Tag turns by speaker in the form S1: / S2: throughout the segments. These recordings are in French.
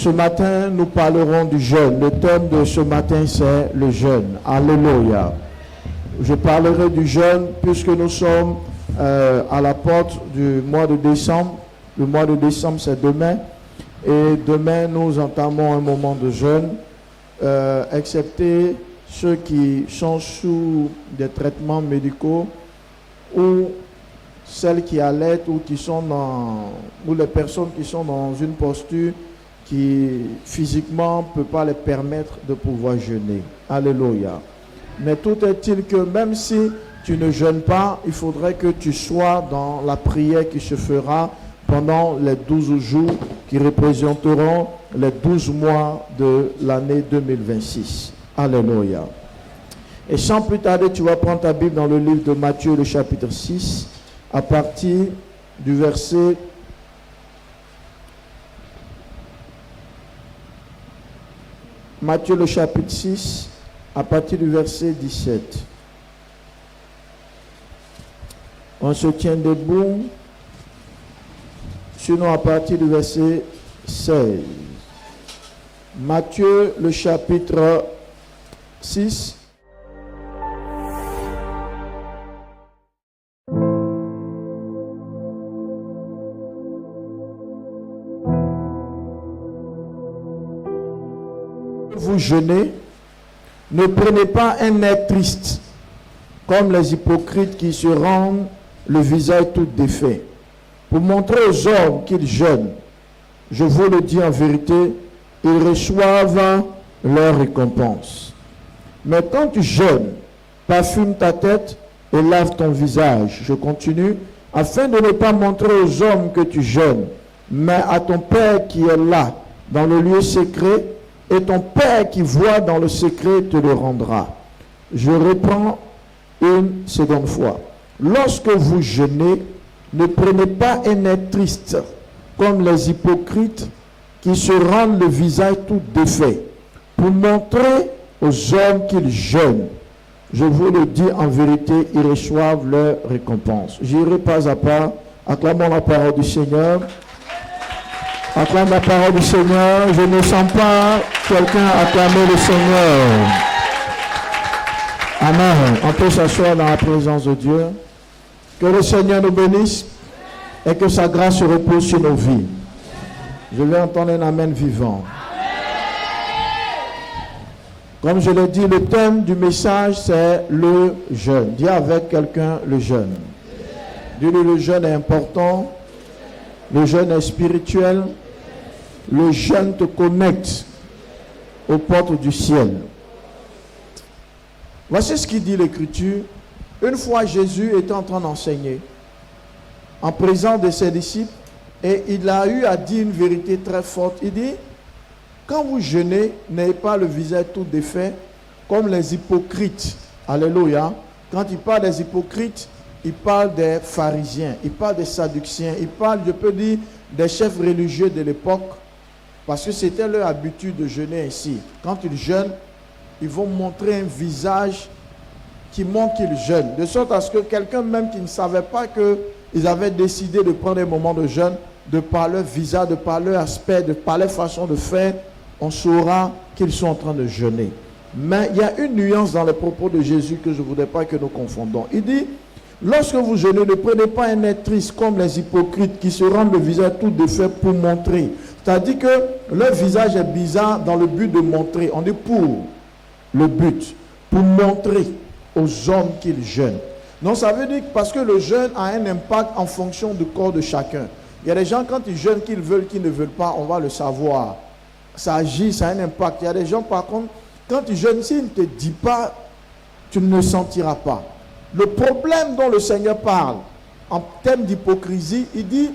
S1: Ce matin, nous parlerons du jeûne. Le thème de ce matin, c'est le jeûne. Alléluia. Je parlerai du jeûne puisque nous sommes à la porte du mois de décembre. Le mois de décembre, c'est demain. Et demain, nous entamons un moment de jeûne, excepté ceux qui sont sous des traitements médicaux ou celles qui allaitent ou ou les personnes qui sont dans une posture qui physiquement ne peut pas les permettre de pouvoir jeûner. Alléluia. Mais tout est-il que même si tu ne jeûnes pas, il faudrait que tu sois dans la prière qui se fera pendant les 12 jours qui représenteront les 12 mois de l'année 2026. Alléluia. Et sans plus tarder, tu vas prendre ta Bible dans le livre de Matthieu, le chapitre 6, à partir du verset Matthieu, le chapitre 6, à partir du verset 17. On se tient debout, sinon à partir du verset 16. Matthieu, le chapitre 6. Vous jeûnez, ne prenez pas un air triste, comme les hypocrites qui se rendent le visage tout défait, pour montrer aux hommes qu'ils jeûnent. Je vous le dis en vérité, ils reçoivent leur récompense. Mais quand tu jeûnes, parfume ta tête et lave ton visage. Je continue, afin de ne pas montrer aux hommes que tu jeûnes, mais à ton Père qui est là, dans le lieu secret, et ton Père qui voit dans le secret te le rendra. Je reprends une seconde fois. Lorsque vous jeûnez, ne prenez pas un air triste, comme les hypocrites qui se rendent le visage tout défait, pour montrer aux hommes qu'ils jeûnent. Je vous le dis en vérité, ils reçoivent leur récompense. J'irai pas à pas, acclamons la parole du Seigneur. Acclame la parole du Seigneur. Je ne sens pas quelqu'un acclamer le Seigneur. Amen. On peut s'asseoir dans la présence de Dieu. Que le Seigneur nous bénisse et que sa grâce se repose sur nos vies. Je vais entendre un amen vivant. Comme je l'ai dit, le thème du message, c'est le jeûne. Dis avec quelqu'un le jeûne. Dis-lui, le jeûne est important. Le jeûne est spirituel. Le jeûne te connecte aux portes du ciel. Voici ce qu'il dit l'Écriture. Une fois Jésus était en train d'enseigner en présence de ses disciples et il a eu à dire une vérité très forte. Il dit, quand vous jeûnez, n'ayez pas le visage tout défait comme les hypocrites. Alléluia. Quand il parle des hypocrites, il parle des pharisiens, il parle des sadduciens, il parle, je peux dire, des chefs religieux de l'époque, parce que c'était leur habitude de jeûner ainsi. Quand ils jeûnent, ils vont montrer un visage qui montre qu'ils jeûnent, de sorte à ce que quelqu'un même qui ne savait pas qu'ils avaient décidé de prendre un moment de jeûne, de par leur visage, de par leur aspect, de par leur façon de faire, on saura qu'ils sont en train de jeûner. Mais il y a une nuance dans les propos de Jésus que je ne voudrais pas que nous confondons. Il dit, lorsque vous jeûnez, ne prenez pas un air triste comme les hypocrites qui se rendent le visage tout défait pour montrer. C'est-à-dire que leur visage est bizarre dans le but de montrer. On dit pour le but, pour montrer aux hommes qu'ils jeûnent. Donc ça veut dire que parce que le jeûne a un impact en fonction du corps de chacun. Il y a des gens quand ils jeûnent, qu'ils veulent, qu'ils ne veulent pas, on va le savoir. Ça agit, ça a un impact. Il y a des gens par contre, quand ils jeûnent, s'ils ne te disent pas, tu ne le sentiras pas. Le problème dont le Seigneur parle en termes d'hypocrisie, il dit,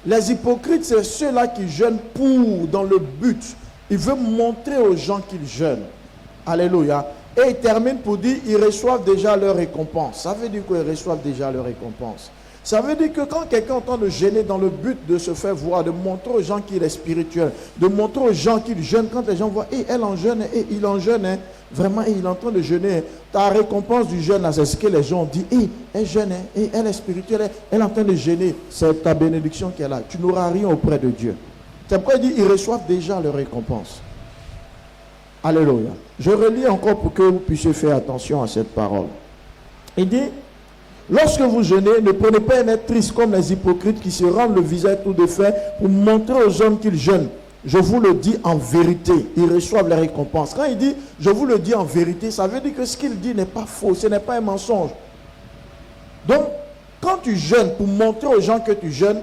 S1: les hypocrites, c'est ceux-là qui jeûnent pour, dans le but. Il veut montrer aux gens qu'ils jeûnent. Alléluia. Et il termine pour dire, ils reçoivent déjà leur récompense. Ça veut dire qu'ils reçoivent déjà leur récompense. Ça veut dire que quand quelqu'un est en train de jeûner dans le but de se faire voir, de montrer aux gens qu'il est spirituel, de montrer aux gens qu'il jeûne, quand les gens voient, elle en jeûne, et il en jeûne, hein, vraiment, il est en train de jeûner. Ta récompense du jeûne, c'est ce que les gens ont dit, elle jeûne, elle est spirituelle, elle est en train de jeûner. C'est ta bénédiction qui est là. Tu n'auras rien auprès de Dieu. C'est pourquoi il dit, ils reçoivent déjà leur récompense. Alléluia. Je relis encore pour que vous puissiez faire attention à cette parole. Il dit, lorsque vous jeûnez, ne prenez pas un air triste comme les hypocrites qui se rendent le visage tout défait pour montrer aux hommes qu'ils jeûnent. Je vous le dis en vérité, ils reçoivent les récompenses. Quand il dit, je vous le dis en vérité, ça veut dire que ce qu'il dit n'est pas faux, ce n'est pas un mensonge. Donc, quand tu jeûnes pour montrer aux gens que tu jeûnes,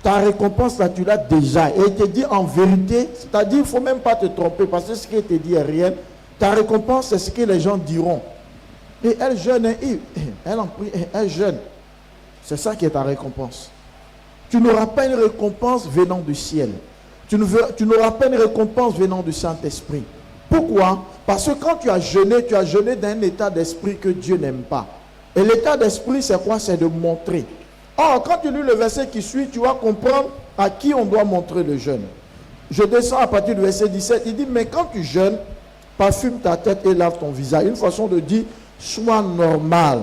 S1: ta récompense là, tu l'as déjà. Et il te dit en vérité, c'est-à-dire, il ne faut même pas te tromper, parce que ce qu'il te dit est réel. Ta récompense, c'est ce que les gens diront. Et elle jeûne, elle jeûne. C'est ça qui est ta récompense. Tu n'auras pas une récompense venant du ciel. Tu n'auras pas une récompense venant du Saint-Esprit. Pourquoi? Parce que quand tu as jeûné d'un état d'esprit que Dieu n'aime pas. Et l'état d'esprit, c'est quoi? C'est de montrer. Or, quand tu lis le verset qui suit, tu vas comprendre à qui on doit montrer le jeûne. Je descends à partir du verset 17. Il dit, mais quand tu jeûnes, parfume ta tête et lave ton visage. Une façon de dire, sois normal.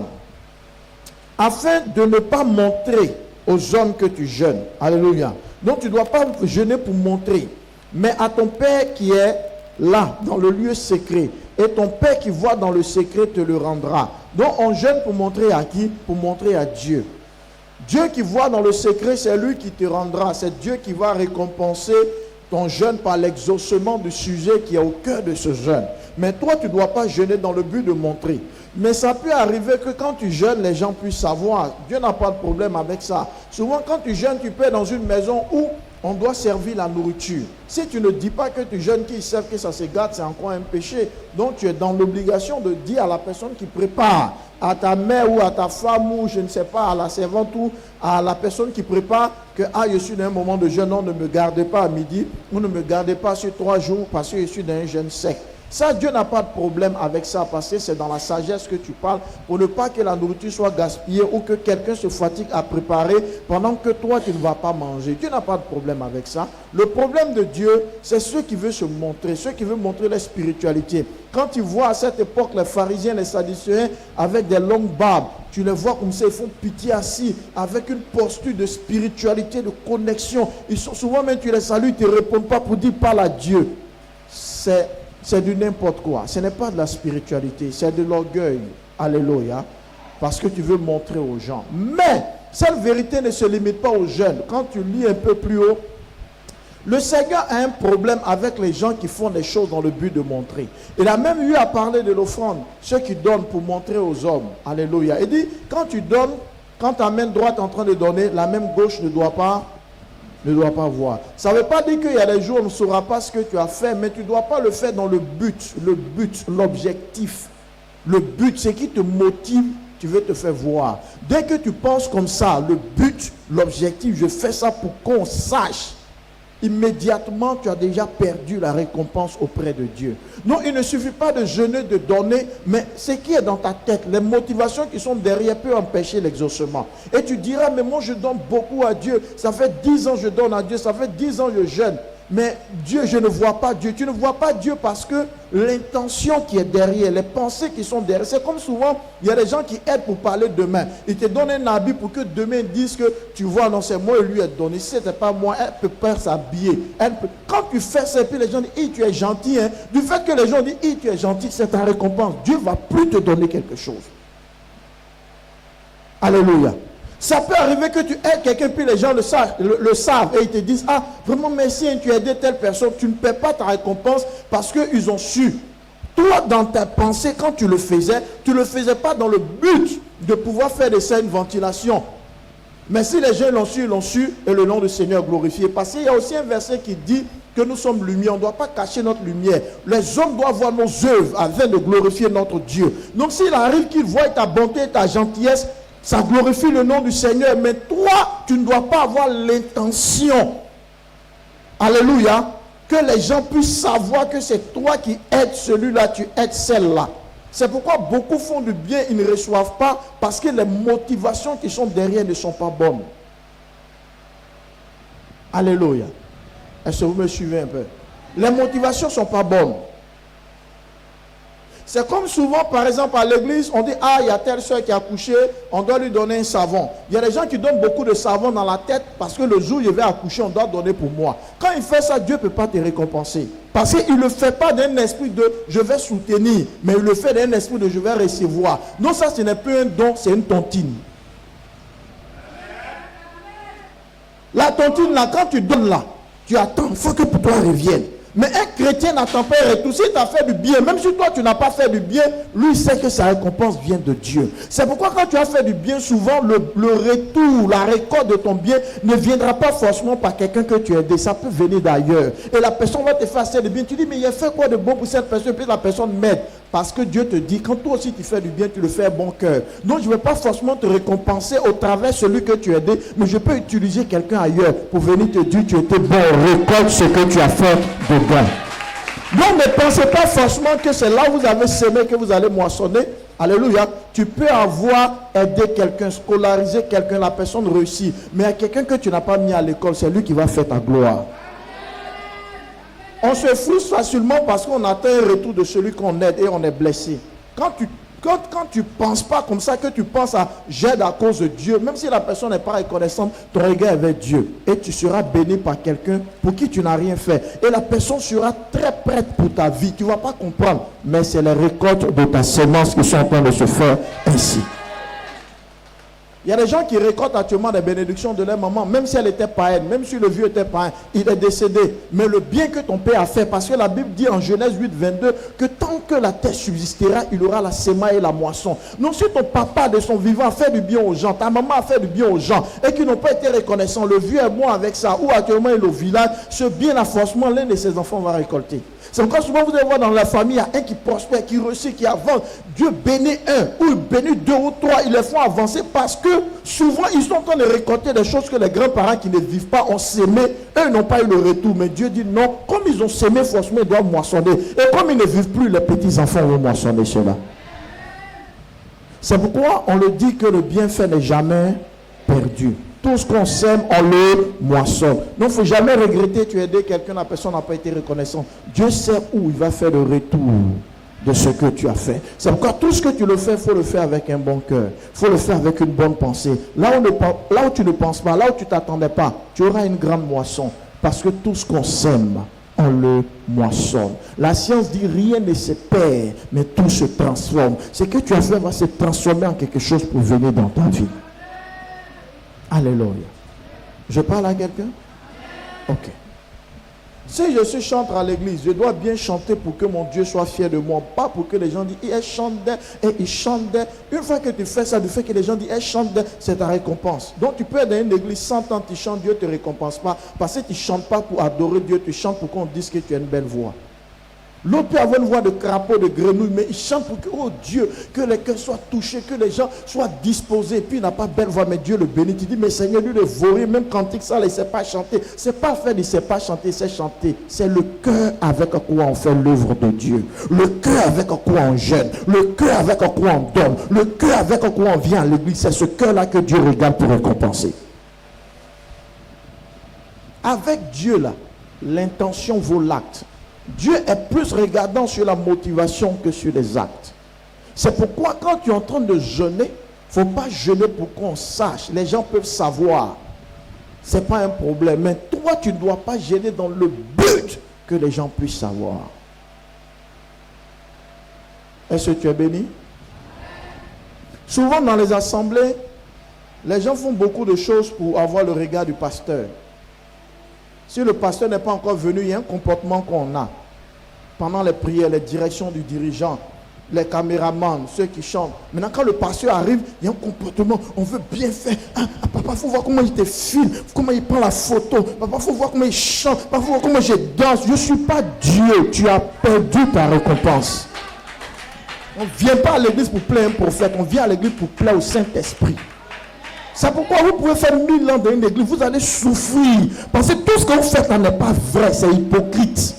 S1: Afin de ne pas montrer aux hommes que tu jeûnes. Alléluia. Donc tu ne dois pas jeûner pour montrer. Mais à ton Père qui est là, dans le lieu secret. Et ton Père qui voit dans le secret te le rendra. Donc on jeûne pour montrer à qui? Pour montrer à Dieu. Dieu qui voit dans le secret, c'est lui qui te rendra. C'est Dieu qui va récompenser ton jeûne par l'exaucement du sujet qui est au cœur de ce jeûne. Mais toi, tu ne dois pas jeûner dans le but de montrer. Mais ça peut arriver que quand tu jeûnes, les gens puissent savoir. Dieu n'a pas de problème avec ça. Souvent, quand tu jeûnes, tu peux être dans une maison où on doit servir la nourriture. Si tu ne dis pas que tu jeûnes, qu'ils savent que ça se gâte, c'est encore un péché. Donc, tu es dans l'obligation de dire à la personne qui prépare, à ta mère ou à ta femme ou je ne sais pas, à la servante ou à la personne qui prépare que je suis dans un moment de jeûne, non, ne me gardez pas à midi ou ne me gardez pas sur 3 jours parce que je suis dans un jeûne sec. Ça, Dieu n'a pas de problème avec ça parce que c'est dans la sagesse que tu parles pour ne pas que la nourriture soit gaspillée ou que quelqu'un se fatigue à préparer pendant que toi, tu ne vas pas manger. Dieu n'a pas de problème avec ça. Le problème de Dieu, c'est ceux qui veulent se montrer, ceux qui veulent montrer leur spiritualité. Quand tu vois à cette époque les pharisiens, les sadducéens avec des longues barbes, tu les vois comme ça, ils font pitié assis avec une posture de spiritualité, de connexion. Ils sont souvent même, tu les salues, ils ne te répondent pas pour dire parle à Dieu. C'est du n'importe quoi. Ce n'est pas de la spiritualité, c'est de l'orgueil. Alléluia. Parce que tu veux montrer aux gens. Mais cette vérité ne se limite pas aux jeunes. Quand tu lis un peu plus haut, le Seigneur a un problème avec les gens qui font des choses dans le but de montrer. Il a même eu à parler de l'offrande. Ceux qui donnent pour montrer aux hommes. Alléluia. Il dit, quand tu donnes, quand ta main droite est en train de donner, la main gauche ne doit pas voir. Ça ne veut pas dire qu'il y a des jours où on ne saura pas ce que tu as fait, mais tu ne dois pas le faire dans le but, l'objectif. Le but, c'est qui te motive, tu veux te faire voir. Dès que tu penses comme ça, le but, l'objectif, je fais ça pour qu'on sache, immédiatement, tu as déjà perdu la récompense auprès de Dieu. Non, il ne suffit pas de jeûner, de donner, mais ce qui est dans ta tête, les motivations qui sont derrière peuvent empêcher l'exaucement. Et tu diras, mais moi je donne beaucoup à Dieu. Ça fait 10 ans que je donne à Dieu, ça fait 10 ans que je jeûne. Mais Dieu, je ne vois pas Dieu. Tu ne vois pas Dieu parce que l'intention qui est derrière, les pensées qui sont derrière, c'est comme souvent, il y a des gens qui aident pour parler demain. Ils te donnent un habit pour que demain ils disent que tu vois, non, c'est moi et lui est donné. Si ce n'était pas moi, elle peut pas s'habiller. Quand tu fais ça, et puis les gens disent, tu es gentil. Hein. Du fait que les gens disent, tu es gentil, c'est ta récompense. Dieu ne va plus te donner quelque chose. Alléluia. Ça peut arriver que tu aides quelqu'un, puis les gens le savent et ils te disent, ah, vraiment merci, tu as aidé telle personne. Tu ne perds pas ta récompense parce qu'ils ont su. Toi, dans ta pensée, quand tu le faisais pas dans le but de pouvoir faire de ça une ventilation. Mais si les gens l'ont su, et le nom du Seigneur glorifié. Parce qu'il y a aussi un verset qui dit que nous sommes lumière. On ne doit pas cacher notre lumière. Les hommes doivent voir nos œuvres afin de glorifier notre Dieu. Donc s'il arrive qu'ils voient ta bonté et ta gentillesse, ça glorifie le nom du Seigneur. Mais toi, tu ne dois pas avoir l'intention, alléluia, que les gens puissent savoir que c'est toi qui aides celui-là, tu aides celle-là. C'est pourquoi beaucoup font du bien, ils ne reçoivent pas, parce que les motivations qui sont derrière ne sont pas bonnes. Alléluia. Est-ce que vous me suivez un peu? Les motivations ne sont pas bonnes. C'est comme souvent, par exemple, à l'église, on dit, ah, il y a telle soeur qui a accouché, on doit lui donner un savon. Il y a des gens qui donnent beaucoup de savon dans la tête parce que le jour où je vais accoucher, on doit donner pour moi. Quand il fait ça, Dieu ne peut pas te récompenser. Parce qu'il ne le fait pas d'un esprit de je vais soutenir, mais il le fait d'un esprit de je vais recevoir. Non, ça, ce n'est plus un don, c'est une tontine. La tontine, là, quand tu donnes là, tu attends, il faut que pour toi revienne. Mais un chrétien n'attend pas un retour. Si tu as fait du bien, même si toi tu n'as pas fait du bien, lui sait que sa récompense vient de Dieu. C'est pourquoi quand tu as fait du bien, souvent le retour, la récolte de ton bien ne viendra pas forcément par quelqu'un que tu as aidé. Ça peut venir d'ailleurs. Et la personne va te faire assez de bien. Tu dis, mais il a fait quoi de bon pour cette personne? Et puis la personne m'aide. Parce que Dieu te dit, quand toi aussi tu fais du bien, tu le fais à bon cœur. Donc je ne vais pas forcément te récompenser au travers de celui que tu as aidé, mais je peux utiliser quelqu'un ailleurs pour venir te dire, tu étais bon, récolte ce que tu as fait de bon. Donc ne pensez pas forcément que c'est là où vous avez semé que vous allez moissonner. Alléluia. Tu peux avoir aidé quelqu'un, scolariser quelqu'un, la personne réussit. Mais à quelqu'un que tu n'as pas mis à l'école, c'est lui qui va faire ta gloire. On se frustre facilement parce qu'on attend un retour de celui qu'on aide et on est blessé. Quand tu ne penses pas comme ça, que tu penses à j'aide à cause de Dieu, même si la personne n'est pas reconnaissante, ton regard est vers Dieu. Et tu seras béni par quelqu'un pour qui tu n'as rien fait. Et la personne sera très prête pour ta vie. Tu ne vas pas comprendre. Mais c'est les récoltes de ta semence qui sont en train de se faire ainsi. Il y a des gens qui récoltent actuellement des bénédictions de leur maman, même si elle était païenne, même si le vieux était païen, il est décédé. Mais le bien que ton père a fait, parce que la Bible dit en Genèse 8, 22, que tant que la terre subsistera, il aura la semaille et la moisson. Donc si ton papa de son vivant a fait du bien aux gens, ta maman a fait du bien aux gens, et qu'ils n'ont pas été reconnaissants, le vieux est bon avec ça, ou actuellement il est au village, ce bien là, forcément, l'un de ses enfants va récolter. C'est pourquoi souvent vous allez voir dans la famille, il y a un qui prospère, qui réussit, qui avance. Dieu bénit un, ou il bénit deux ou trois, ils les font avancer parce que souvent ils sont en train de récolter des choses que les grands-parents qui ne vivent pas ont sémé. Eux n'ont pas eu le retour, mais Dieu dit non, comme ils ont sémé, forcément ils doivent moissonner. Et comme ils ne vivent plus, les petits-enfants vont moissonner cela. C'est pourquoi on le dit que le bienfait n'est jamais perdu. Tout ce qu'on sème, on le moissonne. Donc, il ne faut jamais regretter, tu as aidé quelqu'un, la personne n'a pas été reconnaissante. Dieu sait où il va faire le retour de ce que tu as fait. C'est pourquoi tout ce que tu le fais, il faut le faire avec un bon cœur. Il faut le faire avec une bonne pensée. Là où tu ne penses pas, là où tu ne t'attendais pas, tu auras une grande moisson. Parce que tout ce qu'on sème, on le moissonne. La science dit rien ne se perd, mais tout se transforme. Ce que tu as fait va se transformer en quelque chose pour venir dans ta vie. Alléluia. Je parle à quelqu'un? Ok. Si je suis chanteur à l'église, je dois bien chanter pour que mon Dieu soit fier de moi. Pas pour que les gens disent, elle chante d'elle, et il chante d'elle. Une fois que tu fais ça, du fait que les gens disent, elle chante d'elle, c'est ta récompense. Donc tu peux être dans une église 100 ans, tu chantes, Dieu ne te récompense pas. Parce que tu ne chantes pas pour adorer Dieu, tu chantes pour qu'on dise que tu as une belle voix. L'autre peut avoir une voix de crapaud, de grenouille, mais il chante pour que, oh Dieu, que les cœurs soient touchés, que les gens soient disposés. Et puis il n'a pas belle voix, mais Dieu le bénit. Tu dis, mais Seigneur, lui le vaurien, même cantique ça, il ne sait pas chanter. C'est pas fait, il ne sait pas chanter, c'est chanter. C'est le cœur avec quoi on fait l'œuvre de Dieu. Le cœur avec quoi on jeûne. Le cœur avec quoi on donne. Le cœur avec quoi on vient à l'église. C'est ce cœur-là que Dieu regarde pour récompenser. Avec Dieu, là, l'intention vaut l'acte. Dieu est plus regardant sur la motivation que sur les actes. C'est pourquoi quand tu es en train de jeûner, il ne faut pas jeûner pour qu'on sache. Les gens peuvent savoir. Ce n'est pas un problème. Mais toi, tu ne dois pas jeûner dans le but que les gens puissent savoir. Est-ce que tu es béni? Souvent dans les assemblées, les gens font beaucoup de choses pour avoir le regard du pasteur. Si le pasteur n'est pas encore venu, il y a un comportement qu'on a. Pendant les prières, les directions du dirigeant, les caméramans, ceux qui chantent. Maintenant, quand le pasteur arrive, il y a un comportement, on veut bien faire. Ah, papa, il faut voir comment il te filme, comment il prend la photo. Papa, il faut voir comment il chante. Papa, il faut voir comment je danse. Je ne suis pas Dieu, tu as perdu ta récompense. On ne vient pas à l'église pour plaire un prophète, on vient à l'église pour plaire au Saint-Esprit. C'est pourquoi vous pouvez faire 1000 ans dans une église, vous allez souffrir. Parce que tout ce que vous faites n'est pas vrai, c'est hypocrite.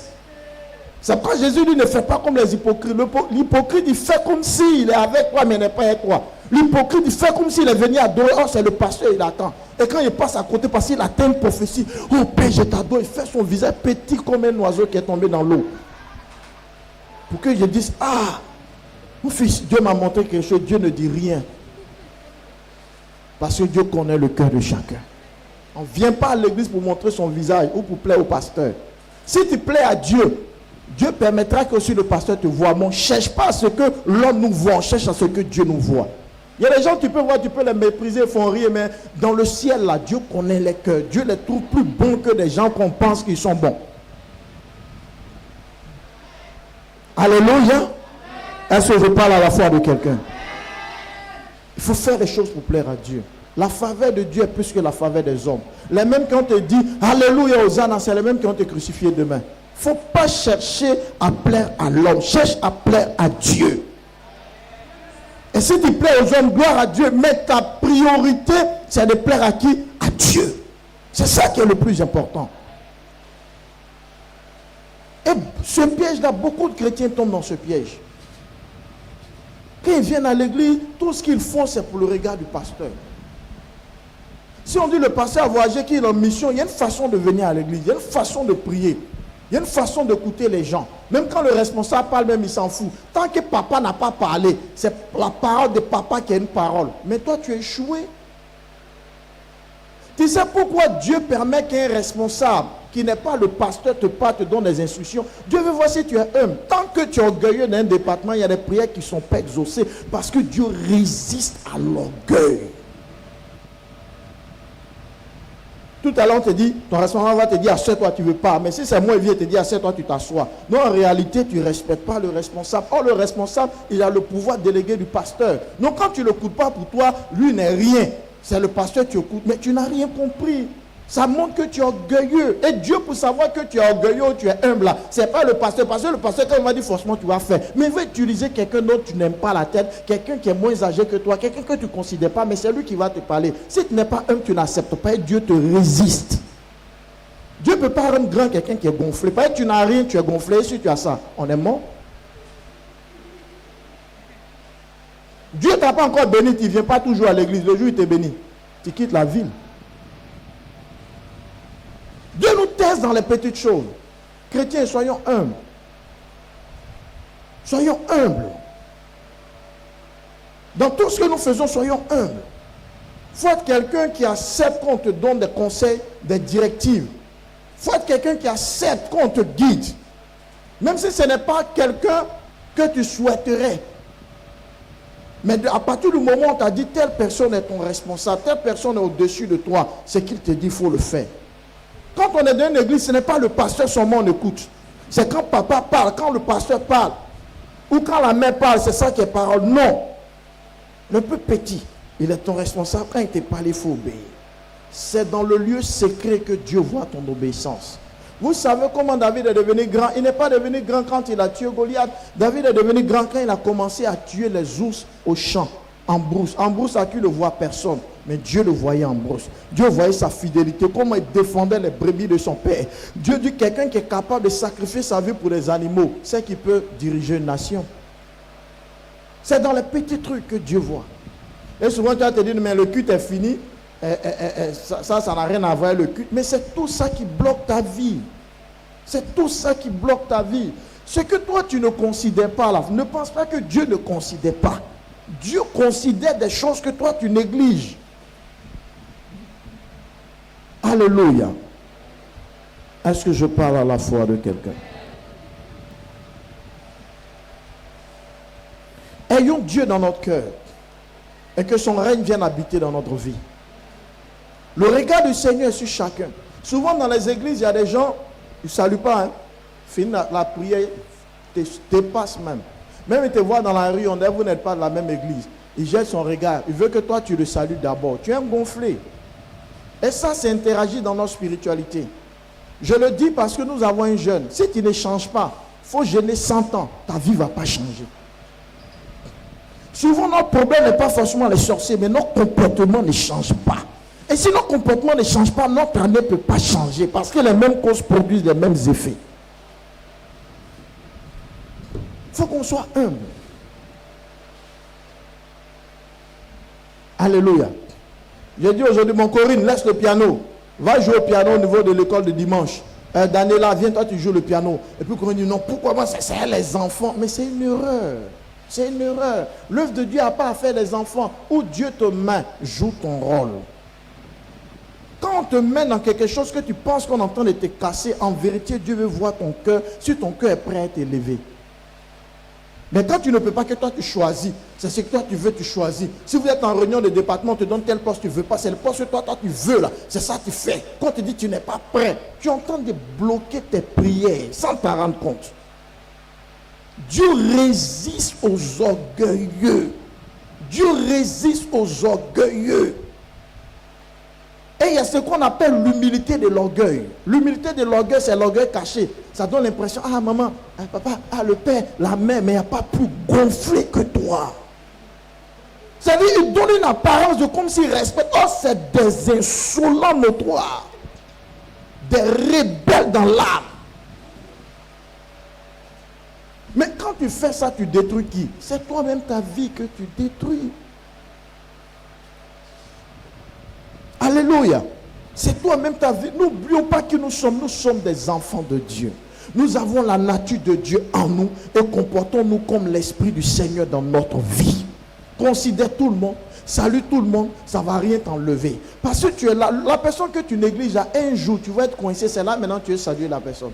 S1: C'est pourquoi Jésus lui ne fait pas comme les hypocrites. L'hypocrite, il fait comme s'il est avec toi, mais il n'est pas avec toi. L'hypocrite, il fait comme s'il est venu adorer. Oh, c'est le pasteur, il attend. Et quand il passe à côté, parce qu'il attend une prophétie, oh Père, je t'adore, il fait son visage petit comme un oiseau qui est tombé dans l'eau. Pour que je dise, ah, Mon fils, Dieu m'a montré quelque chose, Dieu ne dit rien. Parce que Dieu connaît le cœur de chacun. On ne vient pas à l'église pour montrer son visage ou pour plaire au pasteur. Si tu plais à Dieu, Dieu permettra que aussi le pasteur te voie. Mais on ne cherche pas à ce que l'homme nous voit, on cherche à ce que Dieu nous voit. Il y a des gens que tu peux voir, tu peux les mépriser, ils font rire, mais dans le ciel, là, Dieu connaît les cœurs. Dieu les trouve plus bons que des gens qu'on pense qu'ils sont bons. Alléluia. Est-ce que je parle à la fois de quelqu'un? Il faut faire les choses pour plaire à Dieu. La faveur de Dieu est plus que la faveur des hommes. Les mêmes qui ont te dit Alléluia, Hosanna, c'est les mêmes qui ont te crucifié demain. Il ne faut pas chercher à plaire à l'homme. Cherche à plaire à Dieu. Et si tu plais aux hommes, gloire à Dieu. Mais ta priorité, c'est de plaire à qui? À Dieu. C'est ça qui est le plus important. Et ce piège-là, beaucoup de chrétiens tombent dans ce piège. Quand ils viennent à l'église, tout ce qu'ils font, c'est pour le regard du pasteur. Si on dit le pasteur a voyagé, qui est en mission, il y a une façon de venir à l'église, il y a une façon de prier, il y a une façon d'écouter les gens. Même quand le responsable parle, même il s'en fout. Tant que papa n'a pas parlé, c'est la parole de papa qui a une parole. Mais toi, tu es échoué. Tu sais pourquoi Dieu permet qu'un responsable, qui n'est pas le pasteur, te parle, te donne des instructions? Dieu veut voir si tu es humble. Tant que tu es orgueilleux dans un département, il y a des prières qui ne sont pas exaucées. Parce que Dieu résiste à l'orgueil. Tout à l'heure, on te dit, ton responsable va te dire, assieds-toi, tu ne veux pas. Mais si c'est moi, il vient te dire, assieds-toi, tu t'assois. Non, en réalité, tu ne respectes pas le responsable. Or, le responsable, il a le pouvoir délégué du pasteur. Donc, quand tu ne l'écoutes pas pour toi, lui n'est rien. C'est le pasteur que tu écoutes. Mais tu n'as rien compris. Ça montre que tu es orgueilleux. Et Dieu, pour savoir que tu es orgueilleux ou tu es humble, ce n'est pas le pasteur. Parce que le pasteur, quand il m'a dit, forcément, tu vas faire. Mais il veut utiliser quelqu'un d'autre, tu n'aimes pas la tête, quelqu'un qui est moins âgé que toi, quelqu'un que tu ne considères pas, mais c'est lui qui va te parler. Si tu n'es pas humble, tu n'acceptes pas et Dieu te résiste. Dieu ne peut pas rendre grand quelqu'un qui est gonflé. Parce que tu n'as rien, tu es gonflé. Et si tu as ça, on est mort. Dieu ne t'a pas encore béni, tu ne viens pas toujours à l'église. Le jour où il t'est béni, tu quittes la ville. Dieu nous teste dans les petites choses. Chrétiens, soyons humbles. Soyons humbles. Dans tout ce que nous faisons, soyons humbles. Il faut être quelqu'un qui accepte qu'on te donne des conseils, des directives. Il faut être quelqu'un qui accepte qu'on te guide. Même si ce n'est pas quelqu'un que tu souhaiterais. Mais à partir du moment où on t'a dit telle personne est ton responsable, telle personne est au-dessus de toi, c'est qu'il te dit il faut le faire. Quand on est dans une église, ce n'est pas le pasteur seulement on écoute. C'est quand papa parle, quand le pasteur parle, ou quand la mère parle, c'est ça qui est parole. Non. Le plus petit, il est ton responsable. Quand il te parle, il faut obéir. C'est dans le lieu secret que Dieu voit ton obéissance. Vous savez comment David est devenu grand? Il n'est pas devenu grand quand il a tué Goliath. David est devenu grand quand il a commencé à tuer les ours au champ, en brousse. En brousse, à qui le voit personne. Mais Dieu le voyait en brousse. Dieu voyait sa fidélité, comment il défendait les brebis de son père. Dieu dit quelqu'un qui est capable de sacrifier sa vie pour les animaux, c'est qui peut diriger une nation. C'est dans les petits trucs que Dieu voit. Et souvent tu vas te dire, mais le culte est fini. Ça n'a rien à voir avec le culte. Mais c'est tout ça qui bloque ta vie. C'est tout ça qui bloque ta vie. Ce que toi tu ne considères pas là, ne pense pas que Dieu ne considère pas. Dieu considère des choses que toi tu négliges. Alléluia. Est-ce que je parle à la fois de quelqu'un? Ayons Dieu dans notre cœur et que son règne vienne habiter dans notre vie. Le regard du Seigneur est sur chacun. Souvent dans les églises, il y a des gens, ils ne saluent pas. Hein? Fini la prière, dépasse même. Même il te voit dans la rue, vous n'êtes pas de la même église. Il jette son regard. Il veut que toi, tu le salues d'abord. Tu es un gonflé. Et ça, c'est interagi dans notre spiritualité. Je le dis parce que nous avons un jeune. Si tu ne changes pas, il faut jeûner 100 ans. Ta vie ne va pas changer. Souvent, notre problème n'est pas forcément les sorciers, mais notre comportement ne change pas. Et si notre comportement ne change pas, notre année ne peut pas changer parce que les mêmes causes produisent les mêmes effets. Il faut qu'on soit humble. Alléluia. J'ai dit aujourd'hui, mon Corinne, laisse le piano. Va jouer au piano au niveau de l'école de dimanche. Daniela, viens, toi tu joues le piano. Et puis Corinne dit, non, pourquoi moi, c'est les enfants. Mais c'est une erreur. C'est une erreur. L'œuvre de Dieu n'a pas à faire les enfants. Où Dieu te met, joue ton rôle. Quand on te met dans quelque chose que tu penses qu'on est en train de te casser, en vérité, Dieu veut voir ton cœur, si ton cœur est prêt à être élevé. Mais quand tu ne peux pas, que toi tu choisis, c'est ce que toi tu veux, tu choisis. Si vous êtes en réunion de département, on te donne tel poste, tu ne veux pas, c'est le poste que toi tu veux là, c'est ça que tu fais. Quand on te dit tu n'es pas prêt, tu es en train de bloquer tes prières sans t'en rendre compte. Dieu résiste aux orgueilleux. Dieu résiste aux orgueilleux. Et il y a ce qu'on appelle l'humilité de l'orgueil. L'humilité de l'orgueil, c'est l'orgueil caché. Ça donne l'impression, ah maman, ah papa, ah le père, la mère, mais il n'y a pas plus gonflé que toi. C'est-à-dire, il donne une apparence de comme s'il respecte. Oh, c'est des insolents notoires. Des rebelles dans l'âme. Mais quand tu fais ça, tu détruis qui? C'est toi-même ta vie que tu détruis. Alléluia. C'est toi-même ta vie. N'oublions pas qui nous sommes. Nous sommes des enfants de Dieu. Nous avons la nature de Dieu en nous et comportons-nous comme l'Esprit du Seigneur dans notre vie. Considère tout le monde, salue tout le monde, ça ne va rien t'enlever. Parce que tu es là. La personne que tu négliges, un jour, tu vas être coincé. C'est là maintenant que tu veux saluer la personne.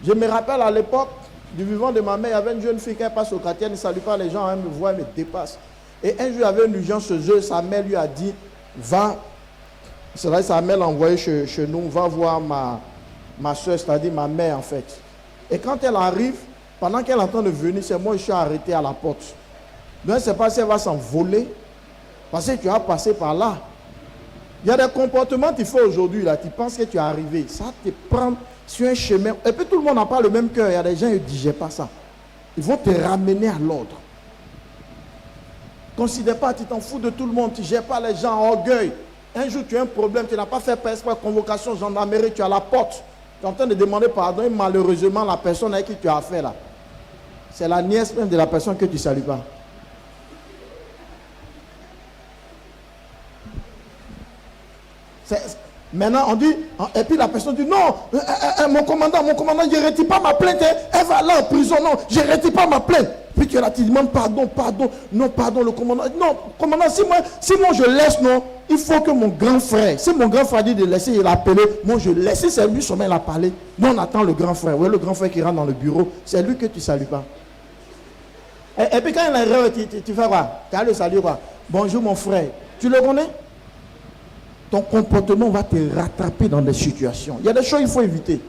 S1: Je me rappelle à l'époque du vivant de ma mère, il y avait une jeune fille qui passe au quartier, elle ne salue pas les gens, elle me voit, elle me dépasse. Et un jour, il y avait une urgence chez eux, sa mère lui a dit, va, c'est vrai, sa mère l'a envoyé chez nous, va voir ma soeur, c'est-à-dire ma mère en fait. Et quand elle arrive, pendant qu'elle est en train de venir, c'est moi, je suis arrêté à la porte. Donc, elle ne sait pas si elle va s'envoler, parce que tu as passé par là. Il y a des comportements que tu fais aujourd'hui, là, tu penses que tu es arrivé, ça te prend sur un chemin. Et puis tout le monde n'a pas le même cœur. Il y a des gens qui ne digèrent pas ça. Ils vont te ramener à l'ordre. Considère pas, tu t'en fous de tout le monde. Tu ne gères pas les gens en orgueil. Un jour, tu as un problème, tu n'as pas fait exprès convocation, gendarmerie, tu es à la porte. Tu es en train de demander pardon et malheureusement, la personne avec qui tu as affaire là, c'est la nièce même de la personne que tu ne salues pas. Maintenant, on dit, et puis la personne dit, non, mon commandant, je ne retire pas ma plainte, elle va là en prison, non, je ne retire pas ma plainte. Puis tu es là, tu demandes pardon, non, pardon, le commandant. Non, commandant, si moi je laisse, non, il faut que mon grand frère, si mon grand frère dit de laisser, il a appelé, moi je laisse, si c'est lui seulement il a parlé, nous on attend le grand frère. Oui, le grand frère qui rentre dans le bureau, c'est lui que tu ne salues pas. Et puis quand il a erreur, tu fais quoi? Tu as le salut quoi? Bonjour mon frère, tu le connais? Ton comportement va te rattraper dans des situations. Il y a des choses qu'il faut éviter.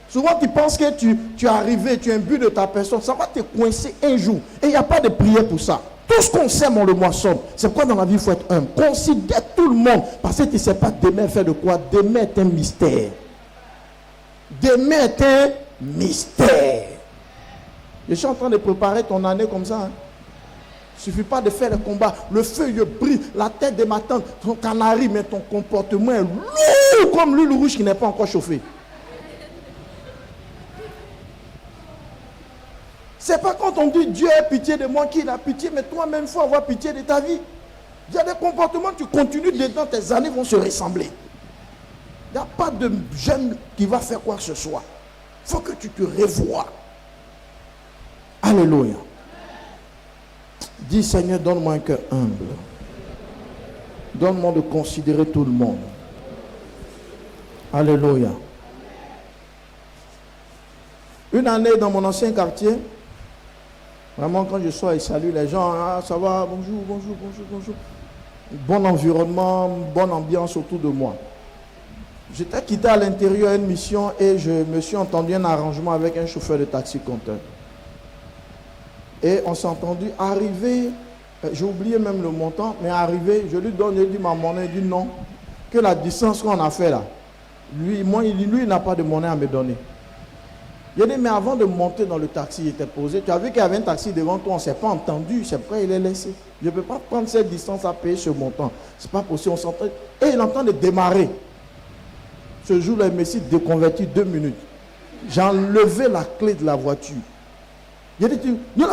S1: Souvent, tu penses que tu es arrivé, tu es un but de ta personne. Ça va te coincer un jour. Et il n'y a pas de prière pour ça. Tout ce qu'on sème, on le moissonne. C'est pourquoi dans la vie, il faut être humble. Considère tout le monde. Parce que tu ne sais pas demain faire de quoi. Demain est un mystère. Demain est un mystère. Je suis en train de préparer ton année comme ça. Hein. Il ne suffit pas de faire le combat. Le feu, il brille. La tête de ma tante, ton canari, mais ton comportement est lourd comme l'huile rouge qui n'est pas encore chauffée. C'est pas quand on dit Dieu a pitié de moi qu'il a pitié, mais toi-même, il faut avoir pitié de ta vie. Il y a des comportements, tu continues dedans, tes années vont se ressembler. Il n'y a pas de jeune qui va faire quoi que ce soit. Il faut que tu te revoies. Alléluia. Dis Seigneur, donne-moi un cœur humble. Donne-moi de considérer tout le monde. Alléluia. Une année dans mon ancien quartier, vraiment quand je sors et salue les gens, ah, ça va, bonjour, bonjour, bonjour, bonjour. Bon environnement, bonne ambiance autour de moi. J'étais quitté à l'intérieur une mission et je me suis entendu un arrangement avec un chauffeur de taxi compteur. Et on s'est entendu arriver, j'ai oublié même le montant, mais arrivé, je lui donne, il dit ma monnaie, il dit non, que la distance qu'on a fait là, lui, il n'a pas de monnaie à me donner. Il a dit, mais avant de monter dans le taxi, il était posé, tu as vu qu'il y avait un taxi devant toi, on ne s'est pas entendu, c'est pourquoi il est laissé. Je ne peux pas prendre cette distance à payer ce montant, c'est pas possible, on s'entend. Et il est en train de démarrer. Ce jour-là, il me s'est déconverti 2 minutes. J'ai enlevé la clé de la voiture. Il a dit, donne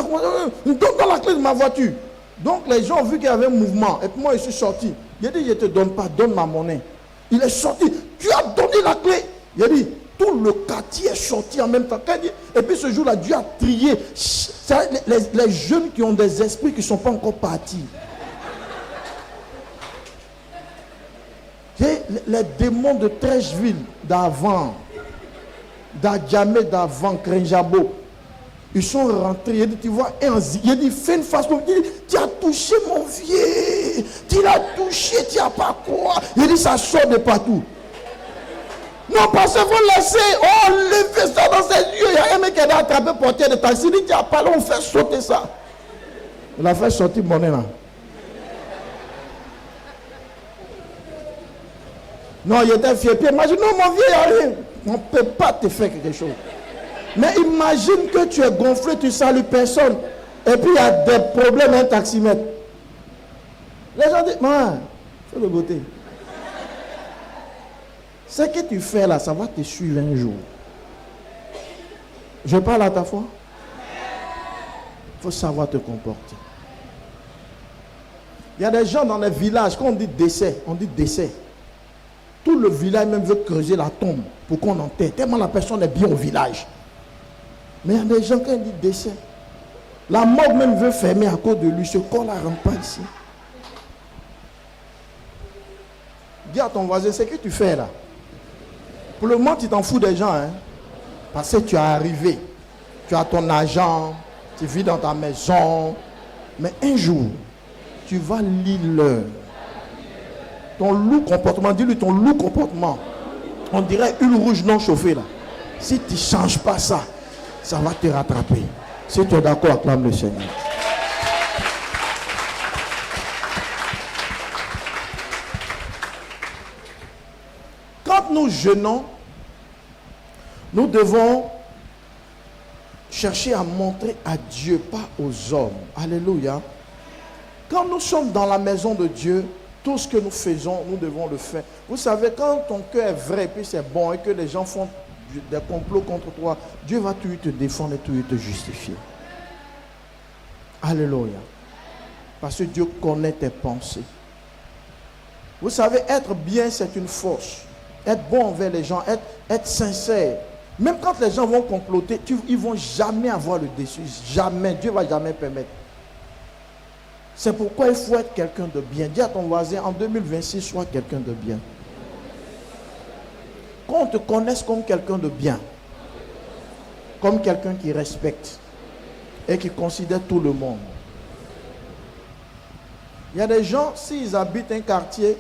S1: la clé de ma voiture. Donc les gens ont vu qu'il y avait un mouvement. Et puis moi, je suis sorti. Il a dit, je ne te donne pas, donne ma monnaie. Il est sorti. Tu as donné la clé. Il a dit, tout tout le quartier est sorti en même temps. Et puis ce jour-là, Dieu a trié. Les jeunes qui ont des esprits qui ne sont pas encore partis. Les démons de Trècheville d'avant, d'Adjamé d'avant, Krenjabo, ils sont rentrés. Il dit, tu vois, il dit, fais une face. Il dit, tu as touché mon vieux. Tu l'as touché, tu n'as pas quoi. Il dit, ça sort de partout. Non, parce qu'il faut laisser. Oh, levez ça dans ses yeux. Il y a un mec qui a attrapé portier de taxi. Il dit, tu n'as pas là, on fait sauter ça. Il a fait sortir monnaie là. Non, il était fier. Puis imagine, non, mon vieux, il n'y a rien. On ne peut pas te faire quelque chose. Mais imagine que tu es gonflé, tu ne salues personne. Et puis il y a des problèmes à un taximètre. Les gens disent, c'est de beauté. Ce que tu fais là, ça va te suivre un jour. Je parle à ta foi. Il faut savoir te comporter. Il y a des gens dans les villages, quand on dit décès, on dit décès. Tout le village même veut creuser la tombe pour qu'on enterre. Tellement la personne est bien au village. Mais il y a des gens qui disent décès. La mort même veut fermer à cause de lui. Ce corps-là ne rentre pas ici. Dis à ton voisin, c'est ce que tu fais là. Pour le moment, tu t'en fous des gens. Hein? Parce que tu es arrivé. Tu as ton argent. Tu vis dans ta maison. Mais un jour, tu vas lire l'heure. Ton lourd comportement, dis-lui ton lourd comportement. On dirait une rouge non chauffée là. Si tu ne changes pas ça, ça va te rattraper. Si tu es d'accord, acclame le Seigneur. Quand nous jeûnons, nous devons chercher à montrer à Dieu, pas aux hommes. Alléluia. Quand nous sommes dans la maison de Dieu, tout ce que nous faisons, nous devons le faire. Vous savez, quand ton cœur est vrai et puis c'est bon et que les gens font des complots contre toi, Dieu va tout te défendre et tout te justifier. Alléluia. Parce que Dieu connaît tes pensées. Vous savez, être bien, c'est une force. Être bon envers les gens, être sincère. Même quand les gens vont comploter, ils ne vont jamais avoir le dessus. Jamais. Dieu ne va jamais permettre. C'est pourquoi il faut être quelqu'un de bien. Dis à ton voisin, en 2026, sois quelqu'un de bien. Qu'on te connaisse comme quelqu'un de bien. Comme quelqu'un qui respecte. Et qui considère tout le monde. Il y a des gens, s'ils habitent un quartier,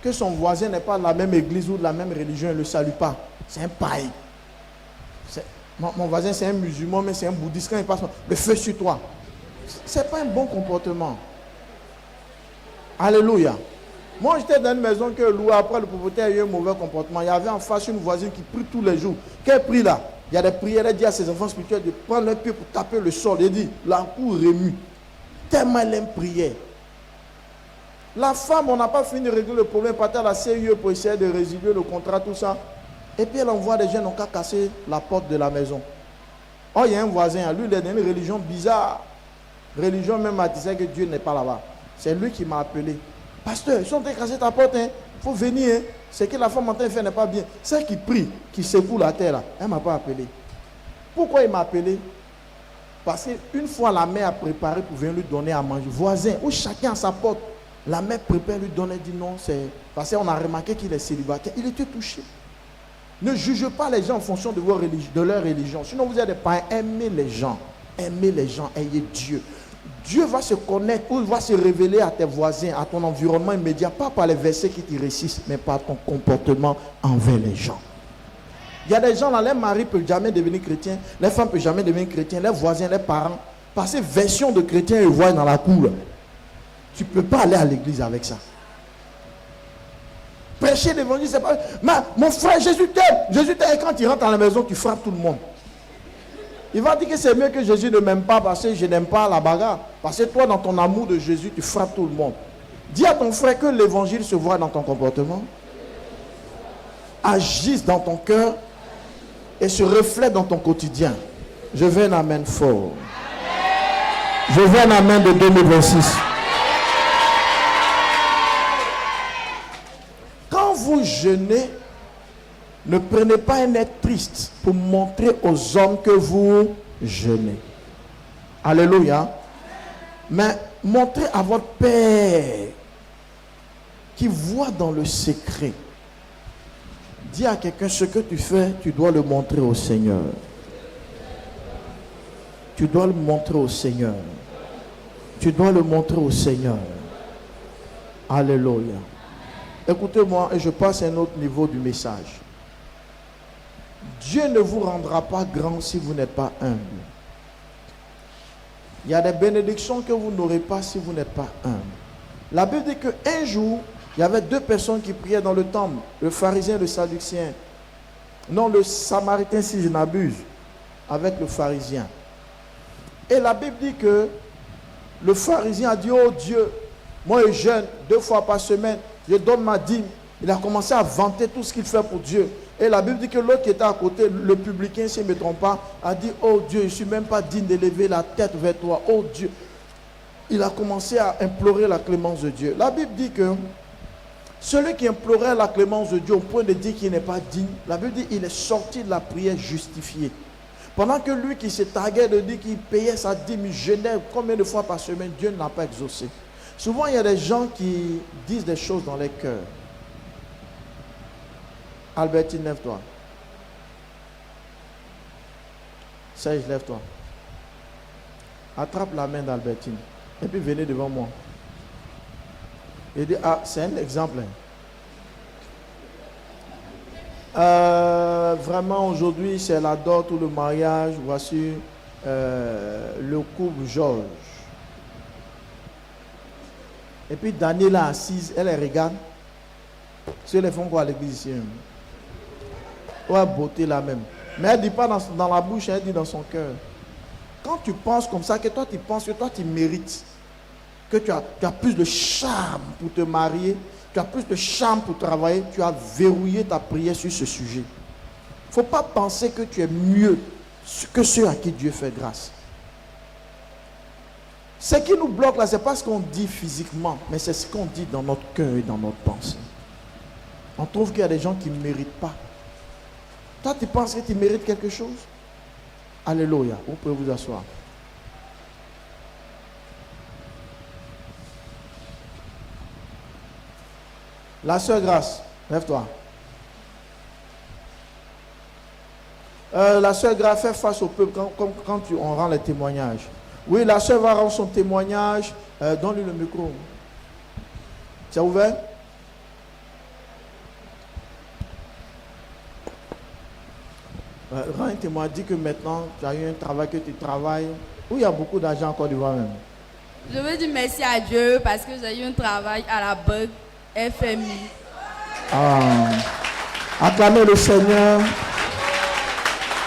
S1: que son voisin n'est pas de la même église ou de la même religion, il ne le salue pas. C'est un païen. Mon voisin, c'est un musulman, mais c'est un bouddhiste. Quand il passe, le feu sur toi. Ce n'est pas un bon comportement. Alléluia. Moi, j'étais dans une maison que loué. Après, le propriétaire a eu un mauvais comportement. Il y avait en face une voisine qui prie tous les jours. Quel prie là? Il y a des prières. Elle dit à ses enfants spirituels de prendre un pied pour taper le sol. Il dit, la cour remue. Tellement elle aime prier. La femme, on n'a pas fini de régler le problème. Partait à la CIE pour essayer de résilier le contrat, tout ça. Et puis elle envoie des jeunes, on a cassé la porte de la maison. Oh, il y a un voisin, lui, il est dans une religion bizarre. Religion même à dire que Dieu n'est pas là-bas. C'est lui qui m'a appelé. Pasteur, ils sont en train de casser ta porte, il faut venir. Hein. C'est que la femme en train de faire n'est pas bien. Celle qui prie, qui secoue la terre, là, elle ne m'a pas appelé. Pourquoi il m'a appelé? Parce qu'une fois la mère a préparé pour venir lui donner à manger. Voisin, où chacun a sa porte. La mère prépare, lui donne, elle dit non, c'est... Parce qu'on a remarqué qu'il est célibataire. Il était touché. Ne jugez pas les gens en fonction de leur religion. Sinon, vous êtes des païens. Aimez les gens. Aimez les gens. Ayez Dieu. Dieu va se connaître ou va se révéler à tes voisins, à ton environnement immédiat, pas par les versets qui te récissent, mais par ton comportement envers les gens. Il y a des gens là, les maris ne peuvent jamais devenir chrétiens, les femmes ne peuvent jamais devenir chrétiens, les voisins, les parents, parce que version de chrétiens, ils voient dans la cour. Tu ne peux pas aller à l'église avec ça. Prêcher l'évangile, c'est pas... Mon frère, Jésus t'aime. Jésus t'aime. Et quand tu rentres à la maison, tu frappes tout le monde. Il va dire que c'est mieux que Jésus ne m'aime pas parce que je n'aime pas la bagarre. Parce que toi, dans ton amour de Jésus, tu frappes tout le monde. Dis à ton frère que l'évangile se voit dans ton comportement, agisse dans ton cœur et se reflète dans ton quotidien. Je veux un amen fort. Je veux un amen de 2026. Quand vous jeûnez, Ne prenez pas un air triste pour montrer aux hommes que vous jeûnez. Alléluia. Mais montrez à votre Père qui voit dans le secret. Dis à quelqu'un ce que tu fais, tu dois le montrer au Seigneur. Tu dois le montrer au Seigneur. Tu dois le montrer au Seigneur. Alléluia. Écoutez-moi et je passe à un autre niveau du message. Dieu ne vous rendra pas grand si vous n'êtes pas humble. Il y a des bénédictions que vous n'aurez pas si vous n'êtes pas humble. La Bible dit qu'un jour, il y avait deux personnes qui priaient dans le temple, le pharisien et le sadducéen. Non, le samaritain si je n'abuse, avec le pharisien. Et la Bible dit que le pharisien a dit, oh Dieu, moi je jeûne 2 fois par semaine, je donne ma dîme. Il a commencé à vanter tout ce qu'il fait pour Dieu. Et la Bible dit que l'autre qui était à côté, le publicain, si je ne me trompe pas, a dit, oh Dieu, je ne suis même pas digne de lever la tête vers toi. Oh Dieu. Il a commencé à implorer la clémence de Dieu. La Bible dit que celui qui implorait la clémence de Dieu au point de dire qu'il n'est pas digne, la Bible dit qu'il est sorti de la prière justifié. Pendant que lui qui se targuait de dire qu'il payait sa dîme, il jeûnait combien de fois par semaine, Dieu ne l'a pas exaucé. Souvent, il y a des gens qui disent des choses dans les cœurs. Albertine, lève-toi. Serge, lève-toi. Attrape la main d'Albertine. Et puis venez devant moi. Et dit, ah, c'est un exemple. Vraiment, aujourd'hui, c'est la dot ou le mariage. Voici le couple Georges. Et puis Daniela assise, elle regarde. Ceux les font quoi à l'église ici? Ouais, beauté la même. Mais elle ne dit pas dans la bouche, elle dit dans son cœur. Quand tu penses comme ça, que toi tu penses que toi tu mérites, que tu as plus de charme pour te marier, tu as plus de charme pour travailler, tu as verrouillé ta prière sur ce sujet. Il ne faut pas penser que tu es mieux que ceux à qui Dieu fait grâce. Ce qui nous bloque là, ce n'est pas ce qu'on dit physiquement, mais c'est ce qu'on dit dans notre cœur et dans notre pensée. On trouve qu'il y a des gens qui ne méritent pas. Toi, tu penses que tu mérites quelque chose? Alléluia. Vous pouvez vous asseoir. La sœur Grâce, lève-toi. La sœur Grâce fait face au peuple quand on rend les témoignages. Oui, la sœur va rendre son témoignage. Donne-lui le micro. C'est ouvert? Rends un témoin, dit que maintenant tu as eu un travail, que tu travailles, où il y a beaucoup d'argent en Côte d'Ivoire même.
S2: Je veux dire merci à Dieu parce que j'ai eu un travail à la banque FMI.
S1: Acclamez le Seigneur.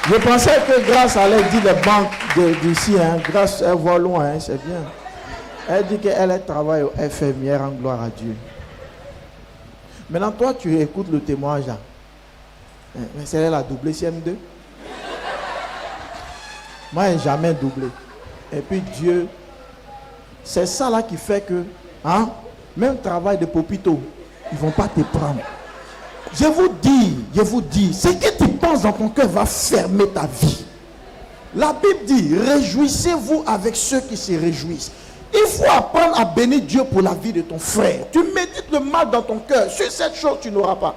S1: Je pensais que Grâce allait dire les banques d'ici, hein. Grâce, elle voit loin, hein, c'est bien. Elle dit qu'elle travaille au FMI, elle rend gloire à Dieu. Maintenant, toi, tu écoutes le témoignage là. Mais c'est elle a doublé CM2. Moi, je n'ai jamais doublé. Et puis Dieu, c'est ça là qui fait que, hein, même travail de popito, ils ne vont pas te prendre. Je vous dis, ce que tu penses dans ton cœur va fermer ta vie. La Bible dit, réjouissez-vous avec ceux qui se réjouissent. Il faut apprendre à bénir Dieu pour la vie de ton frère. Tu médites le mal dans ton cœur. Sur cette chose, tu n'auras pas.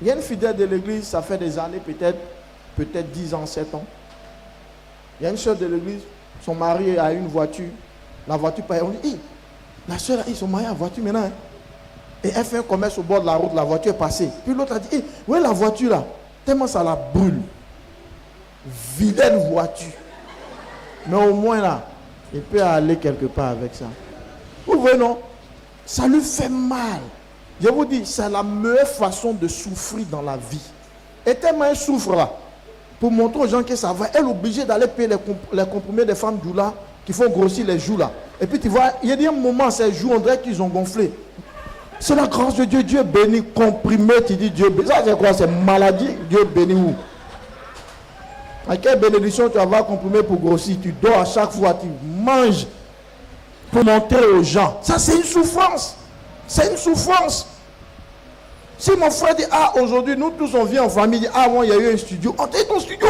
S1: Il y a une fidèle de l'église, ça fait des années, peut-être 10 ans, 7 ans. Il y a une soeur de l'église, son mari a une voiture. La voiture paye. On dit, la soeur, ils sont mariés à la voiture maintenant. Hein. Et elle fait un commerce au bord de la route, la voiture est passée. Puis l'autre a dit, où est la voiture là? Tellement ça la brûle. Vilaine voiture. Mais au moins là, il peut aller quelque part avec ça. Vous voyez non? Ça lui fait mal. Je vous dis, c'est la meilleure façon de souffrir dans la vie. Et tellement elle souffre là, pour montrer aux gens que ça va, elle est obligée d'aller payer les comprimés des femmes doula qui font grossir les joues là. Et puis tu vois, il y a des moments, ces joues, on dirait qu'ils ont gonflé. C'est la grâce de Dieu, Dieu bénit, comprimé, tu dis Dieu bénit. Ça c'est quoi? C'est maladie, Dieu bénit où? À quelle bénédiction tu vas avoir comprimé pour grossir? Tu dors à chaque fois, tu manges pour montrer aux gens. Ça c'est une souffrance. C'est une souffrance. Si mon frère dit, ah, aujourd'hui, nous tous on vient en famille, dit, ah, moi, il y a eu un studio. On t'a ton studio.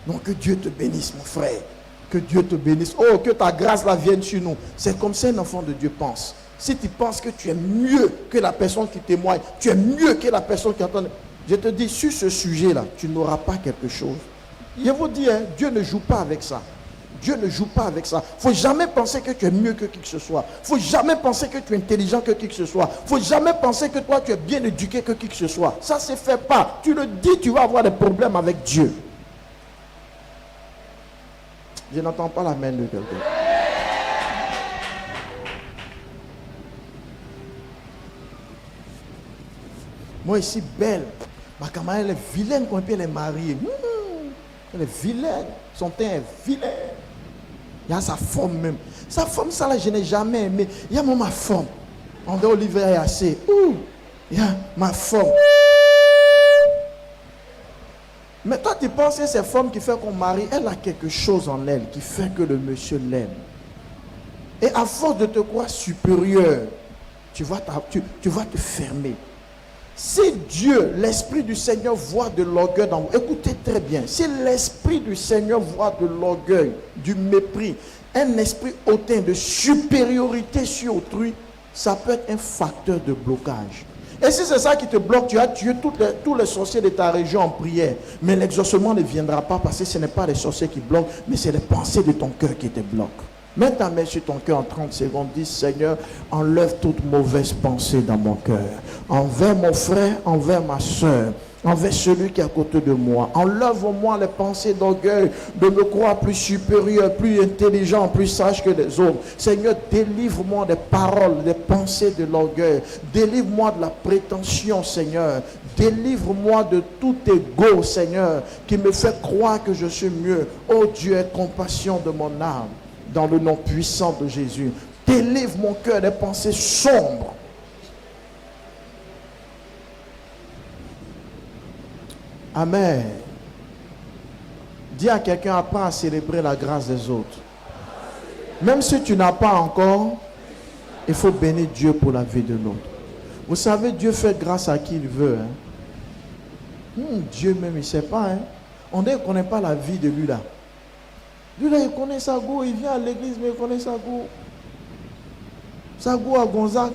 S1: Donc, que Dieu te bénisse, mon frère. Que Dieu te bénisse. Oh, que ta grâce là vienne sur nous. C'est comme ça un enfant de Dieu pense. Si tu penses que tu es mieux que la personne qui témoigne, tu es mieux que la personne qui entend, je te dis, sur ce sujet-là, tu n'auras pas quelque chose. Je vous dis, hein, Dieu ne joue pas avec ça. Dieu ne joue pas avec ça. Il ne faut jamais penser que tu es mieux que qui que ce soit. Il ne faut jamais penser que tu es intelligent que qui que ce soit. Il ne faut jamais penser que toi tu es bien éduqué que qui que ce soit. Ça ne se fait pas. Tu le dis, tu vas avoir des problèmes avec Dieu. Je n'entends pas la main de quelqu'un. Moi ici, belle. Ma camarade, elle est vilaine quand elle est mariée. Elle est vilaine. Son teint est vilain. Il y a sa forme même. Sa forme, ça là, je n'ai jamais aimé. Il y a ma forme. André Olivier est assez. Il y a ma forme. Mais toi, tu penses que c'est forme qui fait qu'on marie. Elle a quelque chose en elle qui fait que le monsieur l'aime. Et à force de te croire supérieur, tu vas te fermer. Si Dieu, l'Esprit du Seigneur voit de l'orgueil dans vous, écoutez très bien, si l'Esprit du Seigneur voit de l'orgueil, du mépris, un esprit hautain de supériorité sur autrui, ça peut être un facteur de blocage. Et si c'est ça qui te bloque, tu as tué tous les sorciers de ta région en prière. Mais l'exaucement ne viendra pas parce que ce n'est pas les sorciers qui bloquent, mais c'est les pensées de ton cœur qui te bloquent. Mets ta main sur ton cœur en 30 secondes. Dis, Seigneur, enlève toute mauvaise pensée dans mon cœur. Envers mon frère, envers ma soeur, envers celui qui est à côté de moi. Enlève-moi les pensées d'orgueil, de me croire plus supérieur, plus intelligent, plus sage que les autres. Seigneur, délivre-moi des paroles, des pensées de l'orgueil. Délivre-moi de la prétention, Seigneur. Délivre-moi de tout égo, Seigneur, qui me fait croire que je suis mieux. Oh Dieu, aie compassion de mon âme. Dans le nom puissant de Jésus. Délivre mon cœur des pensées sombres. Amen. Dis à quelqu'un, apprends à célébrer la grâce des autres. Même si tu n'as pas encore, il faut bénir Dieu pour la vie de l'autre. Vous savez, Dieu fait grâce à qui il veut. Dieu même, il ne sait pas. On ne connaît pas la vie de lui là. Lui là, il connaît sa go, il vient à l'église, mais il connaît sa go. Sa go à Gonzague,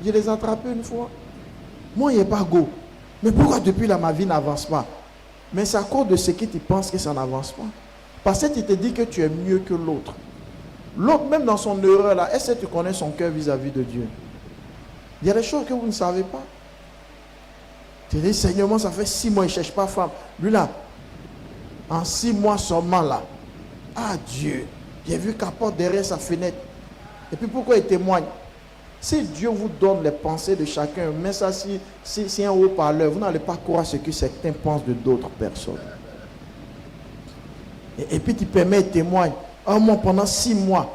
S1: je les ai attrapés une fois. Moi, il n'y a pas go. Mais pourquoi depuis là, ma vie n'avance pas? Mais c'est à cause de ce que tu penses que ça n'avance pas. Parce que tu te dis que tu es mieux que l'autre. L'autre, même dans son erreur là, est-ce que tu connais son cœur vis-à-vis de Dieu? Il y a des choses que vous ne savez pas. Tu dis, Seigneur, moi, ça fait 6 mois, il ne cherche pas femme. Lui là, en 6 mois seulement là, ah Dieu, j'ai vu qu'à porte derrière sa fenêtre. Et puis pourquoi il témoigne? Si Dieu vous donne les pensées de chacun, mais ça si un haut-parleur, vous n'allez pas croire ce que certains pensent de d'autres personnes. Et puis tu permets, il témoigne. Oh moi pendant 6 mois,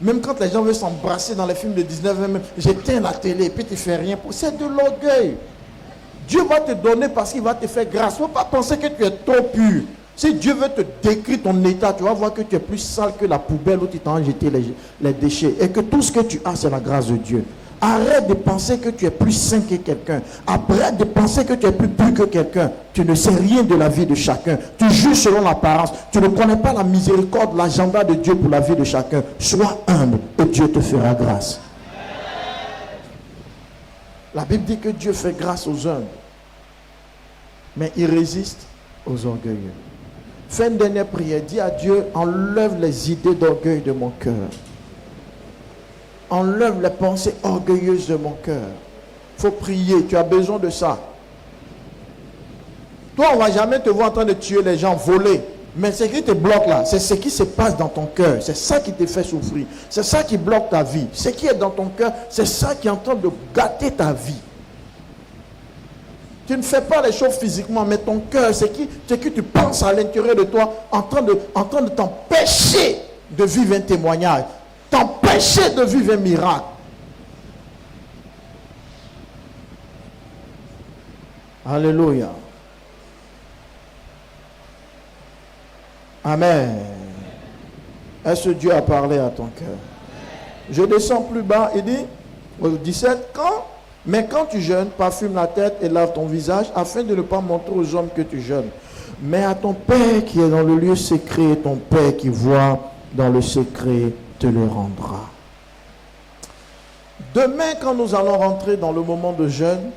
S1: même quand les gens veulent s'embrasser dans les films de 19 même, j'éteins la télé et puis tu ne fais rien. C'est de l'orgueil. Dieu va te donner parce qu'il va te faire grâce. Il ne faut pas penser que tu es trop pur. Si Dieu veut te décrire ton état, tu vas voir que tu es plus sale que la poubelle où tu t'en jeté les déchets. Et que tout ce que tu as, c'est la grâce de Dieu. Arrête de penser que tu es plus saint que quelqu'un. Arrête de penser que tu es plus pur que quelqu'un. Tu ne sais rien de la vie de chacun. Tu juges selon l'apparence. Tu ne connais pas la miséricorde, l'agenda de Dieu pour la vie de chacun. Sois humble et Dieu te fera grâce. La Bible dit que Dieu fait grâce aux humbles. Mais il résiste aux orgueilleux. Fais une dernière prière. Dis à Dieu, enlève les idées d'orgueil de mon cœur. Enlève les pensées orgueilleuses de mon cœur. Il faut prier. Tu as besoin de ça. Toi, on ne va jamais te voir en train de tuer les gens, voler. Mais ce qui te bloque là, c'est ce qui se passe dans ton cœur. C'est ça qui te fait souffrir. C'est ça qui bloque ta vie. Ce qui est dans ton cœur, c'est ça qui est en train de gâter ta vie. Tu ne fais pas les choses physiquement, mais ton cœur, c'est que tu penses à l'intérieur de toi, en train de t'empêcher de vivre un témoignage, t'empêcher de vivre un miracle. Alléluia. Amen. Est-ce que Dieu a parlé à ton cœur? Je descends plus bas, il dit, au 17, quand Mais quand tu jeûnes, parfume la tête et lave ton visage, afin de ne pas montrer aux hommes que tu jeûnes. Mais à ton Père qui est dans le lieu secret, ton Père qui voit dans le secret te le rendra. Demain, quand nous allons rentrer dans le moment de jeûne,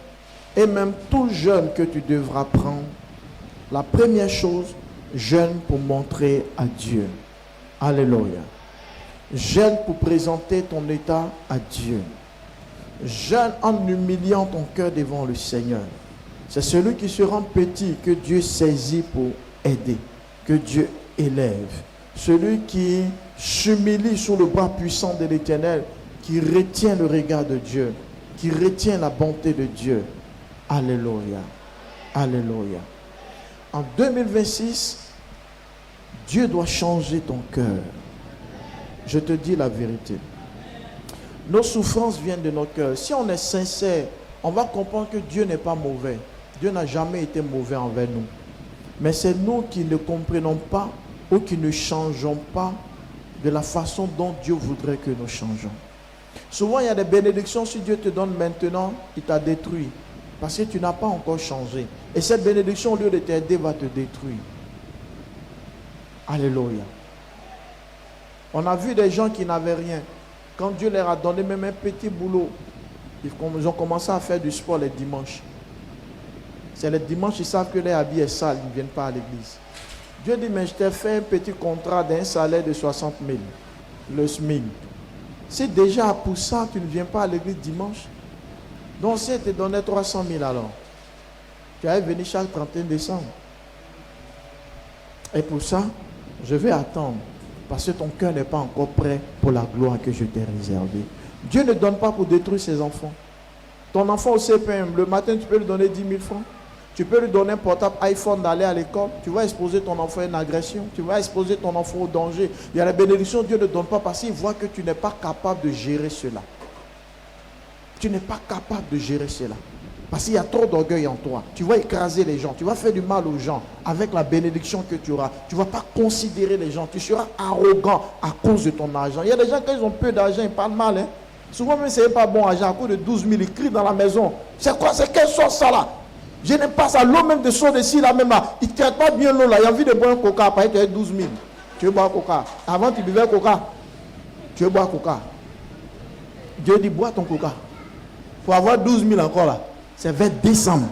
S1: et même tout jeûne que tu devras prendre, la première chose, jeûne pour montrer à Dieu. Alléluia. Jeûne pour présenter ton état à Dieu. Jeûne en humiliant ton cœur devant le Seigneur. C'est celui qui se rend petit que Dieu saisit pour aider, que Dieu élève. Celui qui s'humilie sous le bras puissant de l'Éternel, qui retient le regard de Dieu, qui retient la bonté de Dieu. Alléluia. Alléluia. En 2026, Dieu doit changer ton cœur. Je te dis la vérité. Nos souffrances viennent de nos cœurs. Si on est sincère, on va comprendre que Dieu n'est pas mauvais. Dieu n'a jamais été mauvais envers nous. Mais c'est nous qui ne comprenons pas ou qui ne changeons pas de la façon dont Dieu voudrait que nous changeons. Souvent, il y a des bénédictions. Si Dieu te donne maintenant, il t'a détruit. Parce que tu n'as pas encore changé. Et cette bénédiction, au lieu de t'aider, va te détruire. Alléluia. On a vu des gens qui n'avaient rien. Quand Dieu leur a donné même un petit boulot, ils ont commencé à faire du sport les dimanches. C'est les dimanches, ils savent que leur habit est sale, ils ne viennent pas à l'église. Dieu dit, mais je t'ai fait un petit contrat d'un salaire de 60 000, le SMIC. Si déjà pour ça, tu ne viens pas à l'église dimanche, donc si elle te donnait 300 000 alors, tu allais venir chaque 31 décembre. Et pour ça, je vais attendre. Parce que ton cœur n'est pas encore prêt pour la gloire que je t'ai réservée. Dieu ne donne pas pour détruire ses enfants. Ton enfant au CPM, le matin, tu peux lui donner 10 000 francs. Tu peux lui donner un portable iPhone d'aller à l'école. Tu vas exposer ton enfant à une agression. Tu vas exposer ton enfant au danger. Il y a la bénédiction, Dieu ne donne pas parce qu'il voit que tu n'es pas capable de gérer cela. Tu n'es pas capable de gérer cela. Parce qu'il y a trop d'orgueil en toi. Tu vas écraser les gens. Tu vas faire du mal aux gens avec la bénédiction que tu auras. Tu ne vas pas considérer les gens. Tu seras arrogant à cause de ton argent. Il y a des gens, quand ils ont peu d'argent, ils parlent mal. Hein? Souvent, même si ce n'est pas bon argent, à cause de 12 000, ils crient dans la maison. C'est quoi? C'est quelle sauce ça là? Je n'aime pas ça. L'eau même de sauce ici, là même là. Ils ne traitent pas bien l'eau là. Il a envie de boire un coca. Après, tu as 12 000. Tu veux boire coca. Avant, tu buvais coca. Tu veux boire coca. Dieu dit, bois ton coca. Il faut avoir 12 000 encore là. C'est vers décembre.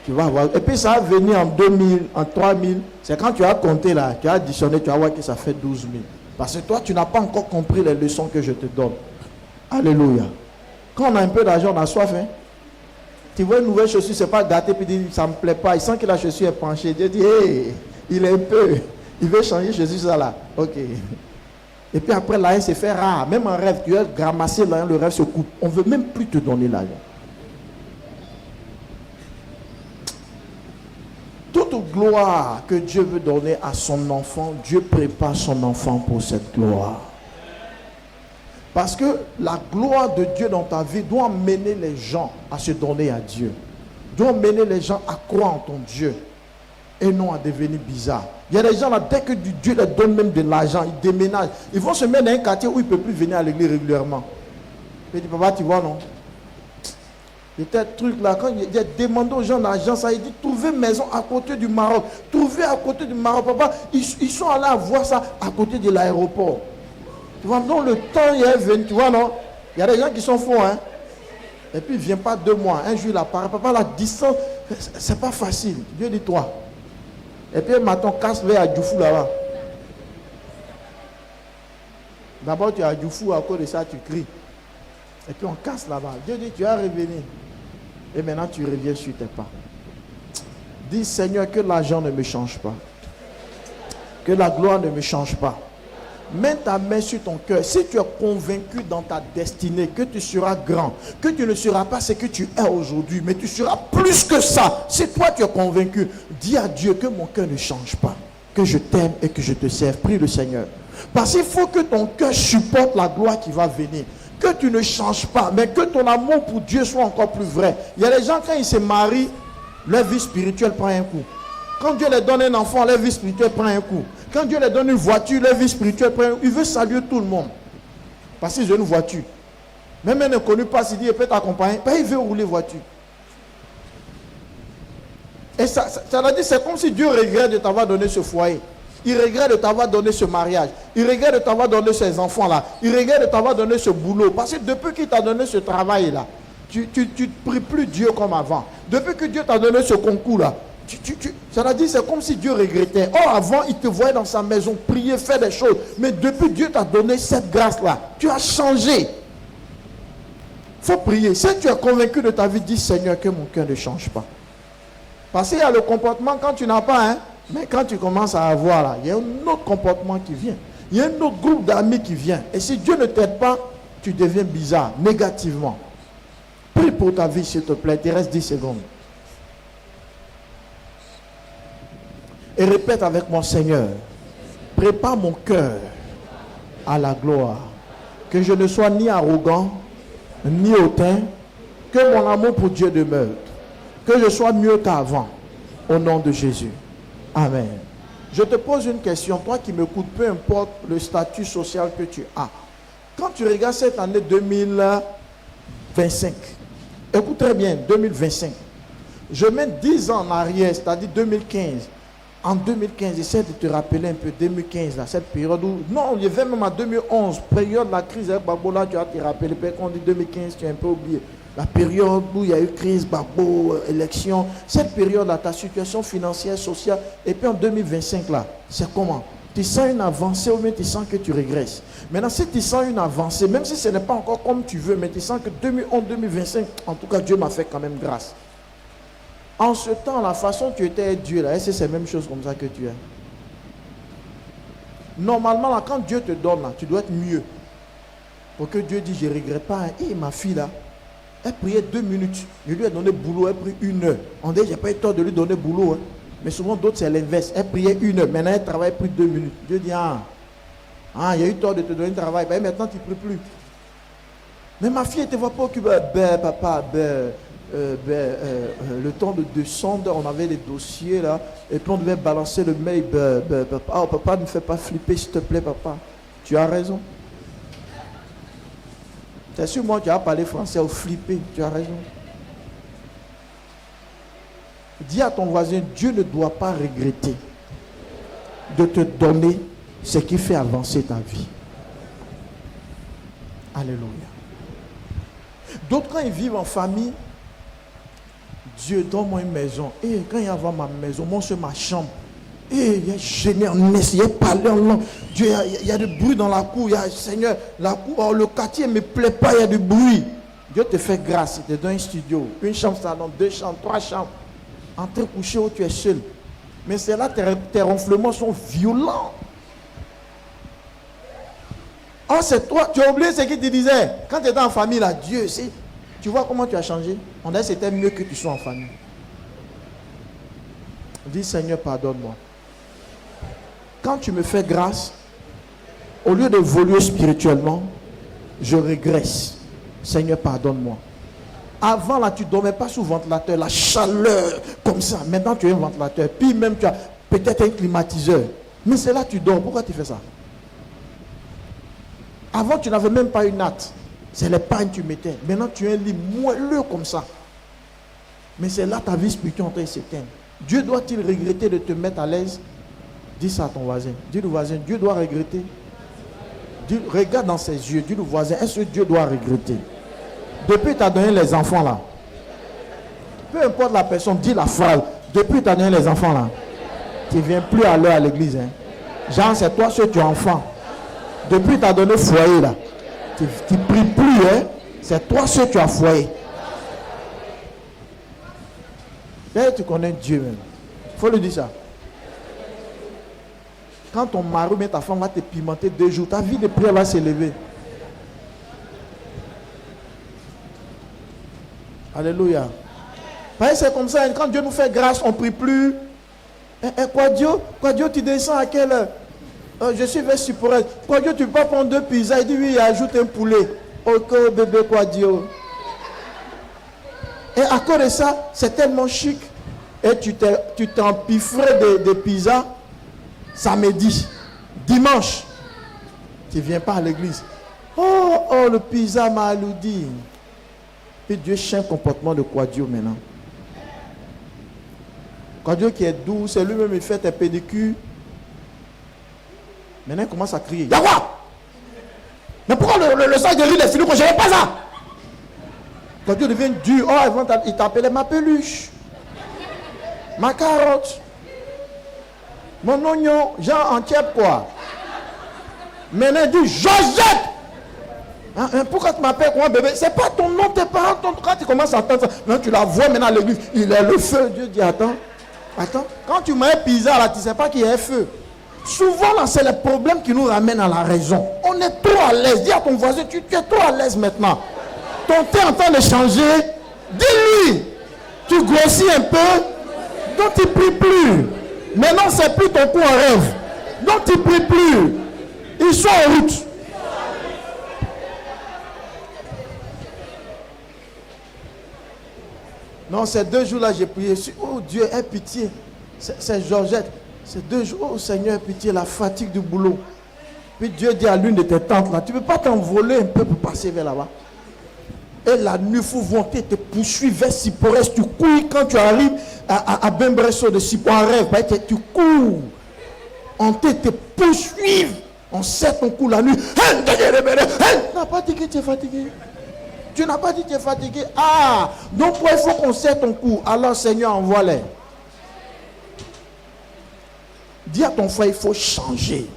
S1: Tu vas voir. Et puis ça va venir en 2000, en 3000. C'est quand tu as compté là, tu as additionné, tu vas voir que ça fait 12 000. Parce que toi, tu n'as pas encore compris les leçons que je te donne. Alléluia. Quand on a un peu d'argent, on a soif. Hein? Tu vois une nouvelle chaussure, c'est pas gâté, puis dit, ça ne me plaît pas. Il sent que la chaussure est penchée. Dieu dit, hey, il est un peu. Il veut changer chaussure, ça là. Ok. Et puis après, l'argent se fait rare. Même en rêve, tu as ramassé l'argent, le rêve se coupe. On ne veut même plus te donner l'argent. Toute gloire que Dieu veut donner à son enfant, Dieu prépare son enfant pour cette gloire. Parce que la gloire de Dieu dans ta vie doit mener les gens à se donner à Dieu. Doit mener les gens à croire en ton Dieu et non à devenir bizarre. Il y a des gens là, dès que Dieu leur donne même de l'argent, ils déménagent. Ils vont se mettre dans un quartier où ils ne peuvent plus venir à l'église régulièrement. Il dit, papa, tu vois non? Il y a un truc là, quand il a demandé aux gens d'argent, ça, il dit, trouvez maison à côté du Maroc. Trouvez à côté du Maroc, papa. Ils sont allés voir ça à côté de l'aéroport. Tu vois, donc le temps il est venu, tu vois, non? Il y a des gens qui sont faux, hein? Et puis il ne vient pas 2 mois. Un jour, il apparaît. Papa, la distance, c'est pas facile. Dieu dit, toi. Et puis, maintenant, casse vers à Djoufou là-bas. D'abord, tu es à Djoufou, à cause de ça, tu cries. Et puis, on casse là-bas. Dieu dit, tu vas revenir. Et maintenant, tu reviens sur tes pas. Dis, Seigneur, que l'argent ne me change pas. Que la gloire ne me change pas. Mets ta main sur ton cœur. Si tu es convaincu dans ta destinée que tu seras grand, que tu ne seras pas ce que tu es aujourd'hui, mais tu seras plus que ça. Si toi tu es convaincu, dis à Dieu que mon cœur ne change pas, que je t'aime et que je te serve. Prie le Seigneur. Parce qu'il faut que ton cœur supporte la gloire qui va venir. Que tu ne changes pas, mais que ton amour pour Dieu soit encore plus vrai. Il y a des gens, quand ils se marient, leur vie spirituelle prend un coup. Quand Dieu leur donne un enfant, leur vie spirituelle prend un coup. Quand Dieu leur donne une voiture, leur vie spirituelle prend un coup. Il veut saluer tout le monde. Parce qu'ils ont une voiture. Même un inconnu passe, il dit, il peut t'accompagner. Ben, il veut rouler voiture. Et ça veut dire, c'est comme si Dieu regrette de t'avoir donné ce foyer. Il regrette de t'avoir donné ce mariage. Il regrette de t'avoir donné ces enfants-là. Il regrette de t'avoir donné ce boulot. Parce que depuis qu'il t'a donné ce travail-là, tu ne pries plus Dieu comme avant. Depuis que Dieu t'a donné ce concours-là, ça veut dire, c'est comme si Dieu regrettait. Or, avant, il te voyait dans sa maison prier, faire des choses. Mais depuis Dieu t'a donné cette grâce-là, tu as changé. Il faut prier. Si tu es convaincu de ta vie, dis Seigneur, que mon cœur ne change pas. Parce qu'il y a le comportement quand tu n'as pas, mais quand tu commences à avoir là, il y a un autre comportement qui vient. Il y a un autre groupe d'amis qui vient. Et si Dieu ne t'aide pas, tu deviens bizarre, négativement. Prie pour ta vie, s'il te plaît. Il te reste 10 secondes. Et répète avec moi, Seigneur, prépare mon cœur à la gloire. Que je ne sois ni arrogant, ni hautain. Que mon amour pour Dieu demeure. Que je sois mieux qu'avant. Au nom de Jésus. Amen. Je te pose une question. Toi qui m'écoutes, peu importe le statut social que tu as. Quand tu regardes cette année 2025, écoute très bien, 2025. Je mets 10 ans en arrière, c'est-à-dire 2015. En 2015, essaie de te rappeler un peu 2015, là, cette période où... Non, il y avait même en 2011, période de la crise avec Babo, là, tu vas te rappeler. Quand on dit 2015, tu as un peu oublié. La période où il y a eu crise, Babo, élection. Cette période-là, ta situation financière, sociale. Et puis en 2025, là, c'est comment? Tu sens une avancée ou bien tu sens que tu régresses. Maintenant, si tu sens une avancée, même si ce n'est pas encore comme tu veux, mais tu sens que 2011, 2025, en tout cas, Dieu m'a fait quand même grâce. En ce temps, la façon dont tu étais Dieu, là, est-ce que c'est la même chose comme ça que tu es? Normalement, là, quand Dieu te donne, là, tu dois être mieux. Pour que Dieu dise, je ne regrette pas. Et ma fille, là, elle priait 2 minutes. Je lui ai donné boulot, elle prie 1 heure. On dit, je n'ai pas eu tort de lui donner boulot. Mais souvent, d'autres, c'est l'inverse. Elle priait 1 heure. Maintenant, elle travaille, elle prie 2 minutes. Dieu dit, il y a eu tort de te donner un travail. Ben, maintenant, tu ne pries plus. Mais ma fille, elle ne te voit pas occupée. Ben, papa, le temps de descendre, on avait les dossiers là, et puis on devait balancer le mail. Papa, oh, papa, ne me fais pas flipper, s'il te plaît, papa. Tu as raison. C'est sûr, moi, tu as parlé français ou flipper, tu as raison. Dis à ton voisin, Dieu ne doit pas regretter de te donner ce qui fait avancer ta vie. Alléluia. D'autres, quand ils vivent en famille, Dieu, donne-moi une maison. Et quand il y a ma maison, moi c'est ma chambre. Et il y a gêné en est, il y a parlé en langue. Dieu, il y a du bruit dans la cour. Il y a, Seigneur, la cour, oh, le quartier ne me plaît pas, il y a du bruit. Dieu te fait grâce, il te donne un studio, une chambre salon, 2 chambres, 3 chambres. Entre coucher où tu es seul. Mais c'est là tes ronflements sont violents. Oh, c'est toi, tu as oublié ce qu'il te disait. Quand tu étais en famille, là, Dieu, c'est... Tu vois comment tu as changé? On dirait que c'était mieux que tu sois en famille. Dis Seigneur, pardonne-moi. Quand tu me fais grâce, au lieu d'évoluer spirituellement, je régresse. Seigneur, pardonne-moi. Avant, là, tu ne dormais pas sous ventilateur, la chaleur, comme ça. Maintenant, tu as un ventilateur. Puis même, tu as peut-être un climatiseur. Mais c'est là que tu dors. Pourquoi tu fais ça? Avant, tu n'avais même pas une natte. C'est les pagnes que tu mettais. Maintenant, tu as un lit moelleux comme ça. Mais c'est là ta vie spirituelle en train de s'éteindre. Dieu doit-il regretter de te mettre à l'aise? Dis ça à ton voisin. Dis au voisin, Dieu doit regretter. Dis, regarde dans ses yeux. Dis au voisin, est-ce que Dieu doit regretter? Depuis tu as donné les enfants là. Peu importe la personne, dis la phrase. Depuis tu as donné les enfants là. Tu ne viens plus à l'heure à l'église. Hein. Jean, c'est toi ceux tu es enfant. Depuis tu as donné foyer là. Tu ne pries plus, hein? C'est toi seul que tu as foyer. Et tu connais Dieu même. Il faut lui dire ça. Quand ton mari ou bien ta femme va te pimenter 2 jours, ta vie de prière va s'élever. Alléluia. C'est comme ça, quand Dieu nous fait grâce, on ne prie plus. Quoi Dieu, tu descends à quelle heure? Je suis vers Supporel. Quoi Dieu, tu peux pas prendre 2 pizzas? Il dit oui, il ajoute un poulet. Ok, bébé, quoi Dieu. Et à cause de ça, c'est tellement chic. Et tu t'empifferais des pizzas samedi. Dimanche, tu ne viens pas à l'église. Oh, le pizza m'a alourdi. Puis Dieu change le comportement de Quadio maintenant. Quadio qui est doux, c'est lui-même qui fait tes pédicures. Maintenant il commence à crier. Y'a quoi? Mais pourquoi le sang guérit les filous que je n'ai pas ça? Quadio devient dur. Oh, avant il t'appelait ma peluche, ma carotte, mon oignon, genre en tiep quoi. Maintenant il dit Josette. Hein, pourquoi tu m'appelles quoi bébé? C'est pas ton nom, tes parents. Quand tu commences à entendre ça, maintenant tu la vois maintenant à l'église, il est le feu. Dieu dit attends, quand tu mets pizza là, tu ne sais pas qu'il y a un feu. Souvent là, c'est le problème qui nous ramène à la raison. On est trop à l'aise. Dis à ton voisin, tu es trop à l'aise maintenant. Ton thé est en train de changer. Dis-lui, tu grossis un peu, donc tu ne pries plus. Maintenant, c'est plus ton coup en rêve. Donc tu ne pries plus. Ils sont en route. Non, ces 2 jours-là, j'ai prié. Oh Dieu, aie pitié. C'est Georgette. Ces 2 jours, oh Seigneur, aie pitié, la fatigue du boulot. Puis Dieu dit à l'une de tes tantes là, tu ne peux pas t'envoler un peu pour passer vers là-bas. Et la nuit, il faut volonté te poursuivre vers Siporès. Tu cours quand tu arrives à Bembresso de Siporès. En rêve, tu cours. On te poursuive. On serre ton cou la nuit. Tu n'as pas dit que tu es fatigué. Tu n'as pas dit que tu es fatigué. Ah, donc il faut qu'on serre ton cou. Alors Seigneur, envoie-les. Dis à ton frère, il faut changer.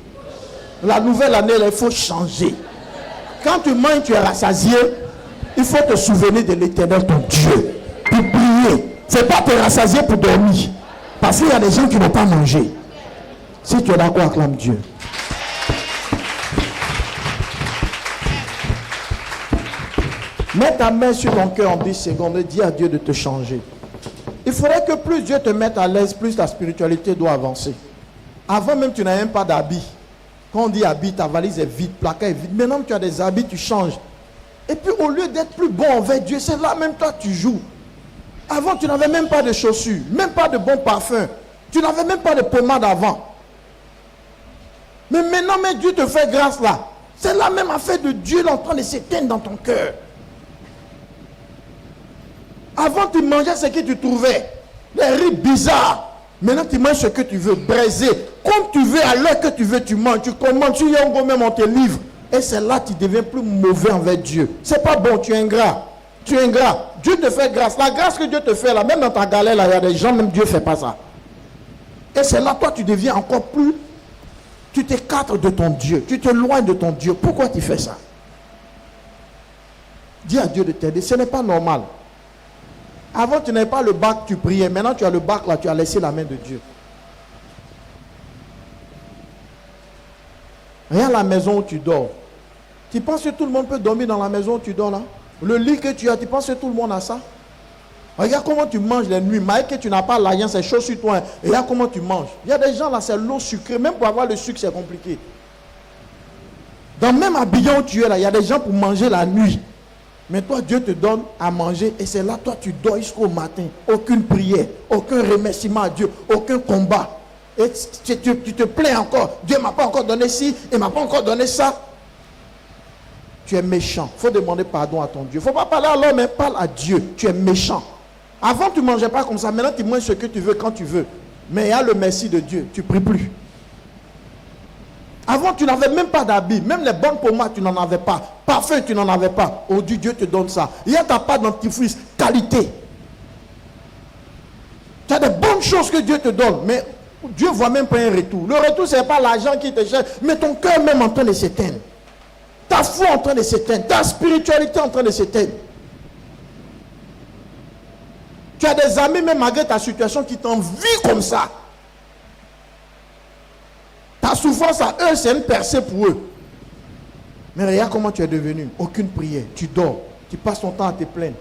S1: La nouvelle année, là, il faut changer. Quand tu manges, tu es rassasié. Il faut te souvenir de l'Éternel, ton Dieu. Pour prier. Ce n'est pas te rassasier pour dormir. Parce qu'il y a des gens qui n'ont pas mangé. Si tu es d'accord, acclame Dieu. Mets ta main sur ton cœur en 10 secondes et dis à Dieu de te changer. Il faudrait que plus Dieu te mette à l'aise, plus ta spiritualité doit avancer. Avant même, tu n'as même pas d'habits. Quand on dit habit, ta valise est vide, placard est vide. Maintenant, tu as des habits, tu changes. Et puis, au lieu d'être plus bon envers Dieu, c'est là même toi tu joues. Avant, tu n'avais même pas de chaussures, même pas de bon parfum. Tu n'avais même pas de pommade avant. Mais maintenant, mais Dieu te fait grâce là. C'est la même affaire de Dieu en train de s'éteindre dans ton cœur. Avant, tu mangeais ce que tu trouvais. Les riz bizarres. Maintenant, tu manges ce que tu veux, braisé. Comme tu veux, à l'heure que tu veux, tu manges. Tu commandes, tu y as même on te livre. Et c'est là que tu deviens plus mauvais envers Dieu. C'est pas bon, tu es ingrat. Tu es ingrat. Dieu te fait grâce. La grâce que Dieu te fait là, même dans ta galère là, il y a des gens, même Dieu ne fait pas ça. Et c'est là, toi, tu deviens encore plus. Tu t'écartes de ton Dieu. Tu t'éloignes de ton Dieu. Pourquoi tu fais ça? Dis à Dieu de t'aider. Ce n'est pas normal. Avant, tu n'avais pas le bac, tu priais. Maintenant, tu as le bac là, tu as laissé la main de Dieu. Regarde la maison où tu dors. Tu penses que tout le monde peut dormir dans la maison où tu dors là? Le lit que tu as, tu penses que tout le monde a ça? Regarde comment tu manges les nuits. Malgré que tu n'as pas l'alliance, c'est chaud sur toi. Hein. Regarde comment tu manges. Il y a des gens là, c'est l'eau sucrée. Même pour avoir le sucre, c'est compliqué. Dans même Abidjan où tu es là, il y a des gens pour manger la nuit. Mais toi, Dieu te donne à manger et c'est là, toi, tu dors jusqu'au matin. Aucune prière, aucun remerciement à Dieu, aucun combat. Et tu te plains encore. Dieu ne m'a pas encore donné ci, il ne m'a pas encore donné ça. Tu es méchant. Il faut demander pardon à ton Dieu. Il ne faut pas parler à l'homme, mais parle à Dieu. Tu es méchant. Avant, tu ne mangeais pas comme ça. Maintenant, tu manges ce que tu veux quand tu veux. Mais il y a le merci de Dieu. Tu ne pries plus. Avant, tu n'avais même pas d'habits. Même les bonnes pommades, tu n'en avais pas. Parfum, tu n'en avais pas. Aujourd'hui, Dieu te donne ça. Il y a ta part dentifrice, qualité. Tu as des bonnes choses que Dieu te donne. Mais Dieu ne voit même pas un retour. Le retour, ce n'est pas l'argent qui te cherche, mais ton cœur même en train de s'éteindre. Ta foi en train de s'éteindre. Ta spiritualité en train de s'éteindre. Tu as des amis, même malgré ta situation, qui t'envient comme ça. Ta souffrance à eux, c'est une percée pour eux. Mais regarde comment tu es devenu. Aucune prière. Tu dors. Tu passes ton temps à te plaindre.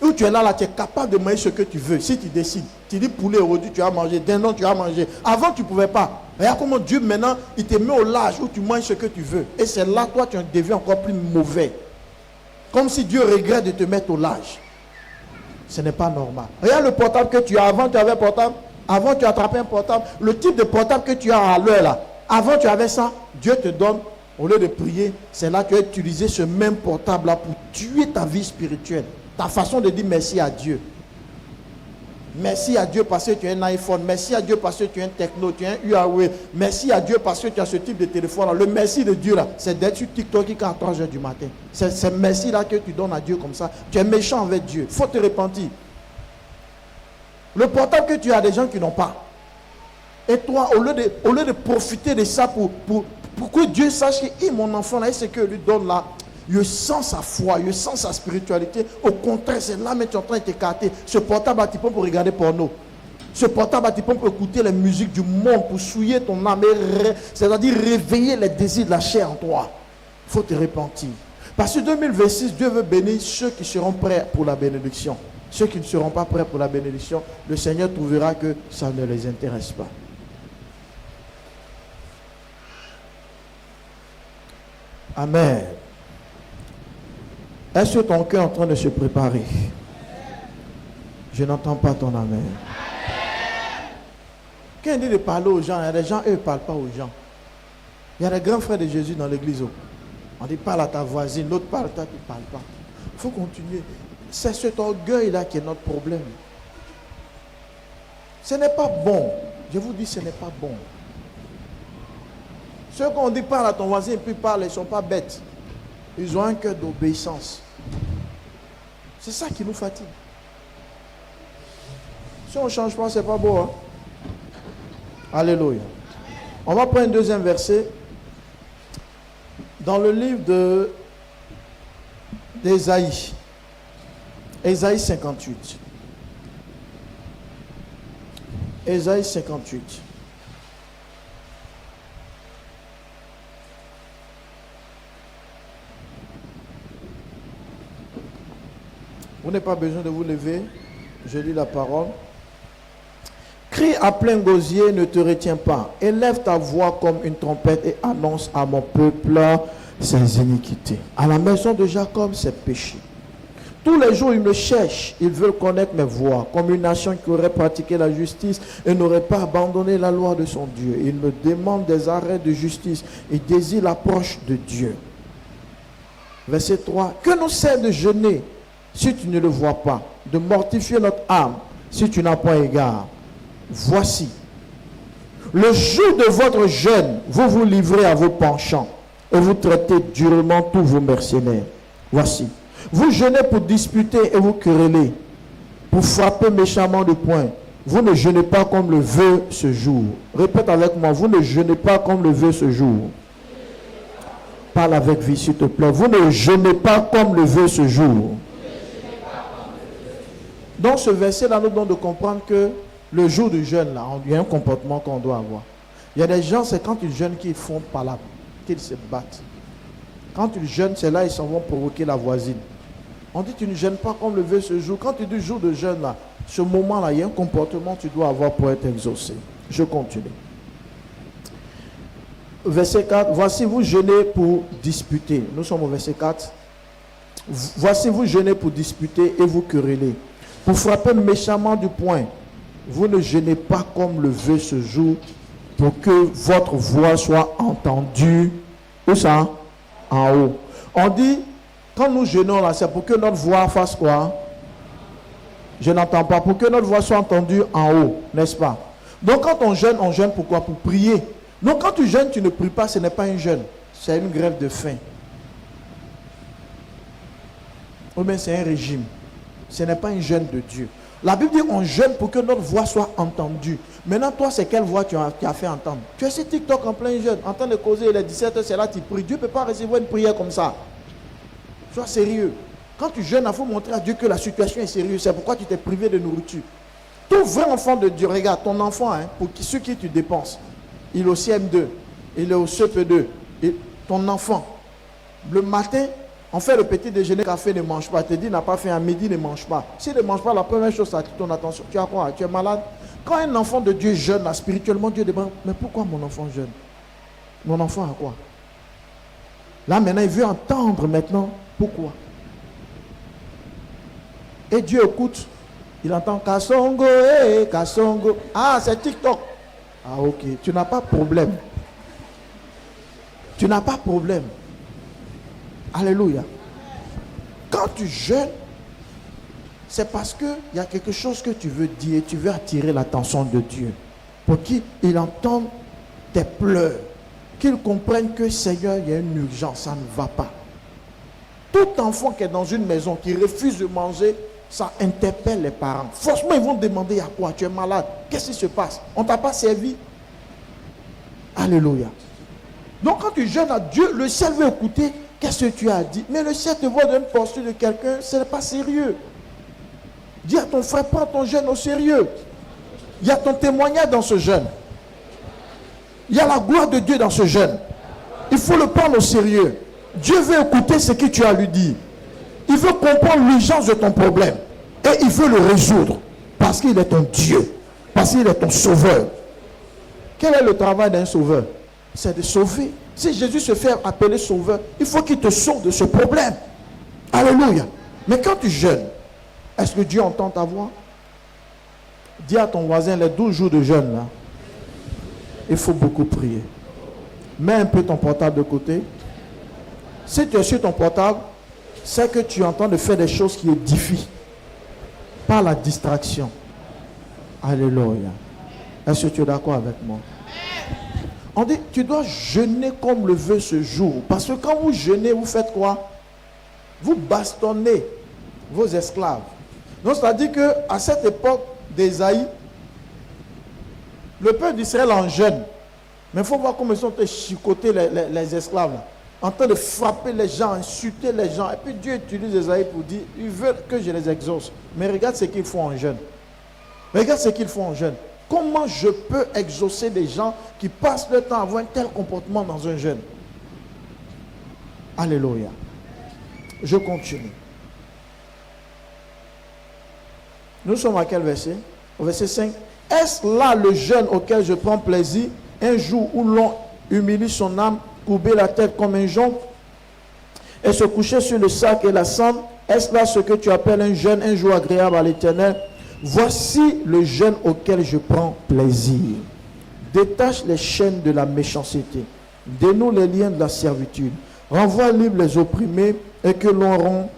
S1: Où tu es là, tu es capable de manger ce que tu veux. Si tu décides. Tu dis poulet aujourd'hui, tu as mangé. Dindon, tu as mangé. Avant, tu ne pouvais pas. Regarde comment Dieu, maintenant, il te met au large où tu manges ce que tu veux. Et c'est là, toi, tu deviens encore plus mauvais. Comme si Dieu regrette de te mettre au large. Ce n'est pas normal. Regarde le portable que tu as. Avant, tu avais un portable. Avant, tu attrapais un portable. Le type de portable que tu as à l'heure là. Avant, tu avais ça, Dieu te donne, au lieu de prier, c'est là que tu as utilisé ce même portable-là pour tuer ta vie spirituelle. Ta façon de dire merci à Dieu. Merci à Dieu parce que tu as un iPhone. Merci à Dieu parce que tu as un Techno, tu as un Huawei. Merci à Dieu parce que tu as ce type de téléphone-là. Le merci de Dieu, là, c'est d'être sur TikTok à 3h du matin. C'est merci-là que tu donnes à Dieu comme ça. Tu es méchant avec Dieu. Il faut te repentir. Le portable que tu as, des gens qui n'ont pas. Et toi, au lieu de profiter de ça pour que Dieu sache que mon enfant, là, c'est que lui donne là. Je sens sa foi, je sens sa spiritualité. Au contraire, c'est là, mais tu es en train de t'écarter. Ce portable à type pour regarder porno. Ce portable à type pour écouter les musiques du monde, pour souiller ton âme, c'est-à-dire réveiller les désirs de la chair en toi. Il faut te repentir. Parce que 2026, Dieu veut bénir ceux qui seront prêts pour la bénédiction. Ceux qui ne seront pas prêts pour la bénédiction, le Seigneur trouvera que ça ne les intéresse pas. Amen. Est-ce que ton cœur est en train de se préparer? Je n'entends pas ton amen. Quand il dit de parler aux gens, il y a des gens, eux, ne parlent pas aux gens. Il y a des grands frères de Jésus dans l'église. On dit parle à ta voisine, l'autre parle, toi tu ne parles pas. Il faut continuer. C'est cet orgueil-là qui est notre problème. Ce n'est pas bon. Je vous dis, ce n'est pas bon. Ceux qu'on dit parle à ton voisin et puis parle, ils ne sont pas bêtes. Ils ont un cœur d'obéissance. C'est ça qui nous fatigue. Si on ne change pas, ce n'est pas beau. Hein? Alléluia. On va prendre un deuxième verset. Dans le livre d'Ésaïe. Ésaïe 58. Ésaïe 58. Vous n'avez pas besoin de vous lever. Je lis la parole. Crie à plein gosier, ne te retiens pas. Élève ta voix comme une trompette et annonce à mon peuple ses iniquités. À la maison de Jacob, ses péchés. Tous les jours, ils me cherchent. Ils veulent connaître mes voies. Comme une nation qui aurait pratiqué la justice et n'aurait pas abandonné la loi de son Dieu. Ils me demandent des arrêts de justice et désirent l'approche de Dieu. Verset 3. Que nous sert de jeûner si tu ne le vois pas, de mortifier notre âme si tu n'as pas égard. Voici, le jour de votre jeûne, vous vous livrez à vos penchants et vous traitez durement tous vos mercenaires. Voici, vous jeûnez pour disputer et vous quereller, pour frapper méchamment de poing. Vous ne jeûnez pas comme le veut ce jour. Répète avec moi, vous ne jeûnez pas comme le veut ce jour. Parle avec vie, s'il te plaît. Vous ne jeûnez pas comme le veut ce jour. Donc ce verset-là nous donne de comprendre que le jour du jeûne, là, il y a un comportement qu'on doit avoir. Il y a des gens, c'est quand ils jeûnent qu'ils font par là, qu'ils se battent. Quand ils jeûnent, c'est là ils s'en vont provoquer la voisine. On dit tu ne jeûnes pas comme le veut ce jour. Quand tu dis jour de jeûne, là, ce moment-là, il y a un comportement que tu dois avoir pour être exaucé. Je continue. Verset 4, voici vous jeûnez pour disputer. Nous sommes au verset 4. Voici vous jeûnez pour disputer et vous querellez. Pour frapper méchamment du poing, vous ne jeûnez pas comme le veut ce jour, pour que votre voix soit entendue. Où ça? En haut. On dit, quand nous jeûnons là, c'est pour que notre voix fasse quoi? Je n'entends pas. Pour que notre voix soit entendue en haut, n'est-ce pas? Donc quand on jeûne pourquoi? Pour prier. Donc quand tu jeûnes, tu ne pries pas, ce n'est pas un jeûne. C'est une grève de faim. Ou bien c'est un régime. Ce n'est pas un jeûne de Dieu. La Bible dit on jeûne pour que notre voix soit entendue. Maintenant, toi, c'est quelle voix tu as fait entendre? Tu es sur TikTok en plein jeûne, en train de causer, il est 17h, c'est là tu pries. Dieu ne peut pas recevoir une prière comme ça. Sois sérieux. Quand tu jeûnes, il faut montrer à Dieu que la situation est sérieuse. C'est pourquoi tu t'es privé de nourriture. Tout vrai enfant de Dieu, regarde, ton enfant, hein, pour ceux qui tu dépenses, il est au CM2, il est au CP2. Et ton enfant, le matin, on fait le petit déjeuner, café, ne mange pas. Tu dis, n'a pas fait un midi, ne mange pas. S'il ne mange pas, la première chose, ça attire ton attention. Tu as quoi? Tu es malade? Quand un enfant de Dieu jeûne, là, spirituellement, Dieu demande, mais pourquoi mon enfant jeûne? Mon enfant a quoi? Là, maintenant, il veut entendre maintenant pourquoi. Et Dieu écoute. Il entend Kassongo, Kassongo. Ah, c'est TikTok. Ah, ok. Tu n'as pas de problème. tu n'as pas de problème. Alléluia. Quand tu jeûnes, c'est parce qu'il y a quelque chose que tu veux dire, tu veux attirer l'attention de Dieu. Pour qu'il entende tes pleurs, qu'il comprenne que Seigneur, il y a une urgence, ça ne va pas. Tout enfant qui est dans une maison, qui refuse de manger, ça interpelle les parents. Forcément, ils vont demander à quoi? Tu es malade. Qu'est-ce qui se passe? On ne t'a pas servi? Alléluia. Donc quand tu jeûnes à Dieu, le ciel veut écouter qu'est-ce que tu as dit. Mais le ciel te voit dans une posture de quelqu'un, ce n'est pas sérieux. Dis à ton frère, prends ton jeûne au sérieux. Il y a ton témoignage dans ce jeûne. Il y a la gloire de Dieu dans ce jeûne. Il faut le prendre au sérieux. Dieu veut écouter ce que tu as lui dit. Il veut comprendre l'urgence de ton problème. Et il veut le résoudre. Parce qu'il est ton Dieu. Parce qu'il est ton sauveur. Quel est le travail d'un sauveur? C'est de sauver. Si Jésus se fait appeler sauveur, il faut qu'il te sauve de ce problème. Alléluia. Mais quand tu jeûnes, est-ce que Dieu entend ta voix? Dis à ton voisin, les 12 jours de jeûne, là, il faut beaucoup prier. Mets un peu ton portable de côté. Si tu es sur ton portable, c'est que tu entends de faire des choses qui édifient. Pas la distraction. Alléluia. Est-ce que tu es d'accord avec moi? On dit, tu dois jeûner comme le veut ce jour. Parce que quand vous jeûnez, vous faites quoi? Vous bastonnez vos esclaves. Donc, c'est-à-dire qu'à cette époque d'Ésaïe, le peuple d'Israël en jeûne. Mais il faut voir comment ils sont chicotés les esclaves. Là, en train de frapper les gens, insulter les gens. Et puis Dieu utilise Ésaïe pour dire, ils veulent que je les exauce. Mais regarde ce qu'ils font en jeûne. Regarde ce qu'ils font en jeûne. Comment je peux exaucer des gens qui passent le temps à avoir un tel comportement dans un jeûne? Alléluia. Je continue. Nous sommes à quel verset? Au verset 5. Est-ce là le jeûne auquel je prends plaisir, un jour où l'on humilie son âme, courber la tête comme un jonc, et se coucher sur le sac et la cendre? Est-ce là ce que tu appelles un jeûne, un jour agréable à l'Éternel? Voici le jeûne auquel je prends plaisir. Détache les chaînes de la méchanceté, dénoue les liens de la servitude, renvoie libre les opprimés, et que l'on rend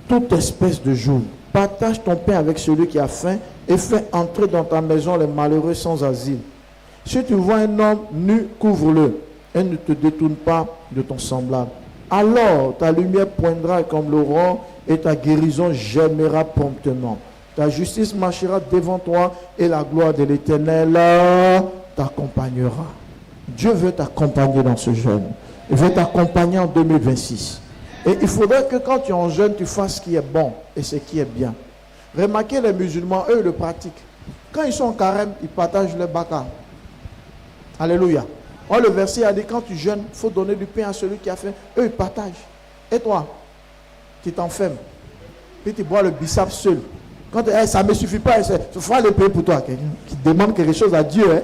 S1: toute espèce de joug. Partage ton pain avec celui qui a faim, et fais entrer dans ta maison les malheureux sans asile. Si tu vois un homme nu, couvre-le, et ne te détourne pas de ton semblable. Alors ta lumière poindra comme l'aurore, et ta guérison germera promptement. Ta justice marchera devant toi, et la gloire de l'Éternel t'accompagnera. Dieu veut t'accompagner dans ce jeûne. Il veut t'accompagner en 2026. Et il faudrait que quand tu es en jeûne, tu fasses ce qui est bon et ce qui est bien. Remarquez les musulmans, eux, le pratiquent. Quand ils sont en carême, ils partagent le baka. Alléluia. Oh, le verset a dit, quand tu jeûnes, il faut donner du pain à celui qui a faim. Eux, ils partagent. Et toi, tu t'enfermes. Puis tu bois le bissap seul. Quand ça ne me suffit pas, il faut le payer pour toi. Qui demande quelque chose à Dieu. Hein?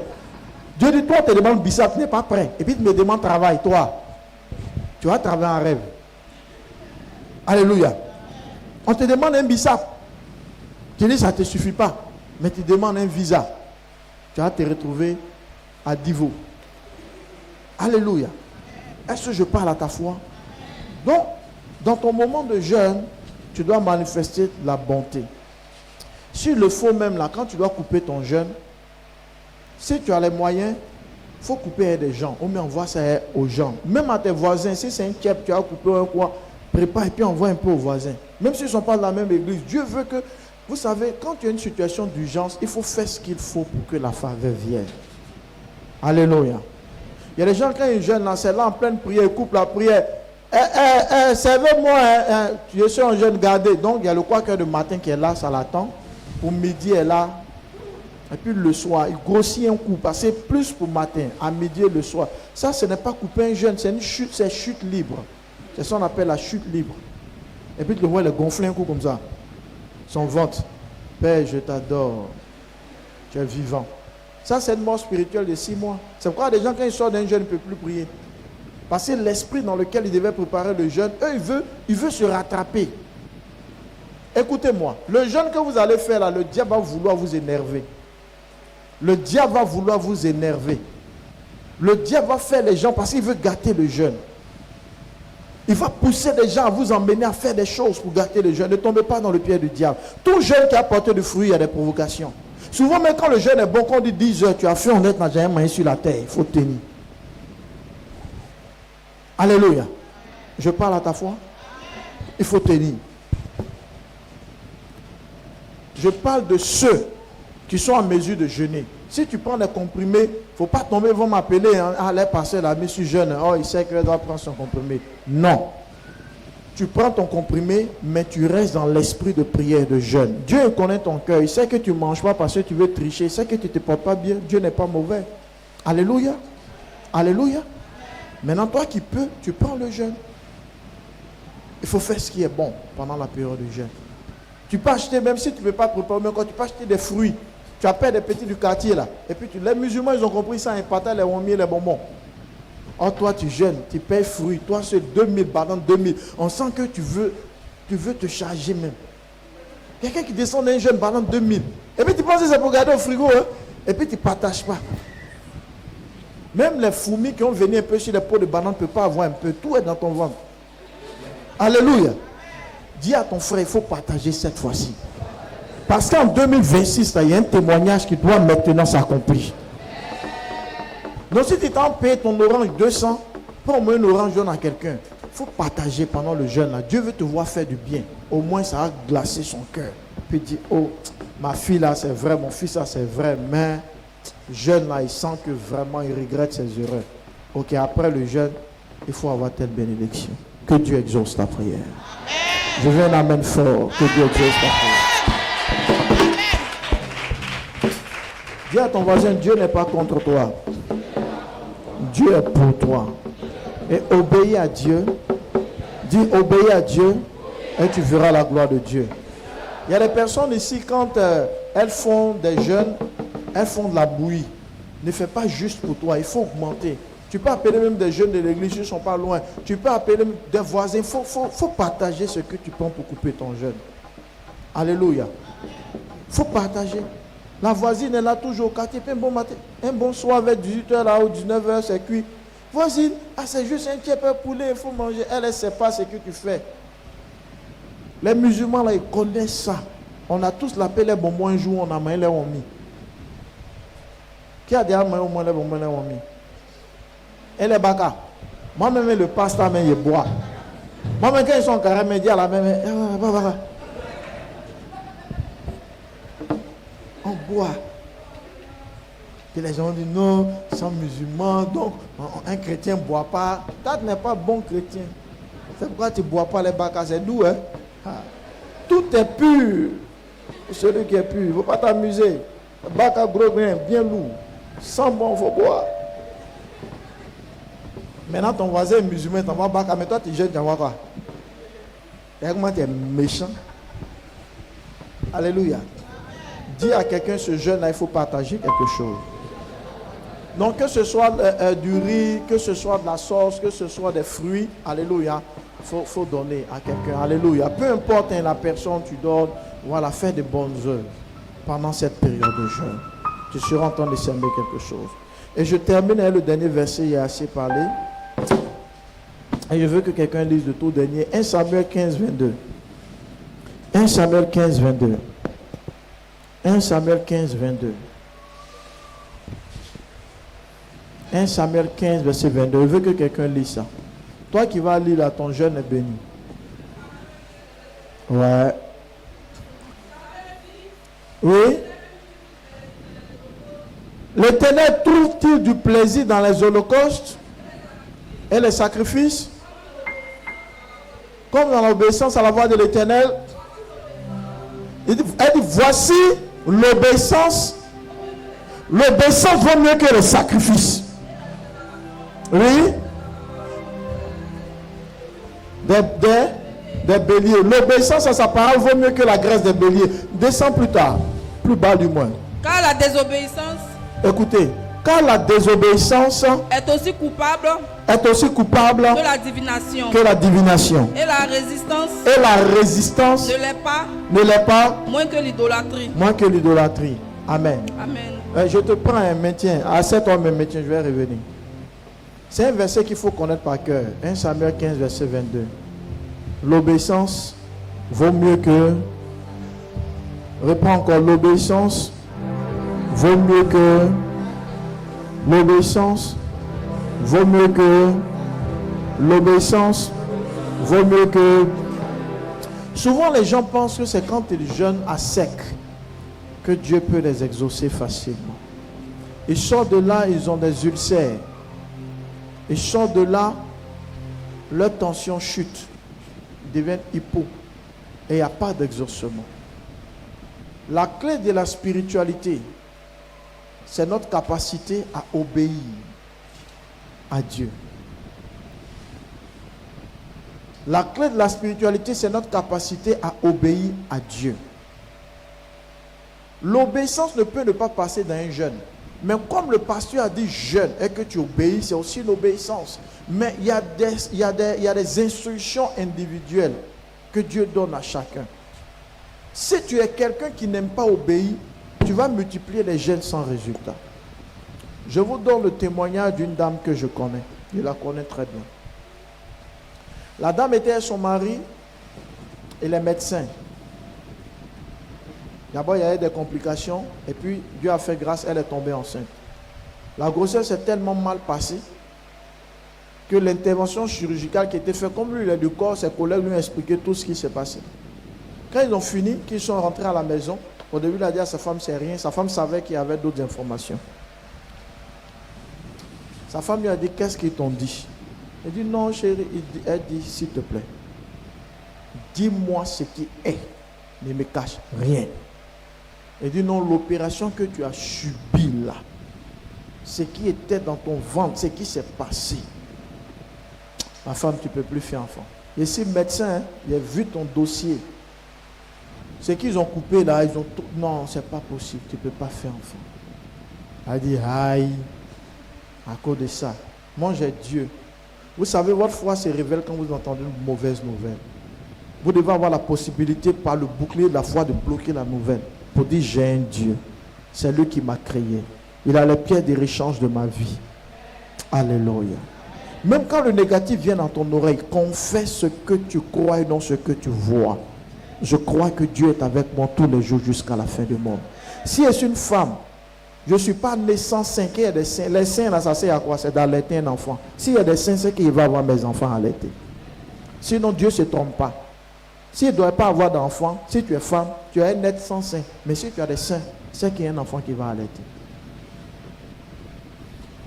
S1: Dieu dit, toi, tu demandes le bissap, tu n'es pas prêt. Et puis tu me demandes travail, toi. Tu vas travailler en rêve. Alléluia. On te demande un bissap. Tu dis, ça ne te suffit pas. Mais tu demandes un visa. Tu vas te retrouver à Divo. Alléluia. Est-ce que je parle à ta foi? Donc, dans ton moment de jeûne, tu dois manifester la bonté. S'il le faut même là, quand tu dois couper ton jeûne, si tu as les moyens, il faut couper des gens. Ou bien envoie ça aux gens. Même à tes voisins, si c'est un keb, tu as coupé un quoi, prépare et puis envoie un peu aux voisins. Même s'ils ne sont pas de la même église, Dieu veut que, vous savez, quand tu as une situation d'urgence, il faut faire ce qu'il faut pour que la faveur vienne. Alléluia. Il y a des gens, quand ils jeûnent, là, c'est là en pleine prière, ils coupent la prière. Servez-moi, je suis en jeûne, gardé. Donc, il y a le quaker de matin qui est là, ça l'attend. Pour midi, elle est là. Et puis le soir, il grossit un coup. Parce que c'est plus pour matin, à midi et le soir. Ça, ce n'est pas couper un jeûne, c'est une chute, c'est chute libre. C'est ça qu'on appelle la chute libre. Et puis tu le vois, il est gonflé un coup comme ça. Son ventre. Père, je t'adore. Tu es vivant. Ça, c'est une mort spirituelle de 6 mois. C'est pourquoi des gens, quand ils sortent d'un jeûne, ne peuvent plus prier. Parce que l'esprit dans lequel ils devaient préparer le jeûne, eux, ils veulent se rattraper. Écoutez-moi, le jeûne que vous allez faire là, le diable va vouloir vous énerver. Le diable va vouloir vous énerver. Le diable va faire les gens parce qu'il veut gâter le jeûne. Il va pousser des gens à vous emmener à faire des choses pour gâter le jeûne. Ne tombez pas dans le piège du diable. Tout jeûne qui a porté du fruit, il y a des provocations. Souvent, même quand le jeûne est bon, quand on dit 10 heures, tu as fait honnête, n'a jamais main sur la terre. Il faut tenir. Alléluia. Je parle à ta foi. Il faut tenir. Je parle de ceux qui sont en mesure de jeûner. Si tu prends des comprimés, il ne faut pas tomber, ils vont m'appeler. Hein, ah, les pasteurs, la monsieur jeune, oh, il sait qu'il doit prendre son comprimé. Non. Tu prends ton comprimé, mais tu restes dans l'esprit de prière, de jeûne. Dieu connaît ton cœur. Il sait que tu ne manges pas parce que tu veux tricher. Il sait que tu ne te portes pas bien. Dieu n'est pas mauvais. Alléluia. Alléluia. Maintenant, toi qui peux, tu prends le jeûne. Il faut faire ce qui est bon pendant la période de jeûne. Tu peux acheter, même si tu ne peux pas préparer, mais quand tu peux acheter des fruits. Tu appelles des petits du quartier là. Et puis les musulmans, ils ont compris ça, ils partaient les homies, les bonbons. Or toi, tu jeûnes, tu payes fruits. Toi, c'est 2000, pardon, 2000. On sent que tu veux te charger même. Quelqu'un qui descend d'un jeûne, pardon, 2000. Et puis tu penses que c'est pour garder au frigo, hein? Et puis tu ne partages pas. Même les fourmis qui ont venu un peu sur les pots de banane ne peuvent pas avoir un peu. Tout est dans ton ventre. Alléluia. Dis à ton frère, il faut partager cette fois-ci. Parce qu'en 2026, il y a un témoignage qui doit maintenant s'accomplir. Donc si tu t'en payes ton orange 200, prends au moins une orange jaune à quelqu'un. Il faut partager pendant le jeûne. Là. Dieu veut te voir faire du bien. Au moins, ça va glacer son cœur. Puis il dit, oh, ma fille là, c'est vrai, mon fils là, c'est vrai. Mais jeûne là, il sent que vraiment, il regrette ses erreurs. Ok, après le jeûne, il faut avoir telle bénédiction. Que Dieu exauce ta prière. Je veux un amen fort. Que Dieu exauce ta prière. Dis à ton voisin, Dieu n'est pas contre toi. Dieu est pour toi. Et obéis à Dieu. Dis obéis à Dieu et tu verras la gloire de Dieu. Il y a des personnes ici, quand elles font des jeûnes, elles font de la bouillie. Ne fais pas juste pour toi, il faut augmenter. Tu peux appeler même des jeunes de l'église, ils ne sont pas loin. Tu peux appeler des voisins. Il faut partager ce que tu prends pour couper ton jeûne. Alléluia. Il faut partager. La voisine est là toujours au quartier. Un bon matin, un bon soir vers 18h là ou 19h, c'est cuit. Voisine, ah, c'est juste un petit peu poulet, il faut manger. Elle ne sait pas ce que tu fais. Les musulmans là, ils connaissent ça. On a tous l'appelé les bonbons un jour, on a mangé les omis. Qui a déjà mangé au moins les bonbons les omis? Et les baka. Moi-même, le pasta, mais il boit. Moi-même, quand ils sont carrément dit à la même, on boit. Et les gens disent non, ils sont musulmans, donc un chrétien ne boit pas. Toi, tu n'es pas bon chrétien. C'est pourquoi tu ne bois pas les baka, c'est doux, hein? Tout est pur. Celui qui est pur, il ne faut pas t'amuser. Baka gros grain, bien lourd. Sans bon, il faut boire. Maintenant, ton voisin est musulman, t'envoies baka, mais toi, tu jeûnes, tu envoies quoi? Regarde comment tu es méchant. Alléluia. Dis à quelqu'un, ce jeûne-là, il faut partager quelque chose. Donc, que ce soit du riz, que ce soit de la sauce, que ce soit des fruits, alléluia, il faut donner à quelqu'un. Alléluia. Peu importe la personne, tu donnes, voilà, fais de bonnes œuvres pendant cette période de jeûne. Tu seras en train de s'aimer quelque chose. Et je termine avec le dernier verset, il y a assez parlé. Et je veux que quelqu'un lise le tout dernier. 1 Samuel 15, 22. 1 Samuel 15, 22. 1 Samuel 15, 22. 1 Samuel 15, verset 22. Je veux que quelqu'un lise ça. Toi qui vas lire là, ton jeûne est béni. Ouais. Oui. L'Éternel trouve-t-il du plaisir dans les holocaustes et les sacrifices? Comme dans l'obéissance à la voix de l'Éternel. Elle dit, voici l'obéissance. L'obéissance vaut mieux que le sacrifice. Oui. Des béliers. L'obéissance à sa parole vaut mieux que la graisse des béliers. Descends plus tard. Plus bas du moins.
S2: Car la désobéissance.
S1: Écoutez. Car la désobéissance
S2: est aussi coupable
S1: que
S2: la divination.
S1: Et
S2: la résistance
S1: ne l'est pas
S2: moins que l'idolâtrie.
S1: Amen.
S2: Amen.
S1: Je te prends un maintien. À cet homme un maintien, je vais revenir. C'est un verset qu'il faut connaître par cœur. 1 Samuel 15, verset 22. L'obéissance vaut mieux que... Reprends encore. L'obéissance vaut mieux que... L'obéissance vaut mieux que... L'obéissance vaut mieux que... Souvent les gens pensent que c'est quand ils jeûnent à sec que Dieu peut les exaucer facilement. Ils sortent de là, ils ont des ulcères. Ils sortent de là, leur tension chute. Ils deviennent hypo. Et il n'y a pas d'exaucement. La clé de la spiritualité, c'est notre capacité à obéir à Dieu. La clé de la spiritualité, c'est notre capacité à obéir à Dieu. L'obéissance ne peut ne pas passer dans un jeûne. Mais comme le pasteur a dit jeûne et que tu obéis, c'est aussi une obéissance. Mais il y a des instructions individuelles que Dieu donne à chacun. Si tu es quelqu'un qui n'aime pas obéir, tu vas multiplier les jeûnes sans résultat. Je vous donne le témoignage d'une dame que je connais. Je la connais très bien. La dame était avec son mari et les médecins. D'abord, il y avait des complications et puis Dieu a fait grâce, elle est tombée enceinte. La grossesse s'est tellement mal passée que l'intervention chirurgicale qui était faite, comme lui il est du corps, ses collègues lui ont expliqué tout ce qui s'est passé. Quand ils ont fini, qu'ils sont rentrés à la maison, au début il a dit à sa femme c'est rien, sa femme savait qu'il y avait d'autres informations. Sa femme lui a dit qu'est-ce qu'ils t'ont dit? Elle dit non chérie, elle dit s'il te plaît, dis-moi ce qui est, ne me cache rien. Elle dit non, l'opération que tu as subie là, ce qui était dans ton ventre, ce qui s'est passé. Ma femme, tu ne peux plus faire enfant. Et si le médecin, hein, il a vu ton dossier, ce qu'ils ont coupé là, ils ont tout. Non, c'est pas possible, tu ne peux pas faire enfant. Elle a dit aïe, à cause de ça. Moi j'ai Dieu. Vous savez, votre foi se révèle quand vous entendez une mauvaise nouvelle. Vous devez avoir la possibilité par le bouclier de la foi de bloquer la nouvelle. Pour dire j'ai un Dieu. C'est lui qui m'a créé. Il a les pierres de rechange de ma vie. Alléluia. Même quand le négatif vient dans ton oreille, confesse ce que tu crois et non ce que tu vois. Je crois que Dieu est avec moi tous les jours jusqu'à la fin du monde. Si est une femme, je ne suis pas né sans sein. Qu'il y a des seins. Les seins là, ça sert à quoi? C'est d'allaiter un enfant. S'il y a des seins, c'est qu'il va avoir mes enfants allaités. Sinon Dieu ne se trompe pas. S'il ne doit pas avoir d'enfant, si tu es femme, tu as un être sans sein. Mais si tu as des seins, c'est qu'il y a un enfant qui va allaiter.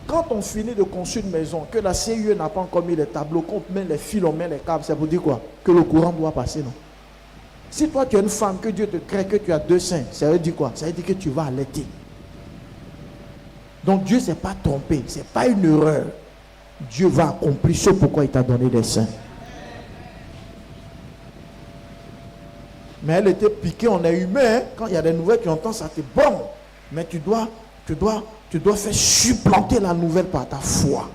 S1: Quand on finit de construire une maison, que la CIE n'a pas encore mis les tableaux, qu'on met les fils, on met les câbles, c'est pour dire quoi? Que le courant doit passer, non? Si toi tu es une femme, que Dieu te crée, que tu as deux seins, ça veut dire quoi? Ça veut dire que tu vas allaiter. Donc Dieu ne s'est pas trompé, ce n'est pas une erreur. Dieu va accomplir ce pourquoi il t'a donné des seins. Mais elle était piquée, on est humain. Hein? Quand il y a des nouvelles, tu entends ça, c'est bon. Mais tu dois faire supplanter la nouvelle par ta foi.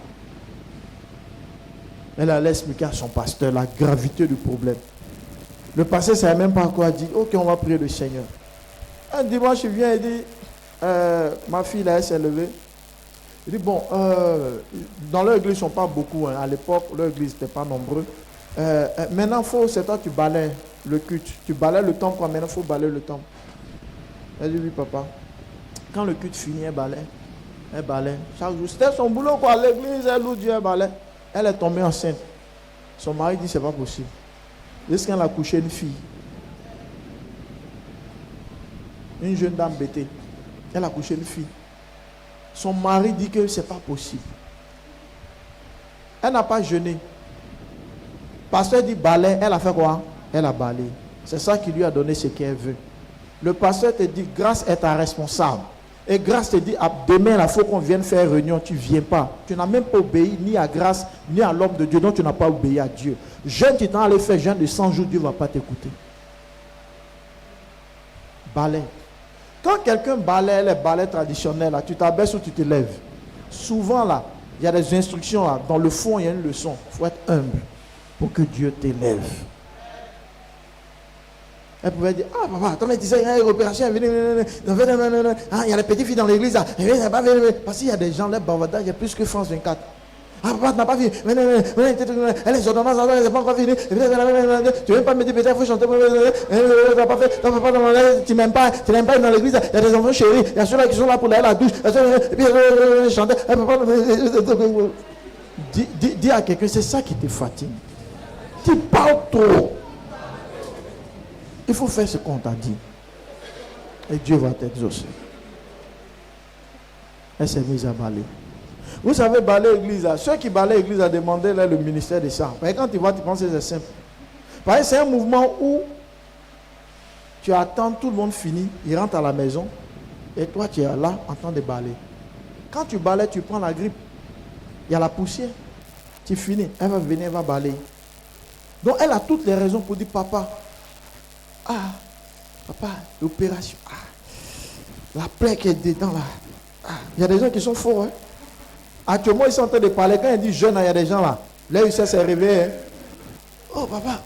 S1: Elle allait expliquer à son pasteur la gravité du problème. Le pasteur ne savait même pas quoi dire. Ok, on va prier le Seigneur. Un dimanche, il vient et dit, ma fille là, elle s'est levée. Il dit, bon, dans leur église, ils ne sont pas beaucoup. Hein. À l'époque, leur église n'était pas nombreux. Maintenant, c'est toi tu balayes le culte. Tu balayes le temple, quoi. Maintenant, il faut balayer le temple. Elle dit, oui, papa. Quand le culte finit, elle balaye. Chaque jour, c'était son boulot, quoi. L'église, elle loue Dieu, elle balaye. Elle est tombée enceinte. Son mari dit, c'est pas possible. Jusqu'à a couché une fille. Une jeune dame bêtée. Elle a couché une fille. Son mari dit que c'est pas possible. Elle n'a pas jeûné. Pasteur dit balaye, elle a fait quoi? Elle a balayé. C'est ça qui lui a donné ce qu'elle veut. Le pasteur te dit, grâce est ta responsable. Et grâce te dit, demain, il faut qu'on vienne faire réunion, tu ne viens pas. Tu n'as même pas obéi ni à grâce, ni à l'homme de Dieu, donc tu n'as pas obéi à Dieu. Jeûne, tu t'en allais faire jeûne de 100 jours, Dieu ne va pas t'écouter. Balai. Quand quelqu'un balaie les balais traditionnels, là, tu t'abaisses ou tu te lèves. Souvent, là, il y a des instructions, là, dans le fond, il y a une leçon. Il faut être humble pour que Dieu t'élève. Elle pouvait dire, ah papa, attends, mais tu sais, il y a une opération, il y a les petites filles dans l'église, parce qu'il y a des gens, les bavardages, il y a plus que France 24. Ah, papa, tu n'as pas fini. Les ordonnances, elles n'ont pas encore fini. Tu ne veux pas me dire, peut-être, il faut chanter. Tu n'as pas fait. Tu n'aimes pas dans l'église. Il y a des enfants chéris. Il y a ceux-là qui sont là pour aller à la douche. Et puis, chanter. Dis à quelqu'un, c'est ça qui te fatigue. Tu parles trop. Il faut faire ce qu'on t'a dit. Et Dieu va t'exaucer. Elle s'est mise à balayer. Vous savez, balayer l'église, ceux qui balayent l'église a demandé là, le ministère de ça. Mais quand tu vois, tu penses que c'est simple. Parce que c'est un mouvement où tu attends, tout le monde finit, il rentre à la maison, et toi tu es là en train de balayer. Quand tu balayes, tu prends la grippe. Il y a la poussière. Tu finis, elle va venir, elle va balayer. Donc elle a toutes les raisons pour dire, papa, l'opération, la plaie qui est dedans là. Il y a des gens qui sont forts. Hein? Actuellement, ils sont en train de parler. Quand il dit jeune, il y a des gens là. Là, il s'est réveillé. Hein? Oh, papa.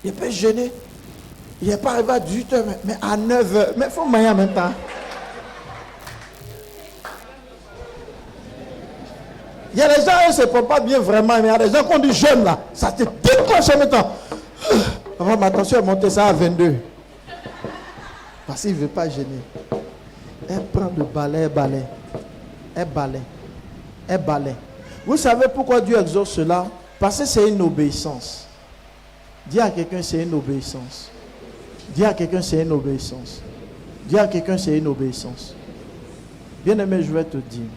S1: Il peut gêner. Il n'est pas arrivé à 18h, mais à 9h. Mais il faut manger en même temps. Il y a des gens qui ne se portent pas bien vraiment, mais il y a des gens qui ont dit jeune là. Ça te déclenche en même temps. Papa, ma tension est montée ça à 22. Parce qu'il ne veut pas gêner. Elle prend le balai, elle balaie. Vous savez pourquoi Dieu exauce cela? Parce que c'est une obéissance. Dis à quelqu'un, c'est une obéissance. Dis à quelqu'un, c'est une obéissance. Dis à quelqu'un, c'est une obéissance. Bien-aimé, je vais te dire.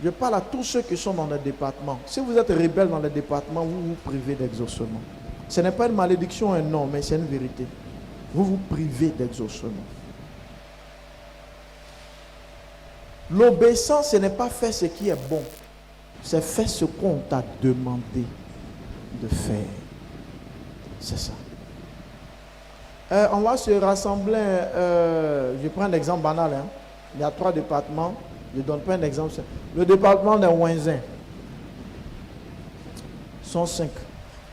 S1: Je parle à tous ceux qui sont dans le département. Si vous êtes rebelle dans le département, vous vous privez d'exaucement. Ce n'est pas une malédiction, un nom, mais c'est une vérité. Vous vous privez d'exaucement. L'obéissance, ce n'est pas faire ce qui est bon. C'est faire ce qu'on t'a demandé de faire. C'est ça. On va se rassembler. Je prends un exemple banal. Hein. Il y a 3 départements. Je ne donne pas un exemple. Le département de Ouinzin. Sont 5.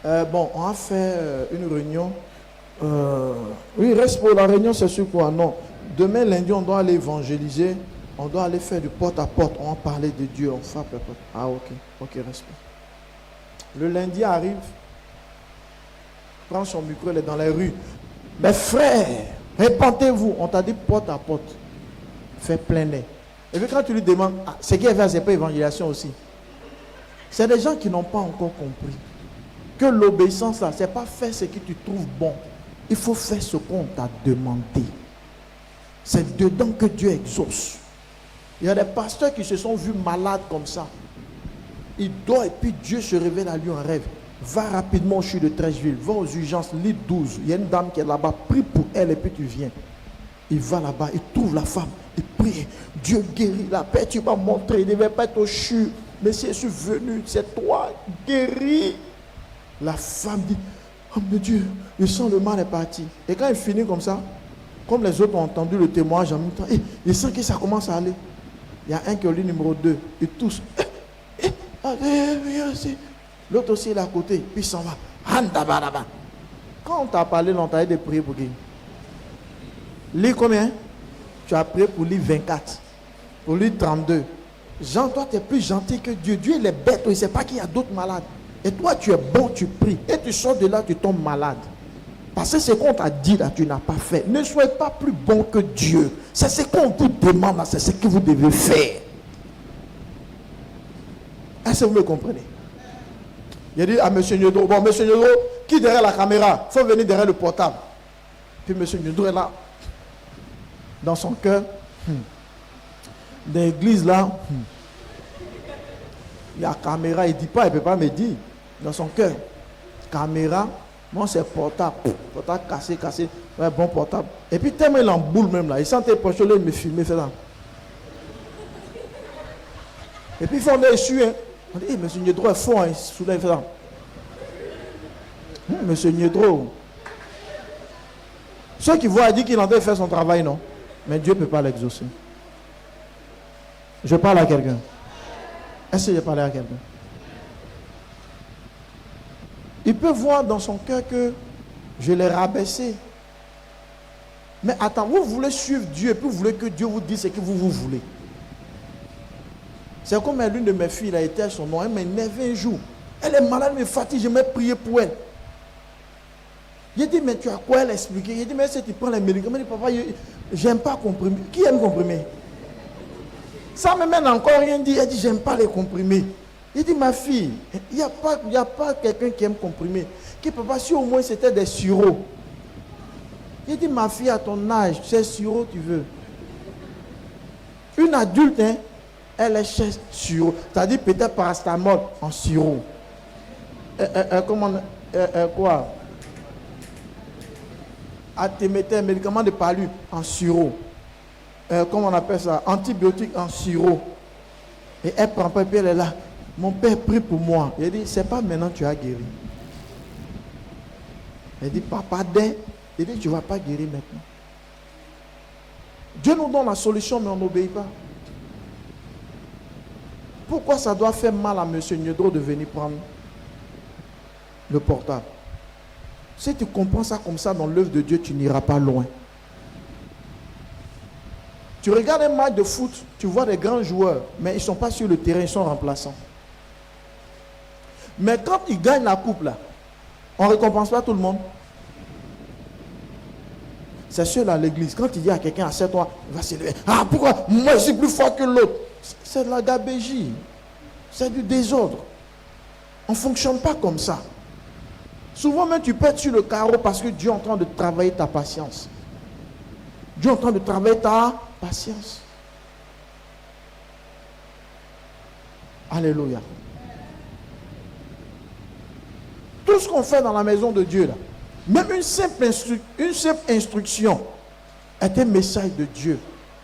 S1: On a fait une réunion. Oui, reste pour la réunion, c'est sur quoi? Non. Demain, lundi, on doit aller évangéliser. On doit aller faire du porte-à-porte. On va parler de Dieu. On frappe la porte. Ah, ok, respect. Le lundi arrive. Prend son micro, il est dans les rues. Mais frère, répentez-vous. On t'a dit porte-à-porte. Fais plein nez. Et puis quand tu lui demandes, ce qui est fait, c'est pas évangélisation aussi. C'est des gens qui n'ont pas encore compris que l'obéissance là, c'est pas faire ce que tu trouves bon. Il faut faire ce qu'on t'a demandé. C'est dedans que Dieu exauce. Il y a des pasteurs qui se sont vus malades comme ça. Il dort et puis Dieu se révèle à lui en rêve. Va rapidement au CHU de Trècheville, va aux urgences, lit 12. Il y a une dame qui est là-bas, prie pour elle et puis tu viens. Il va là-bas, il trouve la femme, il prie. Dieu guérit la paix, tu m'as montré, il ne devait pas être au CHU. Mais si je suis venu, c'est toi, guéris. La femme dit, oh mon Dieu, je sens le mal est parti. Et quand il finit comme ça, comme les autres ont entendu le témoignage en même temps, il sent que ça commence à aller. Il y a un qui est au lit numéro 2, il tousse. L'autre aussi il est à côté, puis il s'en va. Quand on t'a parlé, on t'a dit de prier pour qui? Lit combien? Tu as prié pour lit 24, pour lit 32. Jean, toi tu es plus gentil que Dieu. Dieu il est bête, il ne sait pas qu'il y a d'autres malades. Et toi tu es bon, tu pries. Et tu sors de là, tu tombes malade. Parce que ce qu'on t'a dit là, tu n'as pas fait. Ne soyez pas plus bon que Dieu. C'est ce qu'on vous demande là, c'est ce que vous devez faire. Est-ce que vous me comprenez? Il a dit à M. Niodro, bon, M. Niodro, qui derrière la caméra? Il faut venir derrière le portable. Puis M. Niodro est là, dans son cœur, dans l'église là, il y a caméra, il ne dit pas, il ne peut pas me dire. Dans son cœur, caméra, moi c'est portable, portable cassé, ouais, bon portable. Et puis tellement il en boule même là, il sentait proche, il me filmait, fait là. Et puis il faut aller dessus, hein. On dit, M. Niodro est fort, hein, sous là, il fait ça. M. Niodro. Ceux qui voient disent qu'il est en train de faire son travail, non. Mais Dieu ne peut pas l'exaucer. Je parle à quelqu'un. Est-ce que je parle à quelqu'un? Il peut voir dans son cœur que je l'ai rabaissé. Mais attends, vous voulez suivre Dieu et puis vous voulez que Dieu vous dise ce que vous voulez. C'est comme l'une de mes filles, elle a été à son nom, elle m'a énervé un jour. Elle est malade, elle me fatigue, je m'ai prié pour elle. J'ai dit, mais tu as quoi? Elle a expliqué. J'ai dit, mais si tu prends les médicaments, elle dit, papa, j'aime pas comprimer. Qui aime comprimer? Ça me mène encore rien dit. Elle dit, j'aime pas les comprimés. J'ai dit, ma fille, il n'y a pas quelqu'un qui aime comprimer. Qui, papa, si au moins c'était des sirops. J'ai dit, ma fille, à ton âge, c'est sirop tu veux. Une adulte, hein, elle est chez sirop. C'est-à-dire peut-être paracétamol en sirop. Quoi? Atéméter, médicament de palu en sirop. Comment on appelle ça? Antibiotique en sirop. Et elle prend pas, et puis elle est là. Mon père prie pour moi. Il dit, c'est pas maintenant que tu as guéri. Elle dit, papa, il dit, tu ne vas pas guérir maintenant. Dieu nous donne la solution, mais on n'obéit pas. Pourquoi ça doit faire mal à M. Niedro de venir prendre le portable? Si tu comprends ça comme ça dans l'œuvre de Dieu, tu n'iras pas loin. Tu regardes un match de foot, tu vois des grands joueurs, mais ils ne sont pas sur le terrain, ils sont remplaçants. Mais quand ils gagnent la coupe, là, on ne récompense pas tout le monde. C'est sûr à l'église, quand il dit à quelqu'un, assieds-toi, il va se lever. Ah, pourquoi? Moi, je suis plus fort que l'autre. C'est de la gabégie. C'est du désordre. On ne fonctionne pas comme ça. Souvent même, tu peux être sur le carreau parce que Dieu est en train de travailler ta patience. Dieu est en train de travailler ta patience. Alléluia. Tout ce qu'on fait dans la maison de Dieu, là, même une simple instruction est un message de Dieu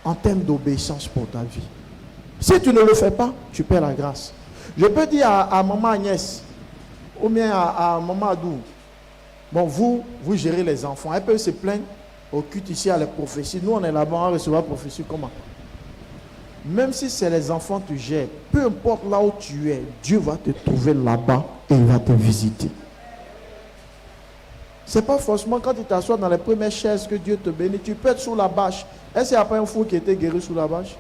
S1: en termes d'obéissance pour ta vie. Si tu ne le fais pas, tu perds la grâce. Je peux dire à maman Agnès, ou bien à maman Adou, bon, vous gérez les enfants. Elle peut se plaindre au culte ici à la prophétie. Nous, on est là-bas, on recevra la prophétie. Comment? Même si c'est les enfants que tu gères, peu importe là où tu es, Dieu va te trouver là-bas et il va te visiter. Ce n'est pas forcément quand tu t'assois dans les premières chaises que Dieu te bénit. Tu peux être sous la bâche. Est-ce qu'il n'y a pas un fou qui était guéri sous la bâche?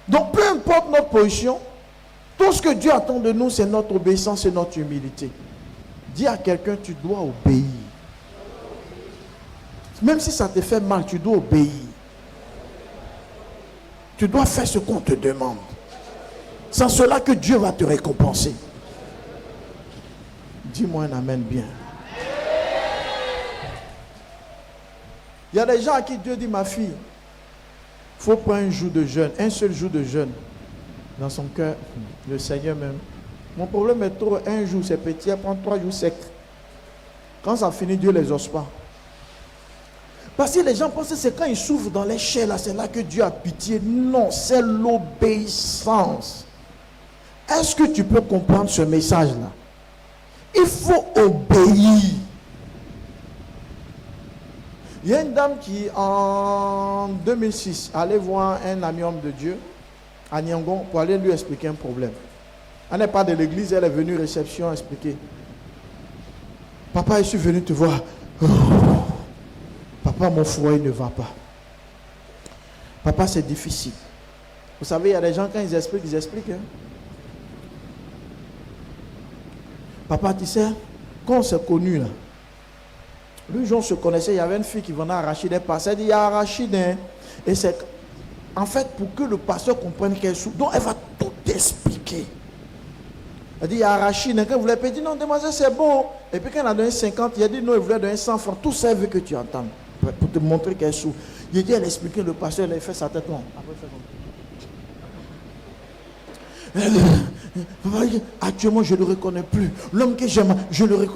S1: Donc, peu importe notre position, tout ce que Dieu attend de nous, c'est notre obéissance et notre humilité. Dis à quelqu'un, tu dois obéir. Même si ça te fait mal, tu dois obéir. Tu dois faire ce qu'on te demande. C'est cela que Dieu va te récompenser. Dis-moi un amen bien. Il y a des gens à qui Dieu dit, ma fille, il faut prendre un jour de jeûne, un seul jour de jeûne. Dans son cœur, le Seigneur même. Mon problème est trop, un jour c'est petit, elle prend 3 jours secs. Quand ça finit, Dieu ne les ose pas. Parce que les gens pensent que c'est quand ils souffrent dans les chairs, là, c'est là que Dieu a pitié. Non, c'est l'obéissance. Est-ce que tu peux comprendre ce message-là? Il faut obéir. Il y a une dame qui, en 2006, allait voir un ami homme de Dieu à Nyangon pour aller lui expliquer un problème. Elle n'est pas de l'église, elle est venue réception expliquer. Papa, je suis venu te voir. Oh. Papa, mon foyer ne va pas. Papa, c'est difficile. Vous savez, il y a des gens, quand ils expliquent. Hein? Papa, tu sais, quand on s'est connus là, le jour où on se connaissait, il y avait une fille qui venait à Rachid, elle passait, elle dit, il y a Rachid, hein? Et c'est, en fait, pour que le pasteur comprenne qu'elle souffre, donc elle va tout expliquer. Elle dit, il y a Rachid, hein? Quand vous voulez payer, elle dit, non, demoiselle, c'est bon. Et puis quand elle a donné 50, il a dit, non, il voulait donner 100 francs. Tout ça, elle veut que tu entendes, pour te montrer qu'elle souffre. Il a dit, elle a expliqué, le pasteur, elle a fait sa tête, non. Après, fait actuellement, je ne le reconnais plus. L'homme que j'aime,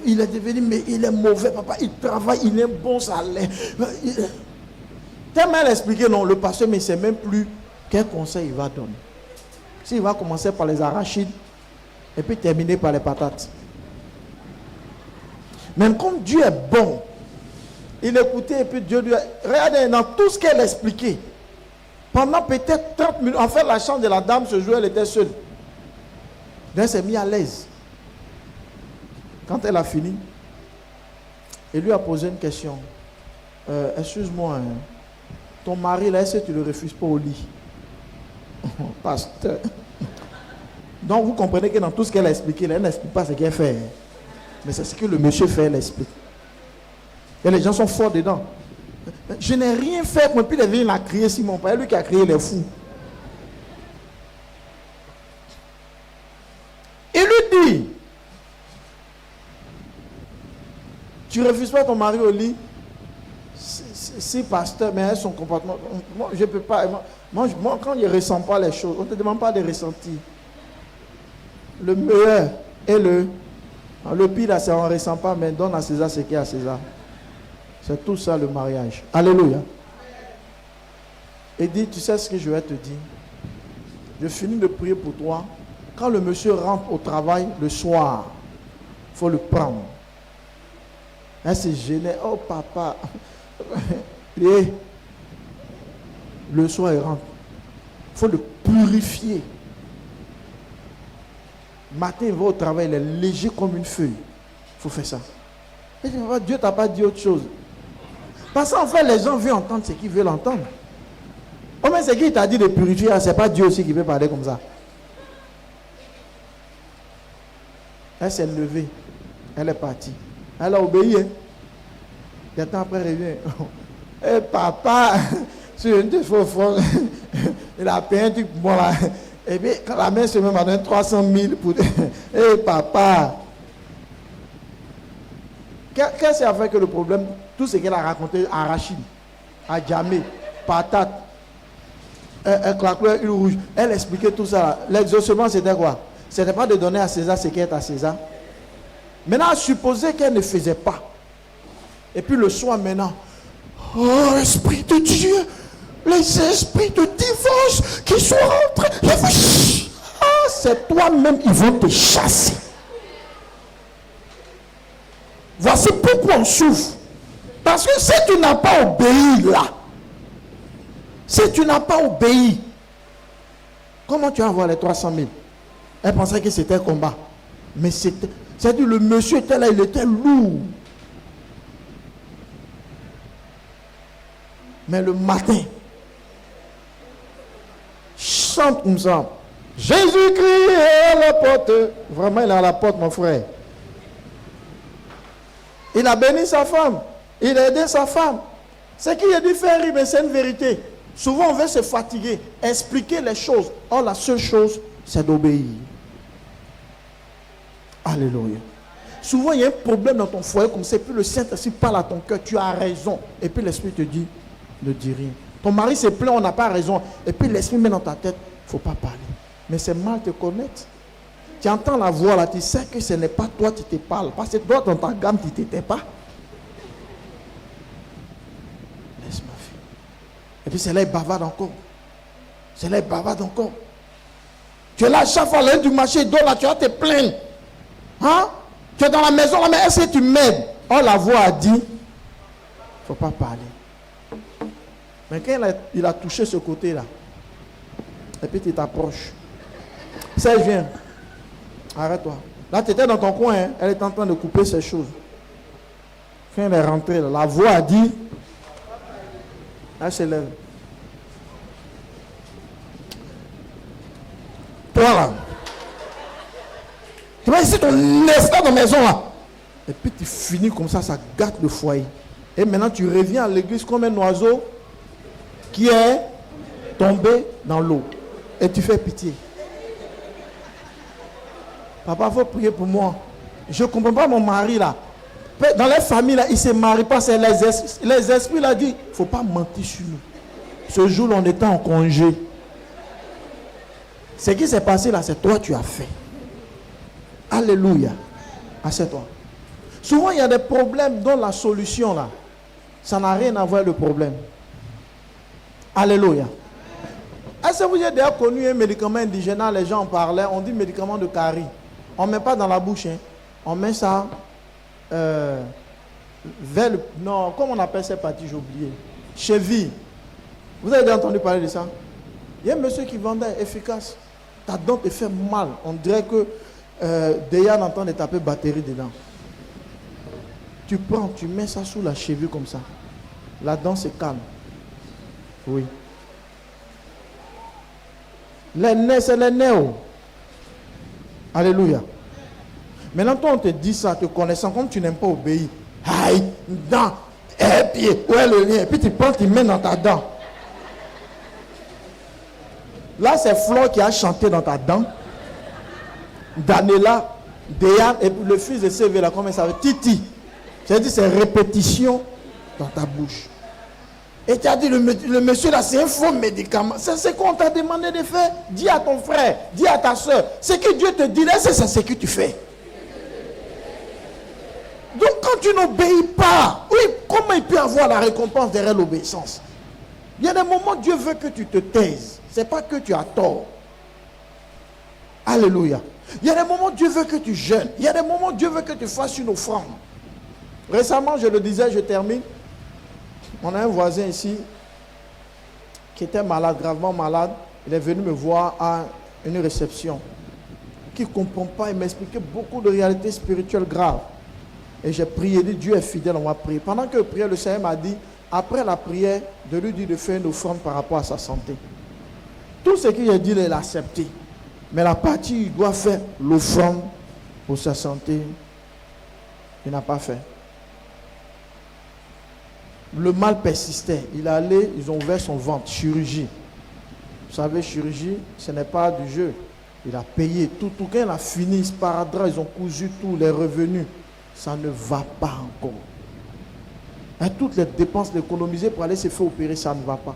S1: il est devenu, mais il est mauvais, papa. Il travaille, il a un bon salaire. Tellement elle a expliqué, non, le pasteur, mais il ne sait même plus quel conseil il va donner. S'il va commencer par les arachides et puis terminer par les patates. Même comme Dieu est bon, il écoutait et puis Dieu lui a... Regardez, dans tout ce qu'elle expliquait, pendant peut-être 30 minutes, en fait, la chambre de la dame, ce jour, elle était seule. Donc, elle s'est mise à l'aise. Quand elle a fini, il lui a posé une question. Excuse-moi, hein, ton mari, là, est-ce que tu ne le refuses pas au lit? Pasteur. Donc vous comprenez que dans tout ce qu'elle a expliqué, elle n'explique pas ce qu'elle fait. Mais c'est ce que le monsieur fait, elle explique. Et les gens sont forts dedans. Je n'ai rien fait, puis il a crié Simon, pas lui qui a crié les fous. Il lui dit, tu refuses pas ton mari au lit? Si pasteur, mais son comportement, moi je peux pas. Moi, quand je ne ressens pas les choses, on ne te demande pas de ressentir. Le meilleur et le pire, là, c'est on ne ressent pas, mais donne à César ce qu'il y a à César. C'est tout ça le mariage. Alléluia. Et dit, tu sais ce que je vais te dire? Je finis de prier pour toi. Quand le monsieur rentre au travail le soir, il faut le prendre. Elle s'est gênée. Oh papa. Et le soir il rentre. Il faut le purifier. Matin il va au travail, il est léger comme une feuille. Il faut faire ça. Et Dieu t'a pas dit autre chose. Parce qu'en fait les gens veulent entendre ce qu'ils veulent entendre. Oh mais c'est qui t'a dit de purifier? C'est pas Dieu aussi qui veut parler comme ça. Elle s'est levée. Elle est partie. Elle a obéi. Et temps après, elle revient. Eh papa, si je ne te fais fort, il a payé un truc bon là. Et puis, quand la mère se met à donner 300 000 pour. Eh papa. Qu'est-ce qui a fait que le problème, tout ce qu'elle a raconté à Rachid, à Djamé, patate, une rouge, elle expliquait tout ça. L'exaucement, c'était quoi? Ce n'était pas de donner à César ce qui est à César. Maintenant, supposer qu'elle ne faisait pas. Et puis le soir maintenant, oh Esprit de Dieu, les esprits de divorce qui sont rentrés, c'est toi-même, ils vont te chasser. Voici pourquoi on souffre. Parce que si tu n'as pas obéi là, si tu n'as pas obéi, comment tu vas avoir les 300 000? Elle pensait que c'était un combat. Mais c'était, c'est-à-dire le monsieur était là, il était lourd. Mais le matin, chante comme ça. Jésus-Christ est à la porte. Vraiment, il est à la porte, mon frère. Il a béni sa femme. Il a aidé sa femme. Ce qu'il a dit faire rire, mais c'est une vérité. Souvent, on veut se fatiguer, expliquer les choses. Or, la seule chose, c'est d'obéir. Alléluia. Souvent, il y a un problème dans ton foyer, comme c'est, puis le Saint-Esprit parle à ton cœur, tu as raison. Et puis l'Esprit te dit, ne dis rien. Ton mari se plaint, on n'a pas raison. Et puis l'Esprit met dans ta tête, il ne faut pas parler. Mais c'est mal te connaître. Tu entends la voix là, tu sais que ce n'est pas toi qui te parle. Parce que toi, dans ta gamme, tu ne t'étais pas. Laisse-moi faire. Et puis c'est là, il bavarde encore. C'est là, il bavarde encore. Tu es là, chaque fois, l'un du marché, il donne là, tu vas te plaindre. Hein? Tu es dans la maison là, mais est-ce que tu m'aides? Oh, la voix a dit, il ne faut pas parler. Mais quand il a touché ce côté-là, et puis tu t'approches. Ça vient. Arrête-toi. Là, tu étais dans ton coin, hein? Elle est en train de couper ces choses. Quand elle est rentrée, là, la voix a dit, elle se lève. Toi là, tu vas essayer ton instant de maison là. Et puis tu finis comme ça gâte le foyer. Et maintenant tu reviens à l'église comme un oiseau qui est tombé dans l'eau. Et tu fais pitié. Papa, il faut prier pour moi. Je ne comprends pas mon mari là. Dans les familles là, ils ne se marient pas. C'est les esprits là disent, il ne faut pas mentir sur nous. Ce jour-là, on était en congé. Ce qui s'est passé là, c'est toi tu as fait. Alléluia. Assieds-toi. Souvent, il y a des problèmes dont la solution là, ça n'a rien à voir avec le problème. Alléluia. Est-ce que vous avez déjà connu un médicament indigène? Les gens en parlaient, on dit médicament de carie. On ne met pas dans la bouche, hein. On met ça vers le... Non, comment on appelle cette partie, j'ai oublié. Cheville. Vous avez déjà entendu parler de ça? Il y a un monsieur qui vendait efficace. Ta dent te fait mal. On dirait que Deyan entend de taper batterie dedans. Tu prends, tu mets ça sous la cheville comme ça. La dent se calme. Oui. Les nez, c'est les nez. Alléluia. Maintenant, toi, on te dit ça, te connaissant, comme tu n'aimes pas obéir. Aïe, dent, pied, où est le lien? Et puis tu prends, tu mets dans ta dent. Là, c'est Flore qui a chanté dans ta dent. Danela, Déane, et puis le fils de CV, là, comment ça s'appelle? Titi. C'est-à-dire, c'est répétition dans ta bouche. Et tu as dit, le monsieur là, c'est un faux médicament. C'est ce qu'on t'a demandé de faire. Dis à ton frère, dis à ta soeur. Ce que Dieu te dit là, c'est ce que tu fais. Donc quand tu n'obéis pas, oui, comment il peut avoir la récompense derrière l'obéissance? Il y a des moments où Dieu veut que tu te taises. Ce n'est pas que tu as tort. Alléluia. Il y a des moments où Dieu veut que tu jeûnes. Il y a des moments où Dieu veut que tu fasses une offrande. Récemment, je le disais, je termine. On a un voisin ici qui était malade, gravement malade. Il est venu me voir à une réception. Qui ne comprend pas, il m'expliquait beaucoup de réalités spirituelles graves. Et j'ai prié, dit Dieu est fidèle, on va prier. Pendant que je priais, le Seigneur m'a dit, après la prière, de lui dire de faire une offrande par rapport à sa santé. Tout ce qu'il a dit, il l'a accepté. Mais la partie, il doit faire l'offrande pour sa santé, il n'a pas fait. Le mal persistait. Il est allé, ils ont ouvert son ventre, chirurgie. Vous savez, chirurgie, ce n'est pas du jeu. Il a payé tout. Tout quand il a fini, sparadrap, ils ont cousu tous les revenus. Ça ne va pas encore. Et toutes les dépenses économisées pour aller se faire opérer, ça ne va pas.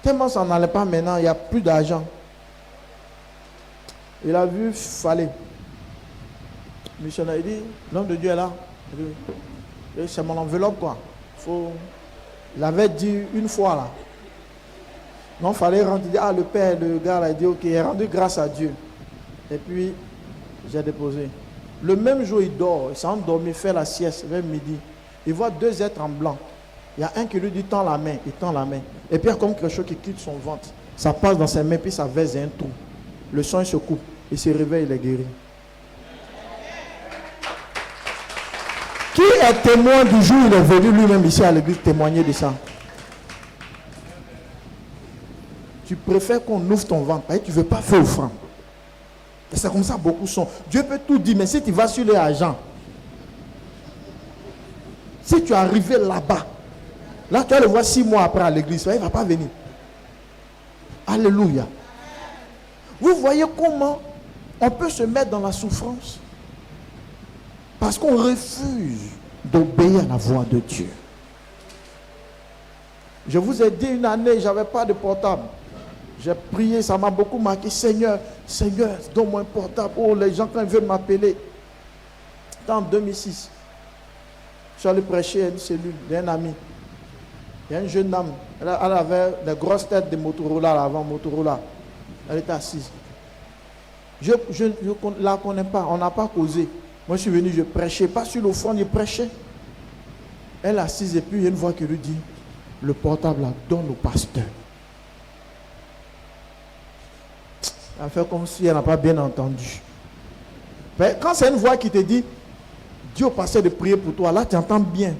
S1: Tellement ça n'allait pas maintenant, il n'y a plus d'argent. Il a vu, fallait. Le missionnaire, il dit, l'homme de Dieu est là. Il dit, c'est mon enveloppe, quoi. Il avait dit une fois, là. Non, il fallait rendre. Il dit, le père, le gars, là, il dit, ok, il a rendu grâce à Dieu. Et puis, j'ai déposé. Le même jour, il dort. Il s'est endormi, fait la sieste vers midi. Il voit 2 êtres en blanc. Il y a un qui lui dit, tends la main. Il tend la main. Et puis, il y a comme quelque chose qui quitte son ventre. Ça passe dans ses mains, puis ça verse un trou. Le sang, il se coupe. Il se réveille, il est guéri. Qui est témoin du jour où il est venu lui-même ici à l'église témoigner de ça? Tu préfères qu'on ouvre ton ventre. Tu ne veux pas faire offrande. Et c'est comme ça beaucoup sont. Dieu peut tout dire, mais si tu vas sur les agents, si tu es arrivé là-bas, là tu vas le voir 6 mois après à l'église, il ne va pas venir. Alléluia. Vous voyez comment on peut se mettre dans la souffrance parce qu'on refuse d'obéir à la voix de Dieu. Je vous ai dit une année, je n'avais pas de portable. J'ai prié, ça m'a beaucoup marqué. Seigneur, Seigneur, donne-moi un portable. Oh, les gens, quand ils veulent m'appeler. C'était en 2006. Je suis allé prêcher à une cellule d'un ami. Il y a une jeune dame. Elle avait des grosses têtes de Motorola là, avant Motorola. Elle était assise. Je ne la connais pas. On n'a pas causé. Moi, je suis venu, je prêchais. Pas sur l'offrande, je prêchais. Elle est assise et puis il y a une voix qui lui dit, le portable là, donne au pasteur. Elle fait comme si elle n'a pas bien entendu. Mais quand c'est une voix qui te dit, Dieu au pasteur de prier pour toi, là tu entends bien.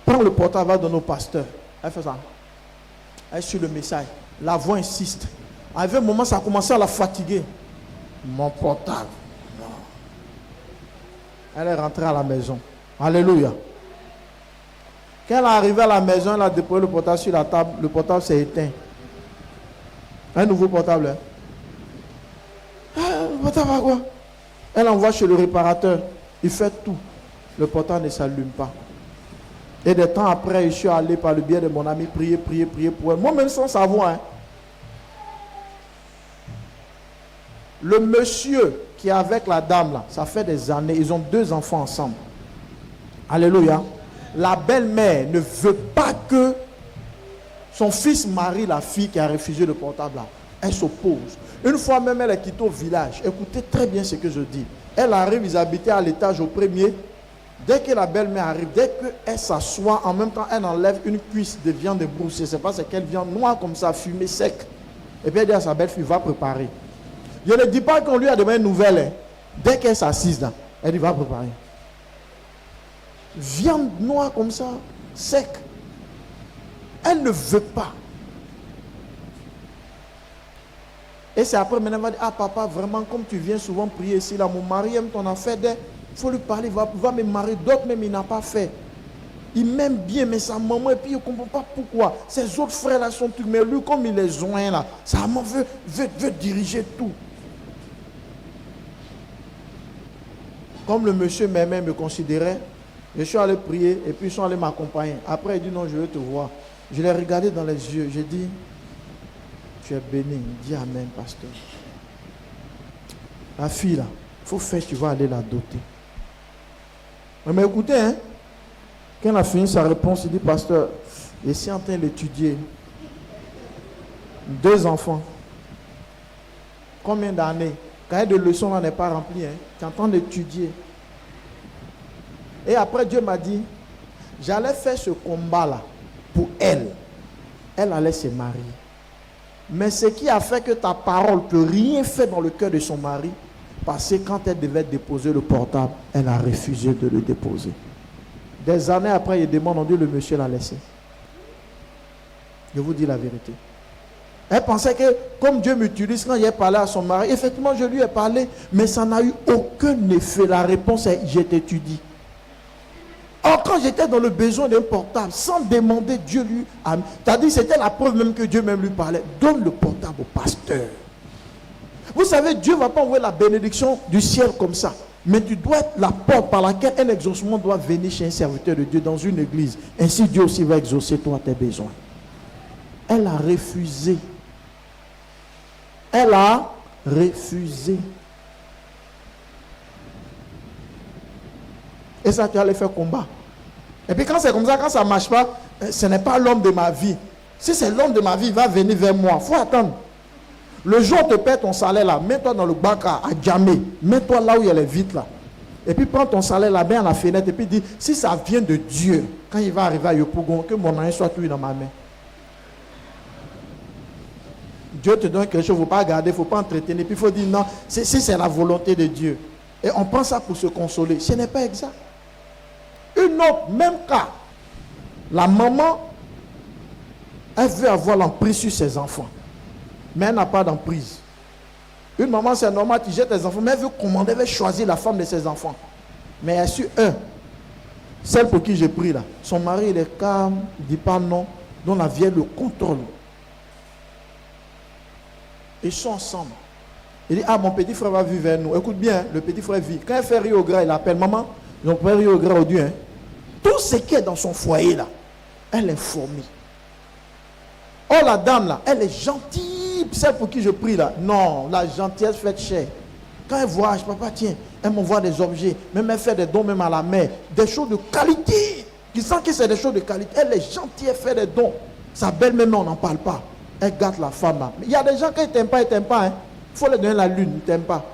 S1: Prends le portable, va donner au pasteur. Elle fait ça. Elle suit le message. La voix insiste. À un moment, ça a commencé à la fatiguer. Mon portable. Non. Elle est rentrée à la maison. Alléluia. Quand elle est arrivée à la maison, elle a déposé le portable sur la table. Le portable s'est éteint. Un nouveau portable. Hein? Le portable à quoi? Elle envoie chez le réparateur. Il fait tout. Le portable ne s'allume pas. Et des temps après, je suis allé par le biais de mon ami prier pour elle. Moi-même sans savoir. Hein. Le monsieur qui est avec la dame là, ça fait des années, ils ont 2 enfants ensemble. Alléluia. La belle-mère ne veut pas que son fils marie la fille qui a refusé le portable là. Elle s'oppose. Une fois même, elle est quittée au village. Écoutez très bien ce que je dis. Elle arrive, ils habitaient à l'étage au premier. Dès que la belle-mère arrive, dès qu'elle s'assoit, en même temps, elle enlève une cuisse de viande de brousse. Je ne sais pas, c'est quelle viande noire comme ça, fumée, sec. Et puis elle dit à sa belle-fille, va préparer. Je ne dis pas qu'on lui a demandé une nouvelle. Hein. Dès qu'elle s'assise là, elle dit, va préparer. Viande noire comme ça, sec. Elle ne veut pas. Et c'est après, maintenant, il va dire, ah papa, vraiment, comme tu viens souvent prier ici, là, mon mari aime ton affaire, il faut lui parler, il va me marier. D'autres même, il n'a pas fait. Il m'aime bien, mais sa maman, et puis il ne comprend pas pourquoi. Ses autres frères là sont tout, mais lui, comme il est joint là, sa maman veut diriger tout. Comme le monsieur m'aimait, me considérait, je suis allé prier, et puis ils sont allés m'accompagner. Après, il dit, non, je veux te voir. Je l'ai regardé dans les yeux, j'ai dit, tu es béni. Il dit amen, pasteur. La fille là, il faut faire, tu vas aller la doter. Mais écoutez, hein, quand elle a fini sa réponse, il dit, pasteur, je suis en train d'étudier. 2 enfants. Combien d'années? Cahier de leçons là n'est pas rempli. Hein. Tu es en train d'étudier. Et après, Dieu m'a dit, j'allais faire ce combat là pour elle. Elle allait se marier. Mais ce qui a fait que ta parole ne peut rien faire dans le cœur de son mari, parce que quand elle devait déposer le portable, elle a refusé de le déposer. Des années après, il demande, on dit, le monsieur l'a laissé. Je vous dis la vérité. Elle pensait que, comme Dieu m'utilise, quand j'ai parlé à son mari, effectivement, je lui ai parlé, mais ça n'a eu aucun effet. La réponse est, je t'étudie. Or, quand j'étais dans le besoin d'un portable, sans demander, Dieu lui a... C'est-à-dire, c'était la preuve même que Dieu même lui parlait. Donne le portable au pasteur. Vous savez, Dieu ne va pas envoyer la bénédiction du ciel comme ça. Mais tu dois être la porte par laquelle un exaucement doit venir chez un serviteur de Dieu dans une église. Ainsi, Dieu aussi va exaucer toi tes besoins. Elle a refusé. Elle a refusé. Et ça, tu allais faire combat. Et puis quand c'est comme ça, quand ça ne marche pas, ce n'est pas l'homme de ma vie. Si c'est l'homme de ma vie, il va venir vers moi. Il faut attendre. Le jour où tu perds ton salaire là, mets-toi dans le bac à Djamé. Mets-toi là où il y a les vitres là. Et puis prends ton salaire là, mets à la fenêtre. Et puis dis, si ça vient de Dieu, quand il va arriver à Yopougon, que mon argent soit tout dans ma main. Dieu te donne quelque chose, il ne faut pas garder, il ne faut pas entretenir. Puis il faut dire non, si c'est la volonté de Dieu. Et on prend ça pour se consoler. Ce n'est pas exact. Une autre, même cas. La maman, elle veut avoir l'emprise sur ses enfants. Mais elle n'a pas d'emprise. Une maman, c'est normal, tu jettes tes enfants, mais elle veut commander, elle veut choisir la femme de ses enfants. Mais elle a su celle pour qui j'ai pris là. Son mari, il est calme, il ne dit pas non, dont la vieille le contrôle. Ils sont ensemble. Il dit, ah, mon petit frère va vivre vers nous. Écoute bien, le petit frère vit. Quand il fait Rio Gras, il appelle maman. Ils ont fait Rio Gras au Dieu. Hein. Tout ce qui est dans son foyer là, elle est fournie. Oh, la dame là, elle est gentille. Celle pour qui je prie là. Non, la gentillesse fait cher. Quand elle voyage, papa, tiens, elle m'envoie des objets. Même elle fait des dons même à la mère. Des choses de qualité. Tu sens que c'est des choses de qualité. Elle est gentille, elle fait des dons. Sa belle-mère, on n'en parle pas. Elle gâte la femme là. Mais il y a des gens qui ne t'aiment pas, ils ne t'aiment pas. Hein. Il faut leur donner la lune, ils ne t'aiment pas.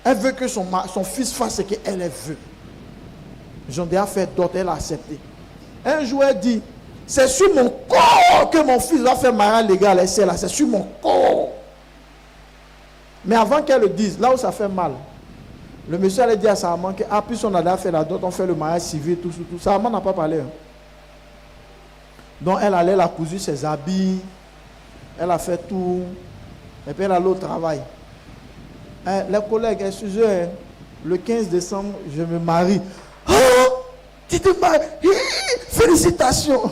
S1: Elle veut que son fils fasse ce qu'elle veut. Ils ont déjà fait d'autres, elle a accepté. Un jour, elle dit, c'est sur mon corps que mon fils va faire mariage légal. Elle sait là, c'est sur mon corps. Mais avant qu'elle le dise, là où ça fait mal, le monsieur allait dire à sa maman que, ah, puis on a déjà fait la dot, on fait le mariage civil, tout. Sa maman n'a pas parlé. Hein. Donc elle allait la cousu ses habits, elle a fait tout, et puis elle allait au travail. Les collègues, excusez, le 15 décembre, je me marie. Oh, tu te maries, félicitations.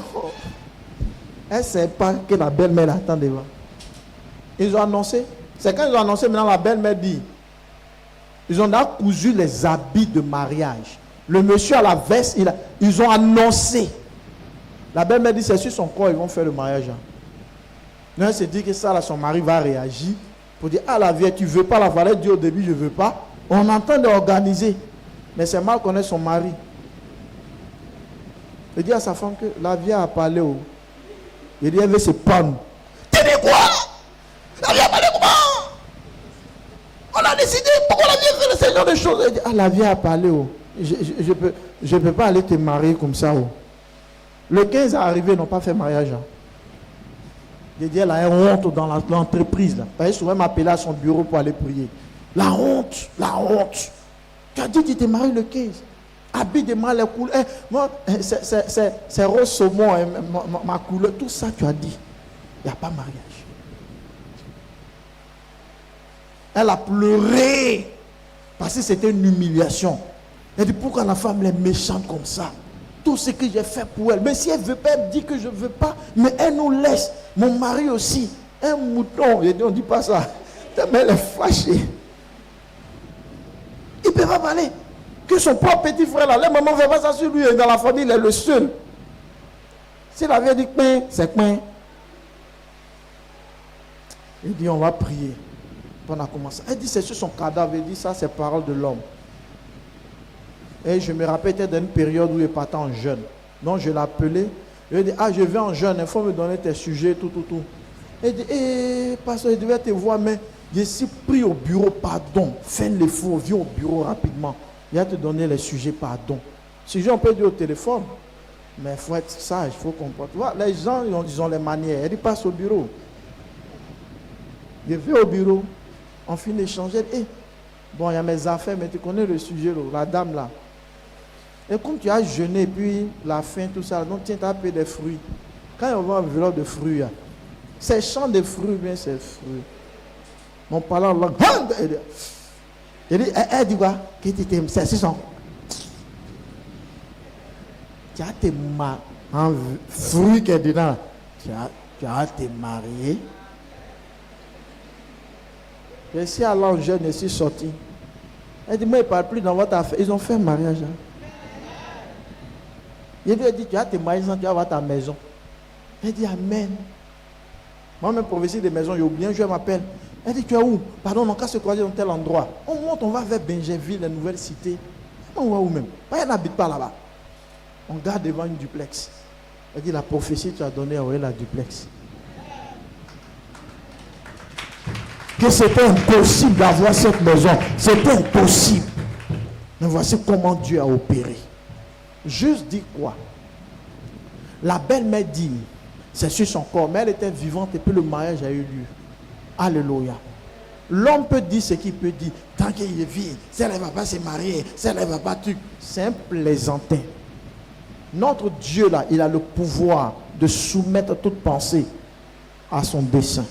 S1: Elle ne sait pas que la belle-mère attend devant. Ils ont annoncé. C'est quand ils ont annoncé, maintenant la belle-mère dit, ils ont déjà cousu les habits de mariage. Le monsieur à la veste, ils ont annoncé. La belle-mère dit, c'est sur son corps, ils vont faire le mariage. Non, elle se dit que ça, là, son mari va réagir pour dire, ah la vieille, tu ne veux pas la valeur, dit au début, je ne veux pas. On entend d'organiser. Mais c'est mal connaître son mari. Il dit à sa femme que la vieille a parlé. Il dit, elle veut se prendre. Tu dis quoi? La vieille a parlé comment? On a décidé, pourquoi la vieille fait ce genre de choses? Il dit, ah la vieille a parlé. Je peux pas aller te marier comme ça. Le 15 est arrivé, ils n'ont pas fait mariage. Il dit, elle a une honte dans l'entreprise. Elle souvent m'appeler à son bureau pour aller prier. La honte, la honte. Tu as dit, tu t'es marié le 15. Habit de mal, les couleurs. Moi, c'est rose saumon, ma couleur. Tout ça, tu as dit. Il n'y a pas mariage. Elle a pleuré. Parce que c'était une humiliation. Elle dit, pourquoi la femme est méchante comme ça? Tout ce que j'ai fait pour elle. Mais si elle ne veut pas, elle dit que je ne veux pas. Mais elle nous laisse. Mon mari aussi. Un mouton. Elle dit, on ne dit pas ça. Mais elle est fâchée. Il ne peut pas parler. Que son propre petit frère là, la maman ne fait pas ça sur lui. Dans la famille, il est le seul. S'il avait dit pain, c'est pain. Il dit, on va prier. On a commencé. Elle dit, c'est sur son cadavre. Elle dit, ça, c'est parole de l'homme. Et je me rappelle, c'était dans une période où il partait en jeûne. Donc, je l'ai appelé. Je lui ai dit, je vais en jeûne. Il faut me donner tes sujets, tout. Elle dit, pasteur, je devais te voir, mais je suis pris au bureau, pardon. Fais l'effort, viens au bureau rapidement. Il va te donner les sujets, pardon. Sujet, on peut dire au téléphone. Mais il faut être sage, il faut comprendre. Voilà, les gens, ils ont les manières. Elle dit, passe au bureau. Je vais au bureau. On finit d'échanger. Bon, il y a mes affaires, mais tu connais le sujet, là, la dame là. Et comme tu as jeûné, puis la faim, tout ça, donc tiens, tu as payé des fruits. Quand on va un vélo de fruits, c'est champ de fruits, bien c'est fruits. Mon parlant en langue. Elle dit quoi? C'est ça. Tu as tes fruits qui est dedans. Tu as tes mariés. Je suis allé en jeûne, je suis sorti. Elle dit, moi, ils ne parlent plus dans votre affaire. Ils ont fait un mariage. Il lui a dit, tu as tes mariés, tu vas avoir ta maison. Elle dit, amen. Moi-même, prophétie de maison, j'ai oublié, je m'appelle. Elle dit, tu es où? Pardon, on va se croiser dans tel endroit. On monte, on va vers Benjerville, la nouvelle cité. On va où même? Elle n'habite pas là-bas. On garde devant une duplex. Elle dit, la prophétie, tu as donné à la duplex. Que c'était impossible d'avoir cette maison. C'était impossible. Mais voici comment Dieu a opéré. Juste dit quoi? La belle-mère dit, c'est sur son corps, mais elle était vivante et puis le mariage a eu lieu. Alléluia. L'homme peut dire ce qu'il peut dire. Tant qu'il est vide, si elle ne va pas se marier, si elle ne va pas tuer. C'est un plaisantin. Notre Dieu là, il a le pouvoir de soumettre toute pensée à son dessein.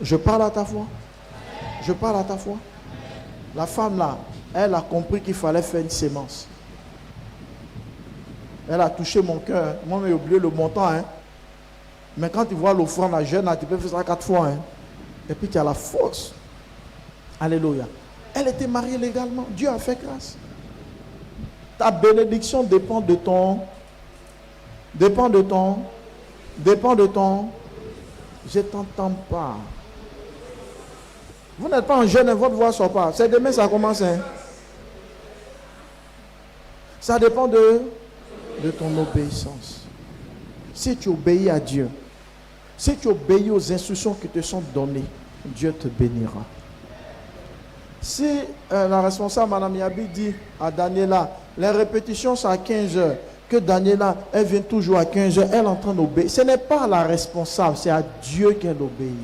S1: Je parle à ta foi. Je parle à ta foi. La femme là, elle a compris qu'il fallait faire une sémence. Elle a touché mon cœur. Moi, j'ai oublié le montant. Mais quand tu vois l'offrande à jeûne, tu peux faire ça 4 fois. Et puis tu as la force. Alléluia. Elle était mariée légalement. Dieu a fait grâce. Ta bénédiction dépend de ton. Dépend de ton. Je ne t'entends pas. Vous n'êtes pas en jeûne, votre voix ne sort pas. C'est demain, ça commence. Ça dépend de ton obéissance. Si tu obéis à Dieu, si tu obéis aux instructions qui te sont données, Dieu te bénira. Si la responsable, Mme Yabi, dit à Daniela, les répétitions sont à 15 heures, que Daniela, elle vient toujours à 15 heures, elle est en train d'obéir. Ce n'est pas la responsable, c'est à Dieu qu'elle obéit.